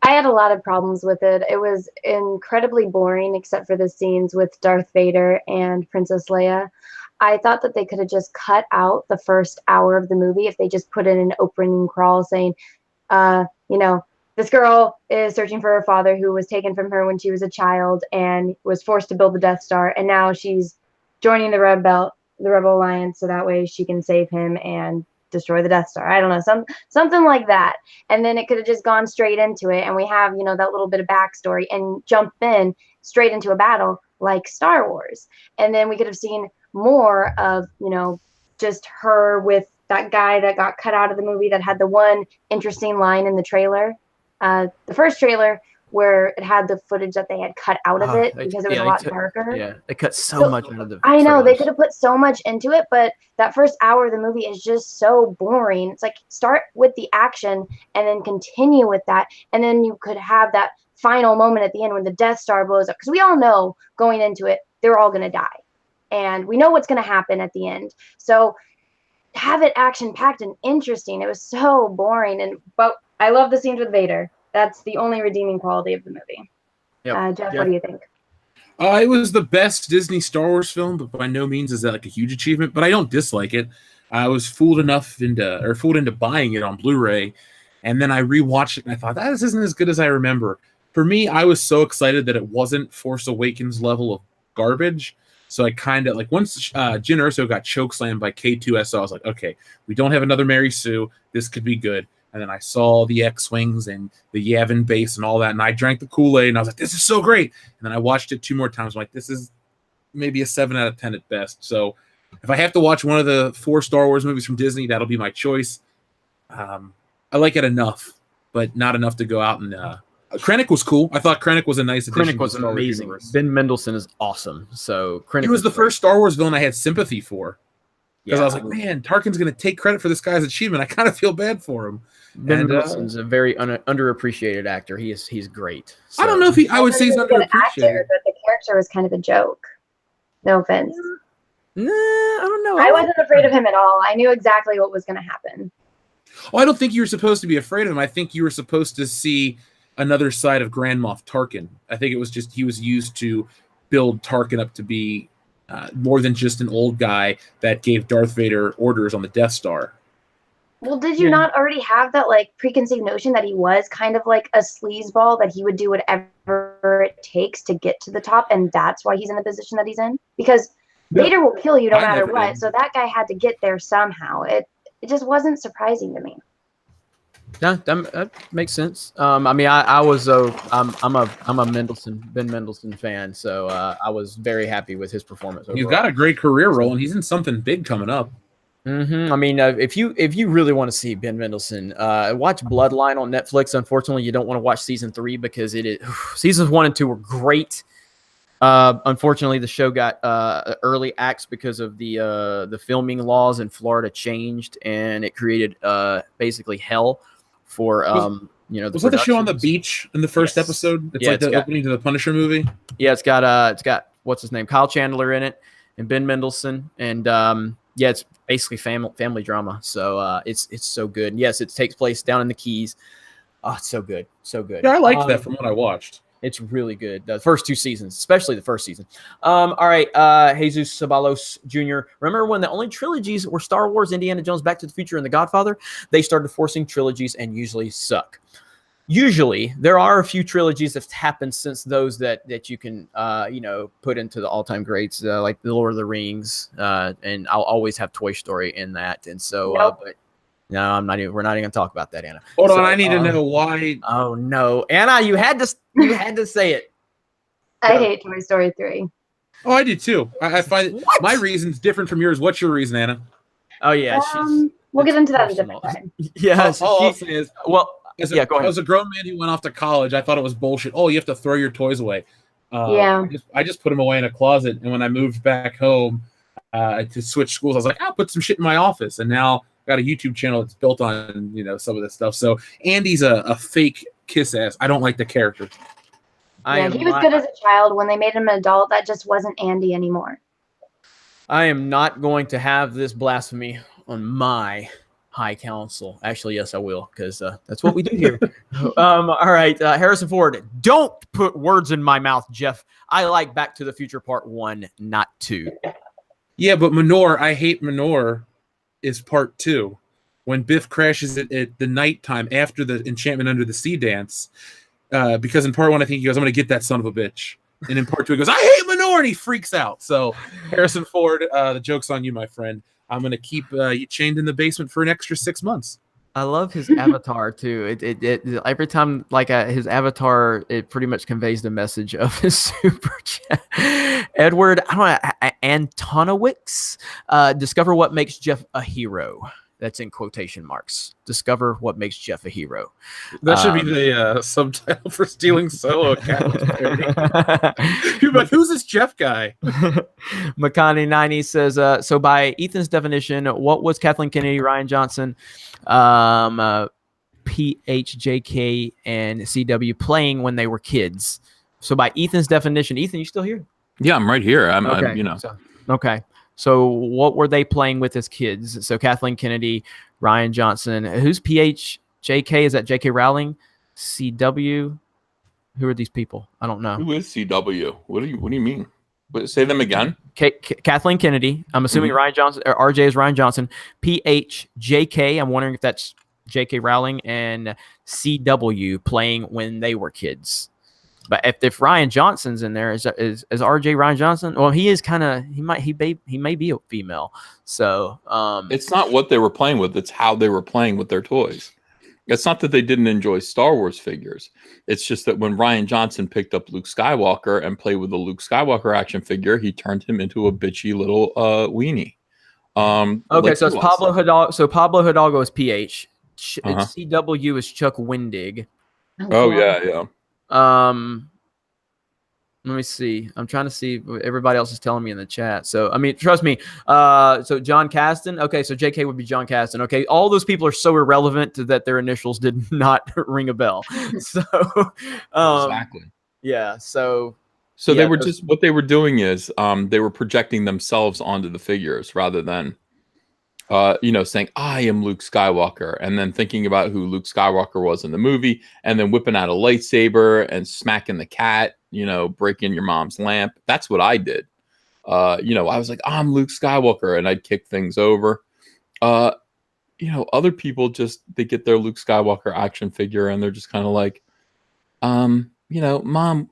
had a lot of problems with it. It was incredibly boring, except for the scenes with Darth Vader and Princess Leia. I thought that they could have just cut out the first hour of the movie if they just put in an opening crawl saying, this girl is searching for her father who was taken from her when she was a child and was forced to build the Death Star, and now she's joining the Rebel Alliance so that way she can save him and destroy the Death Star. I don't know, something like that. And then it could have just gone straight into it, and we have, that little bit of backstory and jump in straight into a battle like Star Wars. And then we could have seen more of, just her with that guy that got cut out of the movie that had the one interesting line in the trailer. The first trailer where it had the footage that they had cut out of it because it was a lot darker. Yeah, they cut so much out of the I know, they trailers. could have put so much into it, but that first hour of the movie is just so boring. It's like start with the action and then continue with that, and then you could have that final moment at the end when the Death Star blows up, because we all know going into it they're all going to die, and we know what's going to happen at the end. So have it action packed and interesting. It was so boring, but I love the scenes with Vader. That's the only redeeming quality of the movie. Yep. Jeff, what do you think? It was the best Disney Star Wars film, but by no means is that like a huge achievement. But I don't dislike it. I was fooled into buying it on Blu-ray, and then I rewatched it and I thought this isn't as good as I remember. For me, I was so excited that it wasn't Force Awakens level of garbage. So I kind of like once Jyn Erso got chokeslammed by K2SO, I was like, okay, we don't have another Mary Sue. This could be good. And then I saw the X-Wings and the Yavin base and all that, and I drank the Kool-Aid, and I was like, this is so great. And then I watched it 2 more times. I'm like, this is maybe a 7 out of 10 at best. So if I have to watch one of the 4 Star Wars movies from Disney, that'll be my choice. I like it enough, but not enough to go out and Krennic was cool. I thought Krennic was a nice addition. Krennic was to the Star Wars amazing. universe. Ben Mendelsohn is awesome. So Krennic He was the great. first Star Wars villain I had sympathy for. Because Yeah, I was like, man, Tarkin's going to take credit for this guy's achievement. I kind of feel bad for him. Ben And, Mendelsohn's a very underappreciated actor. He's great. I don't know if I would say he's He was a good actor, underappreciated. but the character was kind of a joke. No offense. Nah, I don't know. I wasn't afraid of him at all. I knew exactly what was going to happen. Oh, I don't think you were supposed to be afraid of him. I think you were supposed to see another side of Grand Moff Tarkin. I think it was just he was used to build Tarkin up to be more than just an old guy that gave Darth Vader orders on the Death Star. Well, did you not already have that preconceived notion that he was kind of like a sleazeball, that he would do whatever it takes to get to the top, and that's why he's in the position that he's in? Because Vader will kill you no matter what, did. so that guy had to get there somehow. It just wasn't surprising to me. Yeah, that makes sense. I mean, I'm a Ben Mendelsohn fan, so I was very happy with his performance. He's overall. got a great career role, and he's in something big coming up. I mean, if you really want to see Ben Mendelsohn, watch Bloodline on Netflix. Unfortunately, you don't want to watch season 3 because seasons 1 and 2 were great. Unfortunately, the show got early acts because of the filming laws in Florida changed, and it created basically hell for the Was that the show on the productions. beach in the first Yes. episode? It's Yeah, like the opening to the Punisher movie. Yeah, it's got what's his name, Kyle Chandler in it, and Ben Mendelsohn, and yeah, it's basically family drama. So it's so good. And yes, it takes place down in the Keys. Oh, it's so good, so good. Yeah, I liked that from what I watched. It's really good. The first 2 seasons, especially the first season. All right, Jesus Sabalos Jr. Remember when the only trilogies were Star Wars, Indiana Jones, Back to the Future, and The Godfather? They started forcing trilogies and usually suck. Usually, there are a few trilogies that have happened since those that you can put into the all-time greats, like The Lord of the Rings, and I'll always have Toy Story in that. And so, Nope. but no, we're not even going to talk about that, Anna. Hold on, So, I need to know why. Oh no, Anna, you had to say it. I hate Toy Story 3. Oh, I do too. I find What? my reason's different from yours. What's your reason, Anna? Oh yeah, We'll get into that a personal. different time. yeah. All I'll say is, Well, as yeah, go ahead. as a grown man who went off to college, I thought it was bullshit. Oh, you have to throw your toys away. Yeah. I just put them away in a closet, and when I moved back home to switch schools, I was like, I'll put some shit in my office, and now I got a YouTube channel that's built on some of this stuff. So Andy's a fake kiss ass. I don't like the character. Yeah, he was good as a child. When they made him an adult, that just wasn't Andy anymore. I am not going to have this blasphemy on my high council. Actually, yes, I will, because that's what we do here. All right, Harrison Ford, don't put words in my mouth, Jeff. I like Back to the Future Part 1, not 2. Yeah, but Manor, I Hate Manor is Part 2. When Biff crashes at the nighttime after the Enchantment Under the Sea dance, because in Part 1, I think he goes, I'm going to get that son of a bitch. And in Part 2, he goes, I hate Manor, and he freaks out. So, Harrison Ford, the joke's on you, my friend. I'm going to keep you chained in the basement for an extra 6 months. I love his avatar too. It every time his avatar, it pretty much conveys the message of his super chat. Edward, Antonowicz, discover what makes Jeff a hero. That's in quotation marks. Discover what makes Jeff a hero. That should be the subtitle for Stealing Solo. You're like, who's this Jeff guy? Makani90 says, so by Ethan's definition, what was Kathleen Kennedy, Ryan Johnson, PHJK, and CW playing when they were kids? So by Ethan's definition, Ethan, you still here? Yeah, I'm right here. I'm okay. So what were they playing with as kids? So Kathleen Kennedy, Ryan Johnson. Who's PHJK? Is that J.K. Rowling? CW? Who are these people? I don't know. Who is CW? What do you mean? Say them again. Kathleen Kennedy. I'm assuming Ryan Johnson or RJ is Ryan Johnson. PHJK. I'm wondering if that's J.K. Rowling, and CW playing when they were kids. But if Ryan Johnson's in there, is RJ Ryan Johnson? Well, he is kind of he may be a female. So it's not what they were playing with; it's how they were playing with their toys. It's not that they didn't enjoy Star Wars figures. It's just that when Ryan Johnson picked up Luke Skywalker and played with the Luke Skywalker action figure, he turned him into a bitchy little weenie. Okay, so it's Pablo Hidalgo. So Pablo Hidalgo is PH. CW is Chuck Wendig. Oh yeah. Let me see. I'm trying to see what everybody else is telling me in the chat. So, I mean, trust me. So John Caston. Okay, so JK would be John Caston. Okay, all those people are so irrelevant that their initials did not ring a bell. So, exactly. Yeah. So they were just what they were doing is they were projecting themselves onto the figures rather than saying, I am Luke Skywalker, and then thinking about who Luke Skywalker was in the movie, and then whipping out a lightsaber and smacking the cat, breaking your mom's lamp. That's what I did. I was like, I'm Luke Skywalker, and I'd kick things over. Other people they get their Luke Skywalker action figure, and they're just kind of like, Mom,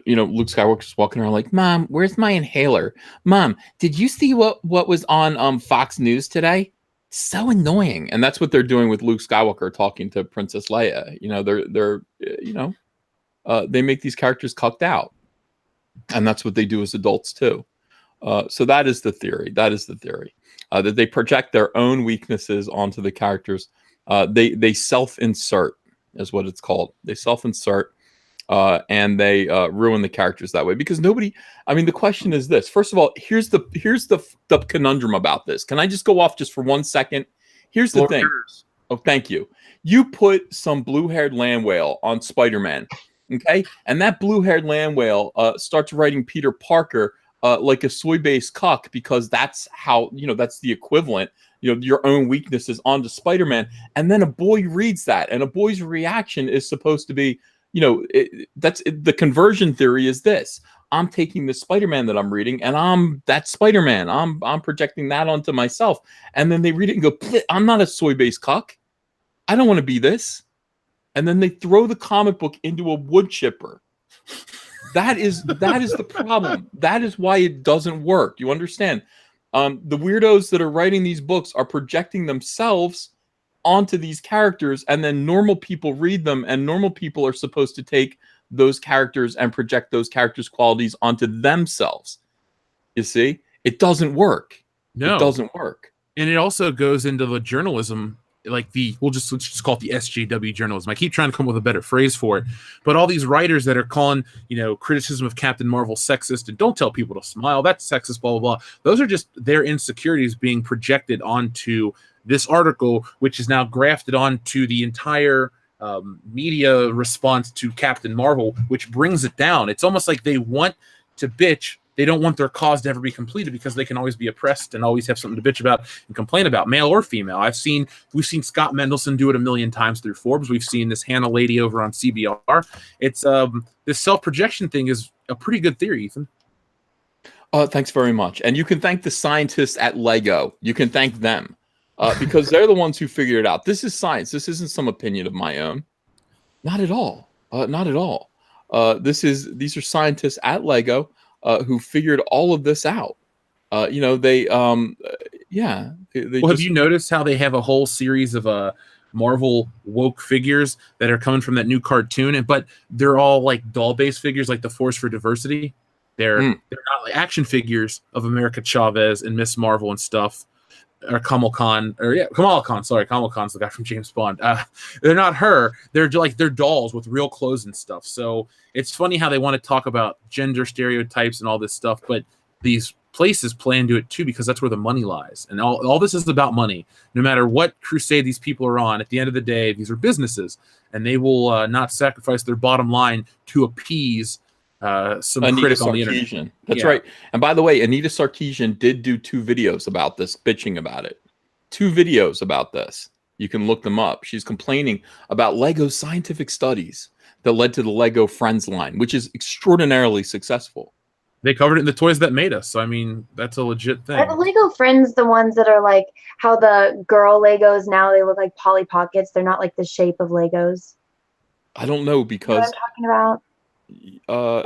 Luke Skywalker's walking around like, Mom, where's my inhaler? Mom, did you see what was on Fox News today? So annoying. And that's what they're doing with Luke Skywalker talking to Princess Leia. They make these characters cucked out. And that's what they do as adults too. So that is the theory. That they project their own weaknesses onto the characters. They self-insert is what it's called. They self-insert. And they ruin the characters that way because nobody. I mean, the question is this. First of all, here's the conundrum about this. Can I just go off just for 1 second? Here's the thing. Oh, thank you. You put some blue-haired land whale on Spider-Man, okay? And that blue-haired land whale starts writing Peter Parker like a soy-based cuck because that's how that's the equivalent. Your own weaknesses onto Spider-Man, and then a boy reads that, and a boy's reaction is supposed to be. The conversion theory is this. I'm taking the Spider-Man that I'm reading and that's Spider-Man. I'm projecting that onto myself. And then they read it and go, I'm not a soy-based cuck. I don't want to be this. And then they throw the comic book into a wood chipper. That is the problem. That is why it doesn't work. You understand? The weirdos that are writing these books are projecting themselves onto these characters, and then normal people read them, and normal people are supposed to take those characters and project those characters' qualities onto themselves. You see? It doesn't work. No. It doesn't work. And it also goes into the journalism, like let's just call it the SJW journalism. I keep trying to come up with a better phrase for it. But all these writers that are calling, criticism of Captain Marvel sexist and don't tell people to smile, that's sexist, blah, blah, blah. Those are just their insecurities being projected onto this article, which is now grafted onto the entire media response to Captain Marvel, which brings it down. It's almost like they want to bitch. They don't want their cause to ever be completed because they can always be oppressed and always have something to bitch about and complain about, male or female. We've seen Scott Mendelson do it a million times through Forbes. We've seen this Hannah lady over on CBR. It's this self-projection thing is a pretty good theory, Ethan. Thanks very much. And you can thank the scientists at Lego. You can thank them because they're the ones who figured it out. This is science. This isn't some opinion of my own. Not at all. Not at all. These are scientists at Lego who figured all of this out. Have you noticed how they have a whole series of Marvel woke figures that are coming from that new cartoon, but they're all like doll-based figures, like the Force for Diversity. They're not like action figures of America Chavez and Miss Marvel and stuff, or Kamala Khan. Sorry, Kamala Khan's the guy from James Bond. They're not her. They're dolls with real clothes and stuff. So it's funny how they want to talk about gender stereotypes and all this stuff, but these places play into it too because that's where the money lies. And all this is about money. No matter what crusade these people are on, at the end of the day, these are businesses, and they will not sacrifice their bottom line to appease some Anita critic on the Sarkeesian. internet. That's right. And by the way, Anita Sarkeesian did do 2 videos about this, bitching about it. 2 videos about this. You can look them up. She's complaining about Lego's scientific studies that led to the Lego Friends line, which is extraordinarily successful. They covered it in the Toys That Made Us. So, I mean, that's a legit thing. Are the Lego Friends the ones that are like how the girl Legos now, they look like Polly Pockets? They're not like the shape of Legos. I don't know because You know what I'm talking about?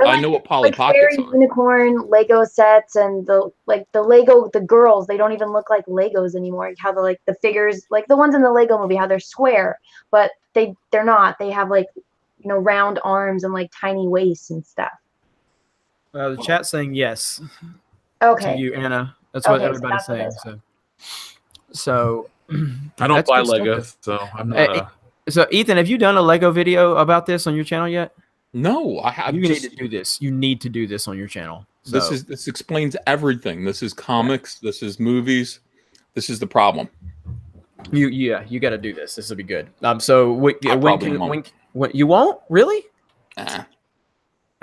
I know what Polly Pockets fairy are. unicorn Lego sets and the Lego, the girls, they don't even look like Legos anymore. How the figures, like the ones in the Lego movie, how they're square, but they're not. They have round arms and like tiny waists and stuff. The chat's saying yes Okay. to you, Anna. That's what Okay, so everybody's that's saying. So I don't that's buy good stuff. Lego, so I'm not. So Ethan, have you done a Lego video about this on your channel yet? No, I have. You need to do this. You need to do this on your channel. So, This explains everything. This is comics. This is movies. This is the problem. you got to do this. This will be good. So when you won't really?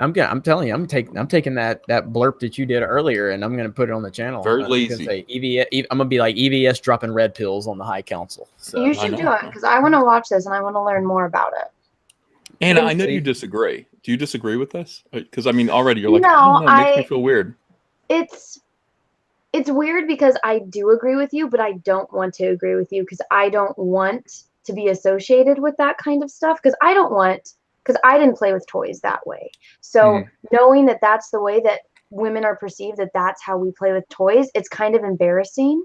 I'm telling you, I'm taking that blurb that you did earlier, and I'm gonna put it on the channel. Very I'm lazy. gonna say I'm gonna be like EVS dropping red pills on the High Council. So You should do it because I want to watch this and I want to learn more about it. Anna, I know you disagree. Do you disagree with this? Because I mean, already you're like, No, I don't know, it makes me feel weird. It's weird because I do agree with you, but I don't want to agree with you because I don't want to be associated with that kind of stuff because I didn't play with toys that way. So knowing that that's the way that women are perceived, that that's how we play with toys, it's kind of embarrassing.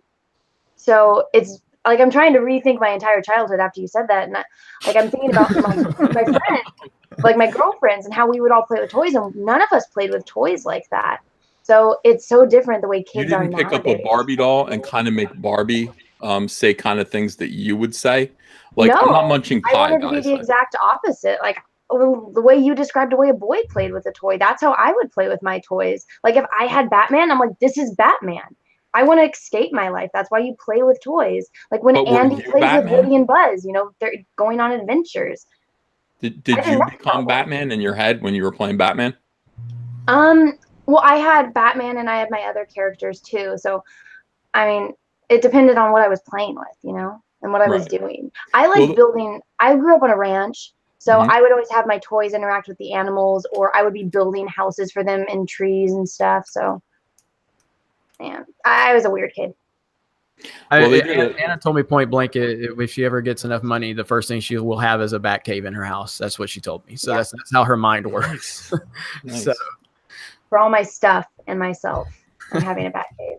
So it's like I'm trying to rethink my entire childhood after you said that, and I'm thinking about my friends, like my girlfriends, and how we would all play with toys, and none of us played with toys like that. So it's so different the way kids are nowadays. You didn't pick up a Barbie doll and kind of make Barbie say kind of things that you would say. Like, No, I'm not munching pie, I wanted to be guys. the exact opposite. Like the way you described the way a boy played with a toy, that's how I would play with my toys. Like if I had Batman, I'm like, this is Batman. I want to escape my life. That's why you play with toys. Like when Andy plays with Woody and Buzz, they're going on adventures. Did you become Batman in your head when you were playing Batman? Well, I had Batman and I had my other characters too. So, I mean, it depended on what I was playing with, and what I was doing. I like building. I grew up on a ranch. So I would always have my toys interact with the animals, or I would be building houses for them in trees and stuff. So, yeah, I was a weird kid. Anna told me point blank, if she ever gets enough money, the first thing she will have is a bat cave in her house. That's what she told me. So that's how her mind works. Nice. So for all my stuff and myself, I'm having a bat cave.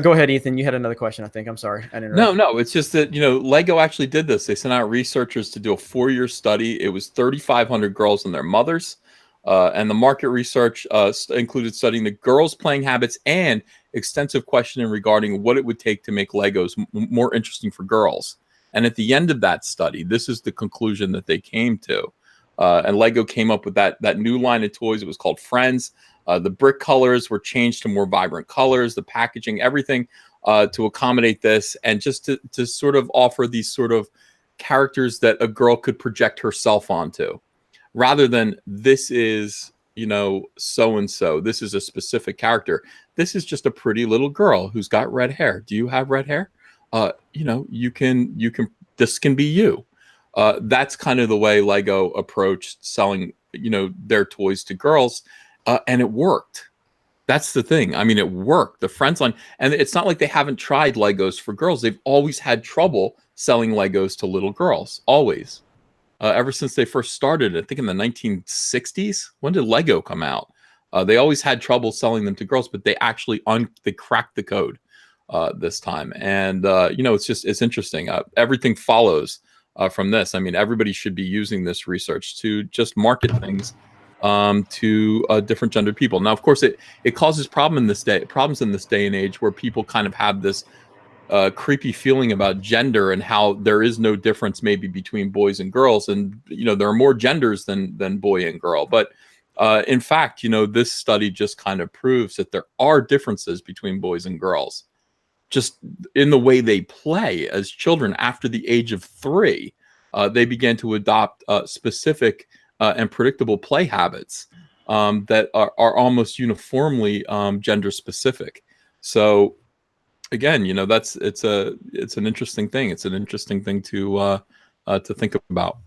Go ahead, Ethan. You had another question, I think. I'm sorry. I didn't. No. It's just that Lego actually did this. They sent out researchers to do a 4-year study. It was 3,500 girls and their mothers, and the market research included studying the girls' playing habits and extensive questioning regarding what it would take to make Legos more interesting for girls. And at the end of that study, this is the conclusion that they came to. And Lego came up with that new line of toys. It was called Friends. The brick colors were changed to more vibrant colors, the packaging, everything to accommodate this, and just to sort of offer these sort of characters that a girl could project herself onto, rather than this is, so and so. This is a specific character. This is just a pretty little girl who's got red hair. Do you have red hair? You can. This can be you. That's kind of the way Lego approached selling, their toys to girls, and it worked. That's the thing. I mean, it worked. The Friends line, and it's not like they haven't tried Legos for girls. They've always had trouble selling Legos to little girls. Always. Ever since they first started, I think in the 1960s. When did Lego come out? They always had trouble selling them to girls, but they actually they cracked the code this time. And it's interesting. Everything follows from this. I mean, everybody should be using this research to just market things to different gendered people. Now, of course, it causes problems in this day and age, where people kind of have this creepy feeling about gender and how there is no difference maybe between boys and girls, and there are more genders than boy and girl. But in fact, this study just kind of proves that there are differences between boys and girls, just in the way they play as children. After the age of 3, they began to adopt specific and predictable play habits that are almost uniformly gender specific. So again, it's an interesting thing. It's an interesting thing to think about.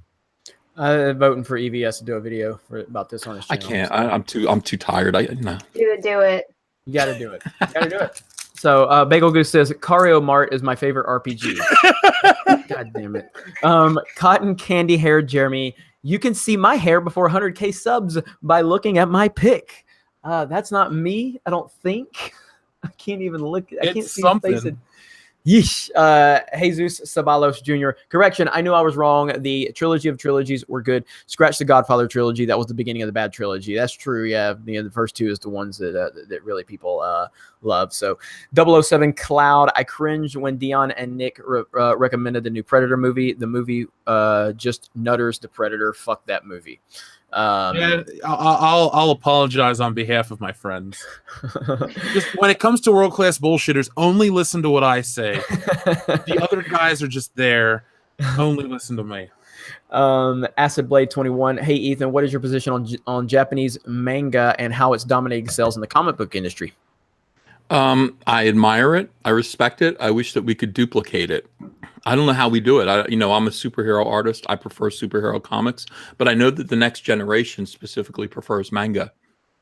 I'm voting for EVS to do a video about this on his channel. I can't. I'm too tired. Do it. You got to do it. You got to do it. So Bagel Goose says Cario Mart is my favorite RPG. God damn it. Cotton Candy Hair Jeremy, you can see my hair before 100K subs by looking at my pic. That's not me, I don't think. I can't even look. I can't see something. his face. Yeesh. Jesus Sabalos Jr. Correction, I knew I was wrong. The trilogy of trilogies were good. Scratch the Godfather trilogy. That was the beginning of the bad trilogy. That's true. Yeah, the first 2 is the ones that really people love. So 007 Cloud. I cringed when Dion and Nick recommended the new Predator movie. The movie just nutters the Predator. Fuck that movie. Yeah, I'll apologize on behalf of my friends. Just when it comes to world class bullshitters, only listen to what I say. The other guys are just there. Only listen to me. Acid Blade 21. Hey Ethan, what is your position on Japanese manga and how it's dominating sales in the comic book industry? I admire it. I respect it. I wish that we could duplicate it. I don't know how we do it. I'm a superhero artist. I prefer superhero comics, but I know that the next generation specifically prefers manga,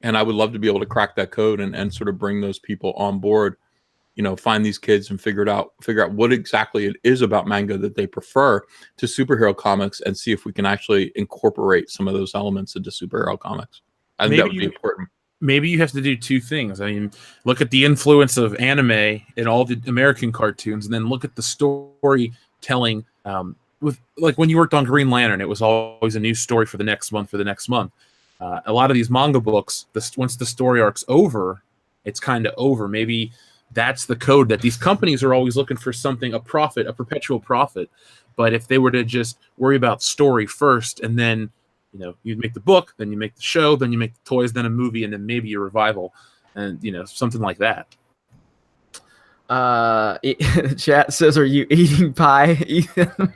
and I would love to be able to crack that code and sort of bring those people on board. Find these kids and figure out what exactly it is about manga that they prefer to superhero comics, and see if we can actually incorporate some of those elements into superhero comics. I think that would be important. Maybe you have to do 2 things. I mean, look at the influence of anime in all the American cartoons, and then look at the storytelling. With like when you worked on Green Lantern, it was always a new story for the next month. A lot of these manga books, once the story arc's over, it's kind of over. Maybe that's the code that these companies are always looking for, something, a perpetual profit. But if they were to just worry about story first, and then you'd make the book, then you make the show, then you make the toys, then a movie, and then maybe a revival, and something like that. Chat says, "Are you eating pie, Ethan?"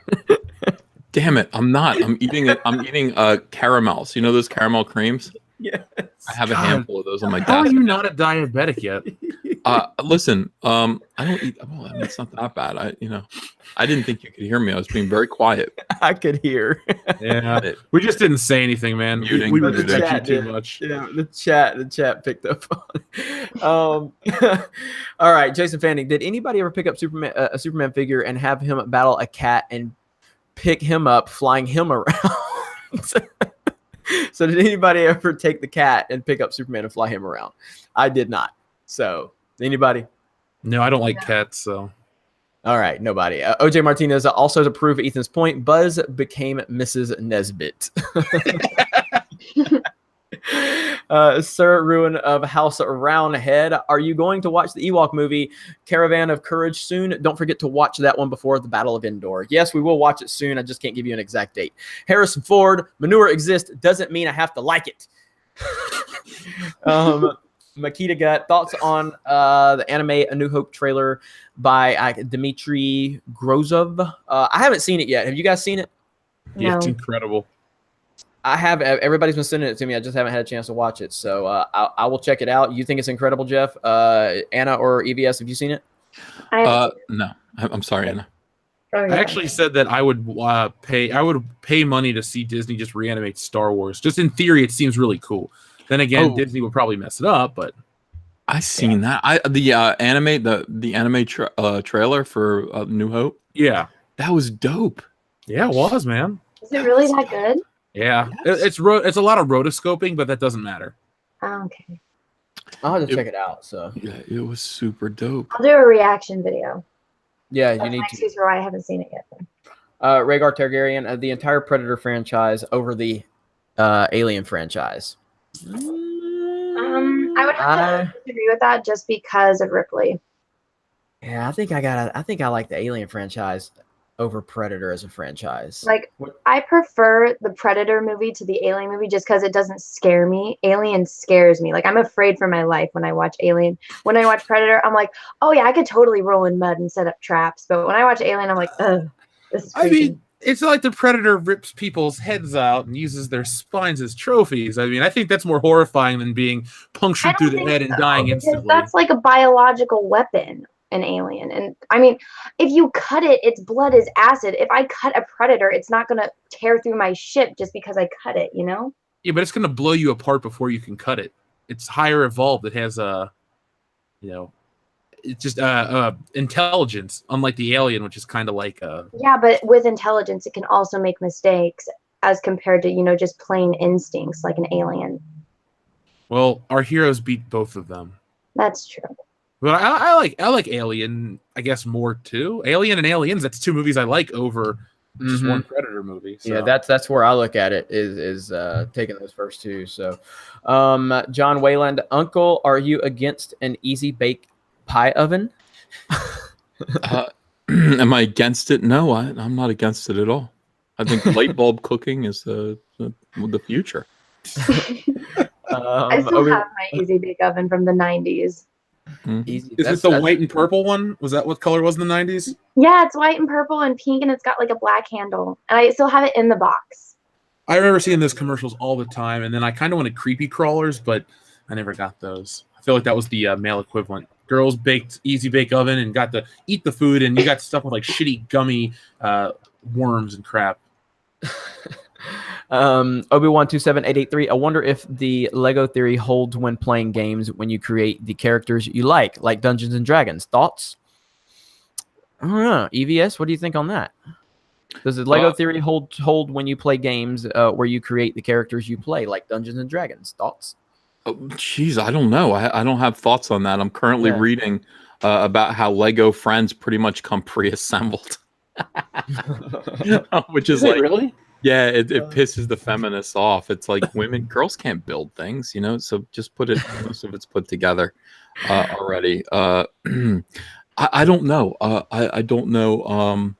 Damn it, I'm not. I'm eating it. I'm eating caramels. Those caramel creams? Yes. I have a handful of those on my desk. How are you not a diabetic yet? Listen, I don't eat. Well, it's not that bad. I didn't think you could hear me. I was being very quiet. I could hear. Yeah, we just didn't say anything, man. We respect you too much. Yeah, the chat picked up on. All right, Jason Fanning. Did anybody ever pick up a Superman figure and have him battle a cat and pick him up, flying him around? So did anybody ever take the cat and pick up Superman and fly him around? I did not. So anybody? No, I don't like cats. So all right, nobody. OJ Martinez, also to prove Ethan's point, Buzz became Mrs. Nesbit. Sir Ruin of House Roundhead, are you going to watch the Ewok movie Caravan of Courage soon? Don't forget to watch that one before the Battle of Endor. Yes, we will watch it soon. I just can't give you an exact date. Harrison Ford, manure exists doesn't mean I have to like it. Makita Gut, thoughts on the anime A New Hope trailer by Dmitry Grozov? I haven't seen it yet. Have you guys seen it? Yeah, it's No. incredible. I have. Everybody's been sending it to me. I just haven't had a chance to watch it. So I will check it out. You think it's incredible, Jeff? Anna or EVS, have you seen it? No, I'm sorry, Anna. Oh, yeah. I actually said that I would pay money to see Disney just reanimate Star Wars. Just in theory, it seems really cool. Then again, Oh. Disney would probably mess it up, but I seen that. The anime trailer for New Hope. yeah. That was dope. Yeah, it was, man. Is it really that good? Yeah. Yes. It's a lot of rotoscoping, but that doesn't matter. Oh, okay. I'll have to It- check it out. So Yeah, it was super dope. I'll do a reaction video. yeah, That's you need my to. excuse for why I haven't seen it yet. Rhaegar Targaryen, the entire Predator franchise over the Alien franchise. I would have to disagree with that just because of Ripley. Yeah, I think I like the Alien franchise over Predator as a franchise. Like, What- I prefer the Predator movie to the Alien movie just because it doesn't scare me. Alien scares me. Like, I'm afraid for my life when I watch Alien. When I watch Predator, I'm like, oh yeah, I could totally roll in mud and set up traps. But when I watch Alien, I'm like, ugh, this is I creepy. mean, it's not like the Predator rips people's heads out and uses their spines as trophies. I mean, I think that's more horrifying than being I punctured don't through the think head and so, dying because instantly. that's like a biological weapon, an alien. And I mean, if you cut it, its blood is acid. If I cut a Predator, it's not going to tear through my ship just because I cut it, you know? Yeah, but it's going to blow you apart before you can cut it. It's higher evolved. It has it's just intelligence, unlike the alien, which is kind of like Yeah, but with intelligence, it can also make mistakes as compared to, just plain instincts like an alien. well, our heroes beat both of them. That's true. But I like Alien, I guess, more too. Alien and Aliens, that's two movies I like over just Mhm. one Predator movie. So. Yeah, that's where I look at it is taking those first two. So, John Wayland, Uncle, are you against an easy bake pie oven? Am I against it? No, I'm not against it at all. I think light bulb cooking is the future. I still have my Easy Bake Oven from the 90s. Easy. Is it the white and purple one? Was that what color was in the 90s? Yeah, it's white and purple and pink, and it's got like a black handle. And I still have it in the box. I remember seeing those commercials all the time, and then I kind of wanted creepy crawlers, but I never got those. I feel like that was the male equivalent. Girls baked Easy Bake Oven and got to eat the food, and you got stuff with like shitty gummy worms and crap. Obi-Wan 27883. I wonder if the Lego theory holds when playing games when you create the characters you like Dungeons and Dragons. Thoughts? I don't know. EVS, what do you think on that? Does the Lego theory hold when you play games where you create the characters you play, like Dungeons and Dragons? Thoughts? Oh, geez, I don't know. I don't have thoughts on that. I'm currently Yeah. reading about how Lego Friends pretty much come pre-assembled, which is like, really? yeah, it pisses the feminists off. It's like girls can't build things, so just put it, most of it's put together already. I don't know. I don't know.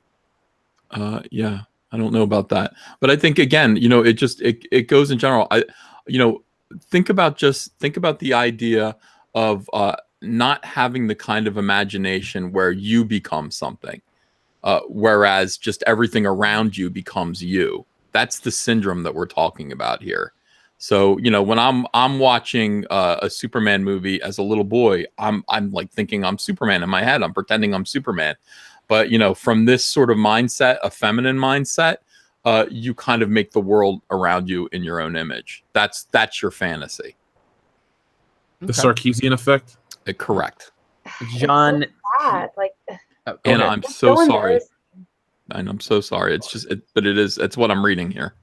Yeah, I don't know about that. But I think again, it goes in general. Think about the idea of not having the kind of imagination where you become something, whereas just everything around you becomes you. That's the syndrome that we're talking about here. So, when I'm watching a Superman movie as a little boy, I'm like thinking I'm Superman in my head. I'm pretending I'm Superman. But, from this sort of mindset, a feminine mindset, you kind of make the world around you in your own image. That's your fantasy. The Sarkeesian effect. Correct. John, Bad. Like, go And ahead. I'm so sorry. embarrassing. And I'm so sorry. It's just, it's what I'm reading here.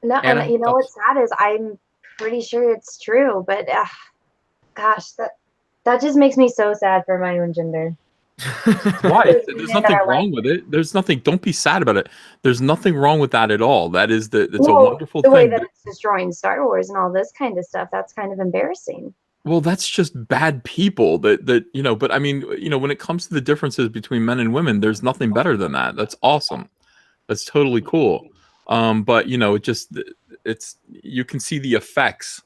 No, Anna, and what's sad is I'm pretty sure it's true, but gosh, that just makes me so sad for my own gender. Why? There's There's women nothing that are wrong with it. There's nothing. Don't be sad about it. There's nothing wrong with that at all. It's a Well, wonderful the way thing. that it's destroying Star Wars and all this kind of stuff, that's kind of embarrassing. Well, that's just bad people that, but I mean, when it comes to the differences between men and women, there's nothing better than that. That's awesome. That's totally cool. But it's you can see the effects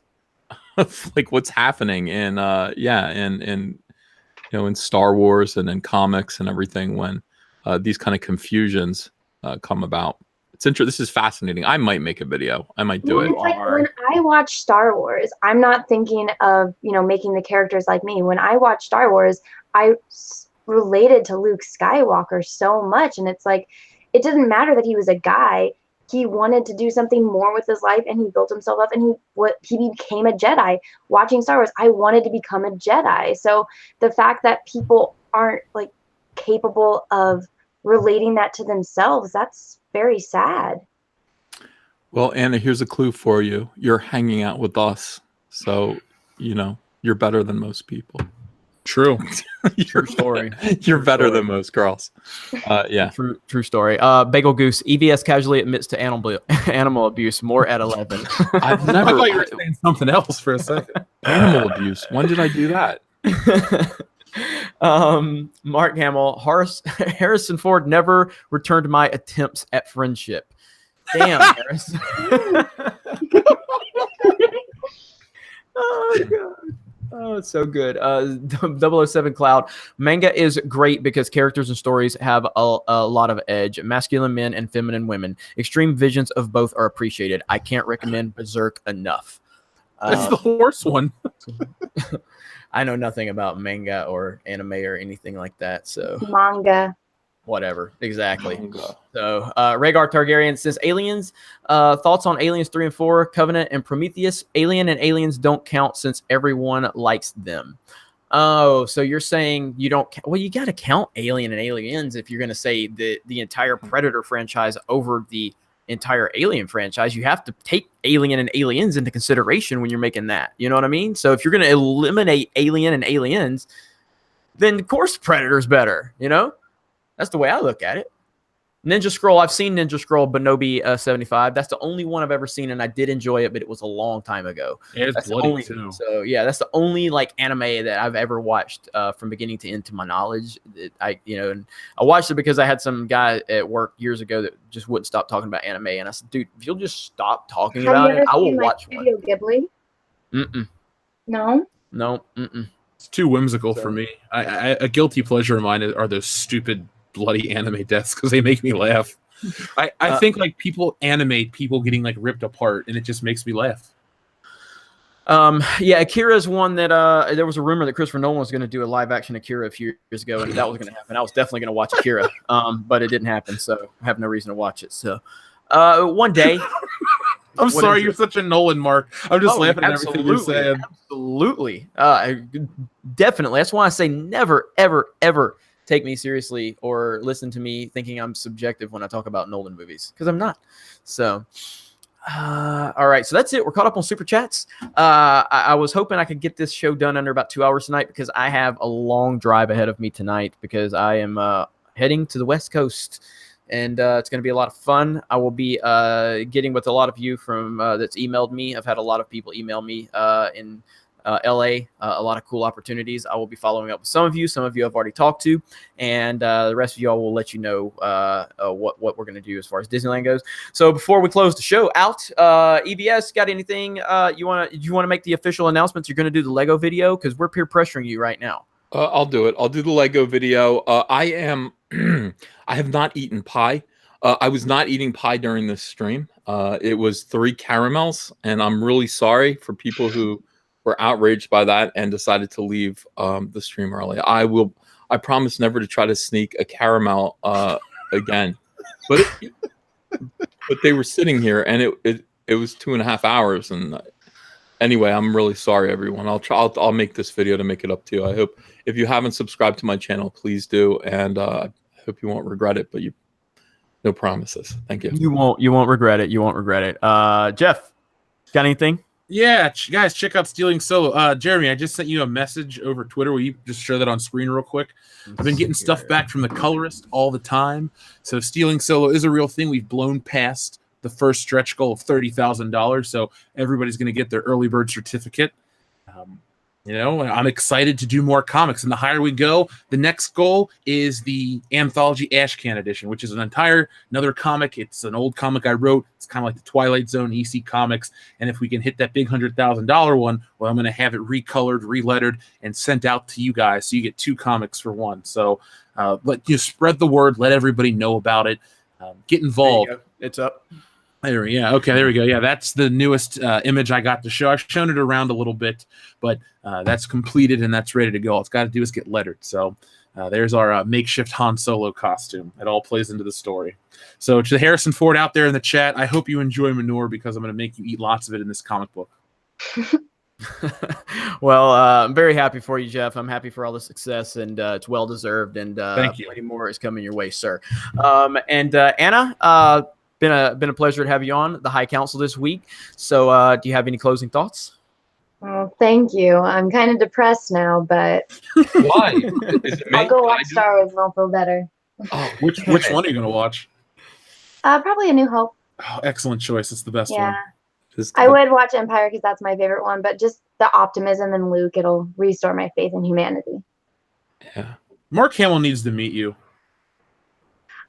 of like what's happening in in in Star Wars and in comics and everything when these kind of confusions come about. It's interesting. This is fascinating. I might make a video. I might do Well, it. it's like when I watch Star Wars, I'm not thinking of, making the characters like me. When I watch Star Wars, related to Luke Skywalker so much. And it's like, it doesn't matter that he was a guy. He wanted to do something more with his life, and he built himself up, and he became a Jedi. Watching Star Wars, I wanted to become a Jedi. So the fact that people aren't like capable of relating that to themselves, that's very sad. Well, Anna, here's a clue for you. You're hanging out with us, so you're better than most people. True. True story. You're better than most girls. Yeah. True story. Bagel Goose, EVS casually admits to animal abuse, more at 11. I've I never thought you were saying something else for a second. animal abuse. When did I do that? Mark Hamill, Harrison Ford never returned my attempts at friendship. Damn, Harris. Oh, God. Oh, it's so good. 007 Cloud. Manga is great because characters and stories have a lot of edge. Masculine men and feminine women. Extreme visions of both are appreciated. I can't recommend Berserk enough. That's the worst one. I know nothing about manga or anime or anything like that. So Manga. whatever. Exactly. Manga. So Rhaegar Targaryen says Aliens. Thoughts on Aliens 3 and 4, Covenant and Prometheus. Alien and Aliens don't count since everyone likes them. Oh, so you're saying you don't well, you got to count Alien and Aliens if you're going to say the entire Predator franchise over the entire Alien franchise. You have to take Alien and Aliens into consideration when you're making that. You know what I mean? So if you're going to eliminate Alien and Aliens, then of course Predator's better, That's the way I look at it. Ninja Scroll. I've seen Ninja Scroll Benobi 75. That's the only one I've ever seen, and I did enjoy it, but it was a long time ago. Yeah, it's That's the bloody only, too. So yeah, that's the only like anime that I've ever watched from beginning to end to my knowledge. And I watched it because I had some guy at work years ago that just wouldn't stop talking about anime, and I said, dude, if you'll just stop talking Have about you it, ever I will seen, like, watch one. Studio Ghibli? Mm-mm. No? No. Mm-mm. It's too whimsical So- for me. A guilty pleasure of mine are those stupid bloody anime deaths because they make me laugh. I think like people animate people getting like ripped apart, and it just makes me laugh. Yeah, Akira is one that there was a rumor that Christopher Nolan was going to do a live action Akira a few years ago, and that was going to happen. I was definitely going to watch Akira, but it didn't happen, so I have no reason to watch it. So one day. I'm What sorry, is you're it? such a Nolan mark. I'm just Oh, laughing at everything you're saying. Absolutely. Definitely. That's why I say never, ever, ever take me seriously or listen to me thinking I'm subjective when I talk about Nolan movies, because I'm not. So, all right. So that's it. We're caught up on Super Chats. I was hoping I could get this show done under about 2 hours tonight because I have a long drive ahead of me tonight because I am heading to the West Coast. And it's going to be a lot of fun. I will be getting with a lot of you from that's emailed me. I've had a lot of people email me in LA, a lot of cool opportunities. I will be following up with some of you. Some of you I've already talked to, and the rest of y'all will let you know what we're going to do as far as Disneyland goes. So before we close the show out, EBS, got anything you want to make the official announcements? You're going to do the Lego video because we're peer pressuring you right now. I'll do it. I'll do the Lego video. I have not eaten pie. I was not eating pie during this stream. It was 3 caramels, and I'm really sorry for people who were outraged by that and decided to leave the stream early. I promise never to try to sneak a caramel again. But they were sitting here, and it was 2.5 hours. And anyway, I'm really sorry, everyone. I'll make this video to make it up to you. I hope if you haven't subscribed to my channel, please do, and I hope you won't regret it. But no promises. Thank you. You won't regret it. You won't regret it. Jeff, got anything? Yeah, guys, check out Stealing Solo. Jeremy, I just sent you a message over Twitter. Will you just share that on screen real quick? I've been getting stuff back from the colorist all the time. So Stealing Solo is a real thing. We've blown past the first stretch goal of $30,000. So everybody's going to get their early bird certificate. You know, I'm excited to do more comics. And the higher we go, the next goal is the Anthology Ashcan edition, which is another comic. It's an old comic I wrote. It's kind of like the Twilight Zone EC Comics. And if we can hit that big $100,000 one, well, I'm going to have it recolored, relettered, and sent out to you guys. So you get 2 comics for one. So let you spread the word. Let everybody know about it. Get involved. It's up. There we go. Okay, there we go. Yeah, that's the newest image I got to show. I've shown it around a little bit, but that's completed and that's ready to go. All it's got to do is get lettered. So there's our makeshift Han Solo costume. It all plays into the story. So to Harrison Ford out there in the chat, I hope you enjoy manure because I'm going to make you eat lots of it in this comic book. Well, I'm very happy for you, Jeff. I'm happy for all the success, and it's well deserved. And Thank you. Plenty more is coming your way, sir. And Anna, been a pleasure to have you on the High Council this week. So, do you have any closing thoughts? Oh, thank you. I'm kind of depressed now, but Why? Is it me? I'll go Did I watch do- Star Wars and I'll feel better. Oh, Which one are you going to watch? Probably A New Hope. Oh, excellent choice. It's the best Yeah. one. just- I would watch Empire because that's my favorite one, but just the optimism in Luke, it'll restore my faith in humanity. Yeah. Mark Hamill needs to meet you.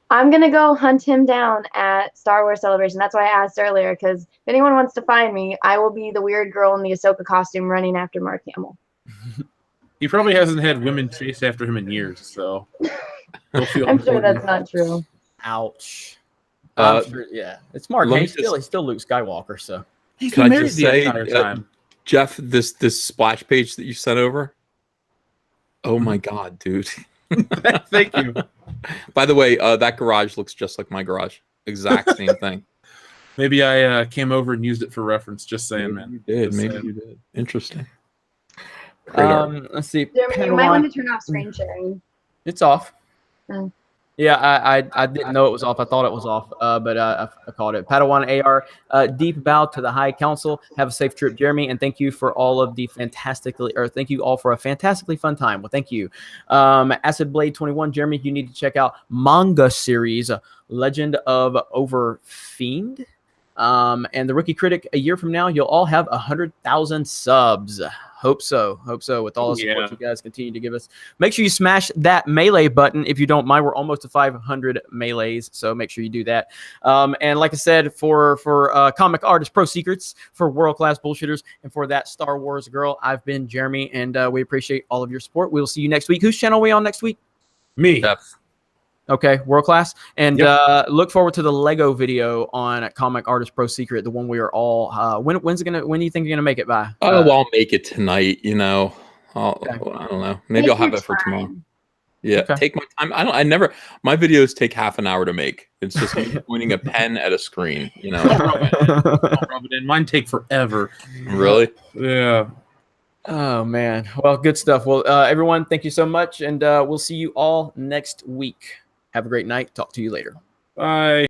I'm going to go hunt him down at Star Wars Celebration. That's why I asked earlier, because if anyone wants to find me, I will be the weird girl in the Ahsoka costume running after Mark Hamill. He probably hasn't had women chase after him in years, so he'll feel I'm sure important. that's not true. Ouch. Uh, I'm sure, yeah, it's Mark. let me He's still Luke Skywalker. So He's Can been I married just the say, entire time. Jeff, this splash page that you sent over. Oh my God, dude. Thank you. By the way, that garage looks just like my garage. Exact same thing. Maybe I came over and used it for reference. Just saying, man. You did. Just Maybe saying. you did. Interesting. Great art. let's see. Jeremy, you might Padawan- want to turn off screen sharing. It's off. Oh. Yeah, I didn't know it was off. I thought it was off, but I called it. Padawan AR, deep bow to the High Council. Have a safe trip, Jeremy, and thank you for all of the thank you all for a fantastically fun time. Well, thank you. Acid Blade 21, Jeremy, you need to check out manga series Legend of Overfiend. And the Rookie Critic, a year from now, you'll all have 100,000 subs. Hope so with all the support you guys continue to give us. Make sure you smash that melee button if you don't mind. We're almost to 500 melees, so make sure you do that. And like I said, for Comic Artist Pro Secrets, for World Class Bullshitters, and for that Star Wars girl, I've been Jeremy, and we appreciate all of your support. We'll see you next week. Whose channel are we on next week? Me. Jeff. Okay, World Class. And Yep. look forward to the Lego video on Comic Artist Pro Secret, the one we are all when do you think you're gonna make it by? Oh, well, I'll make it tonight. You know, Okay. I don't know. Maybe I'll have it for tomorrow. Yeah, Okay. take my time. My videos take half an hour to make. It's just me pointing a pen at a screen. You know, Don't rub it in. Mine take forever. really. Yeah. Oh man. Well, good stuff. Well, everyone, thank you so much, and we'll see you all next week. Have a great night. Talk to you later. Bye.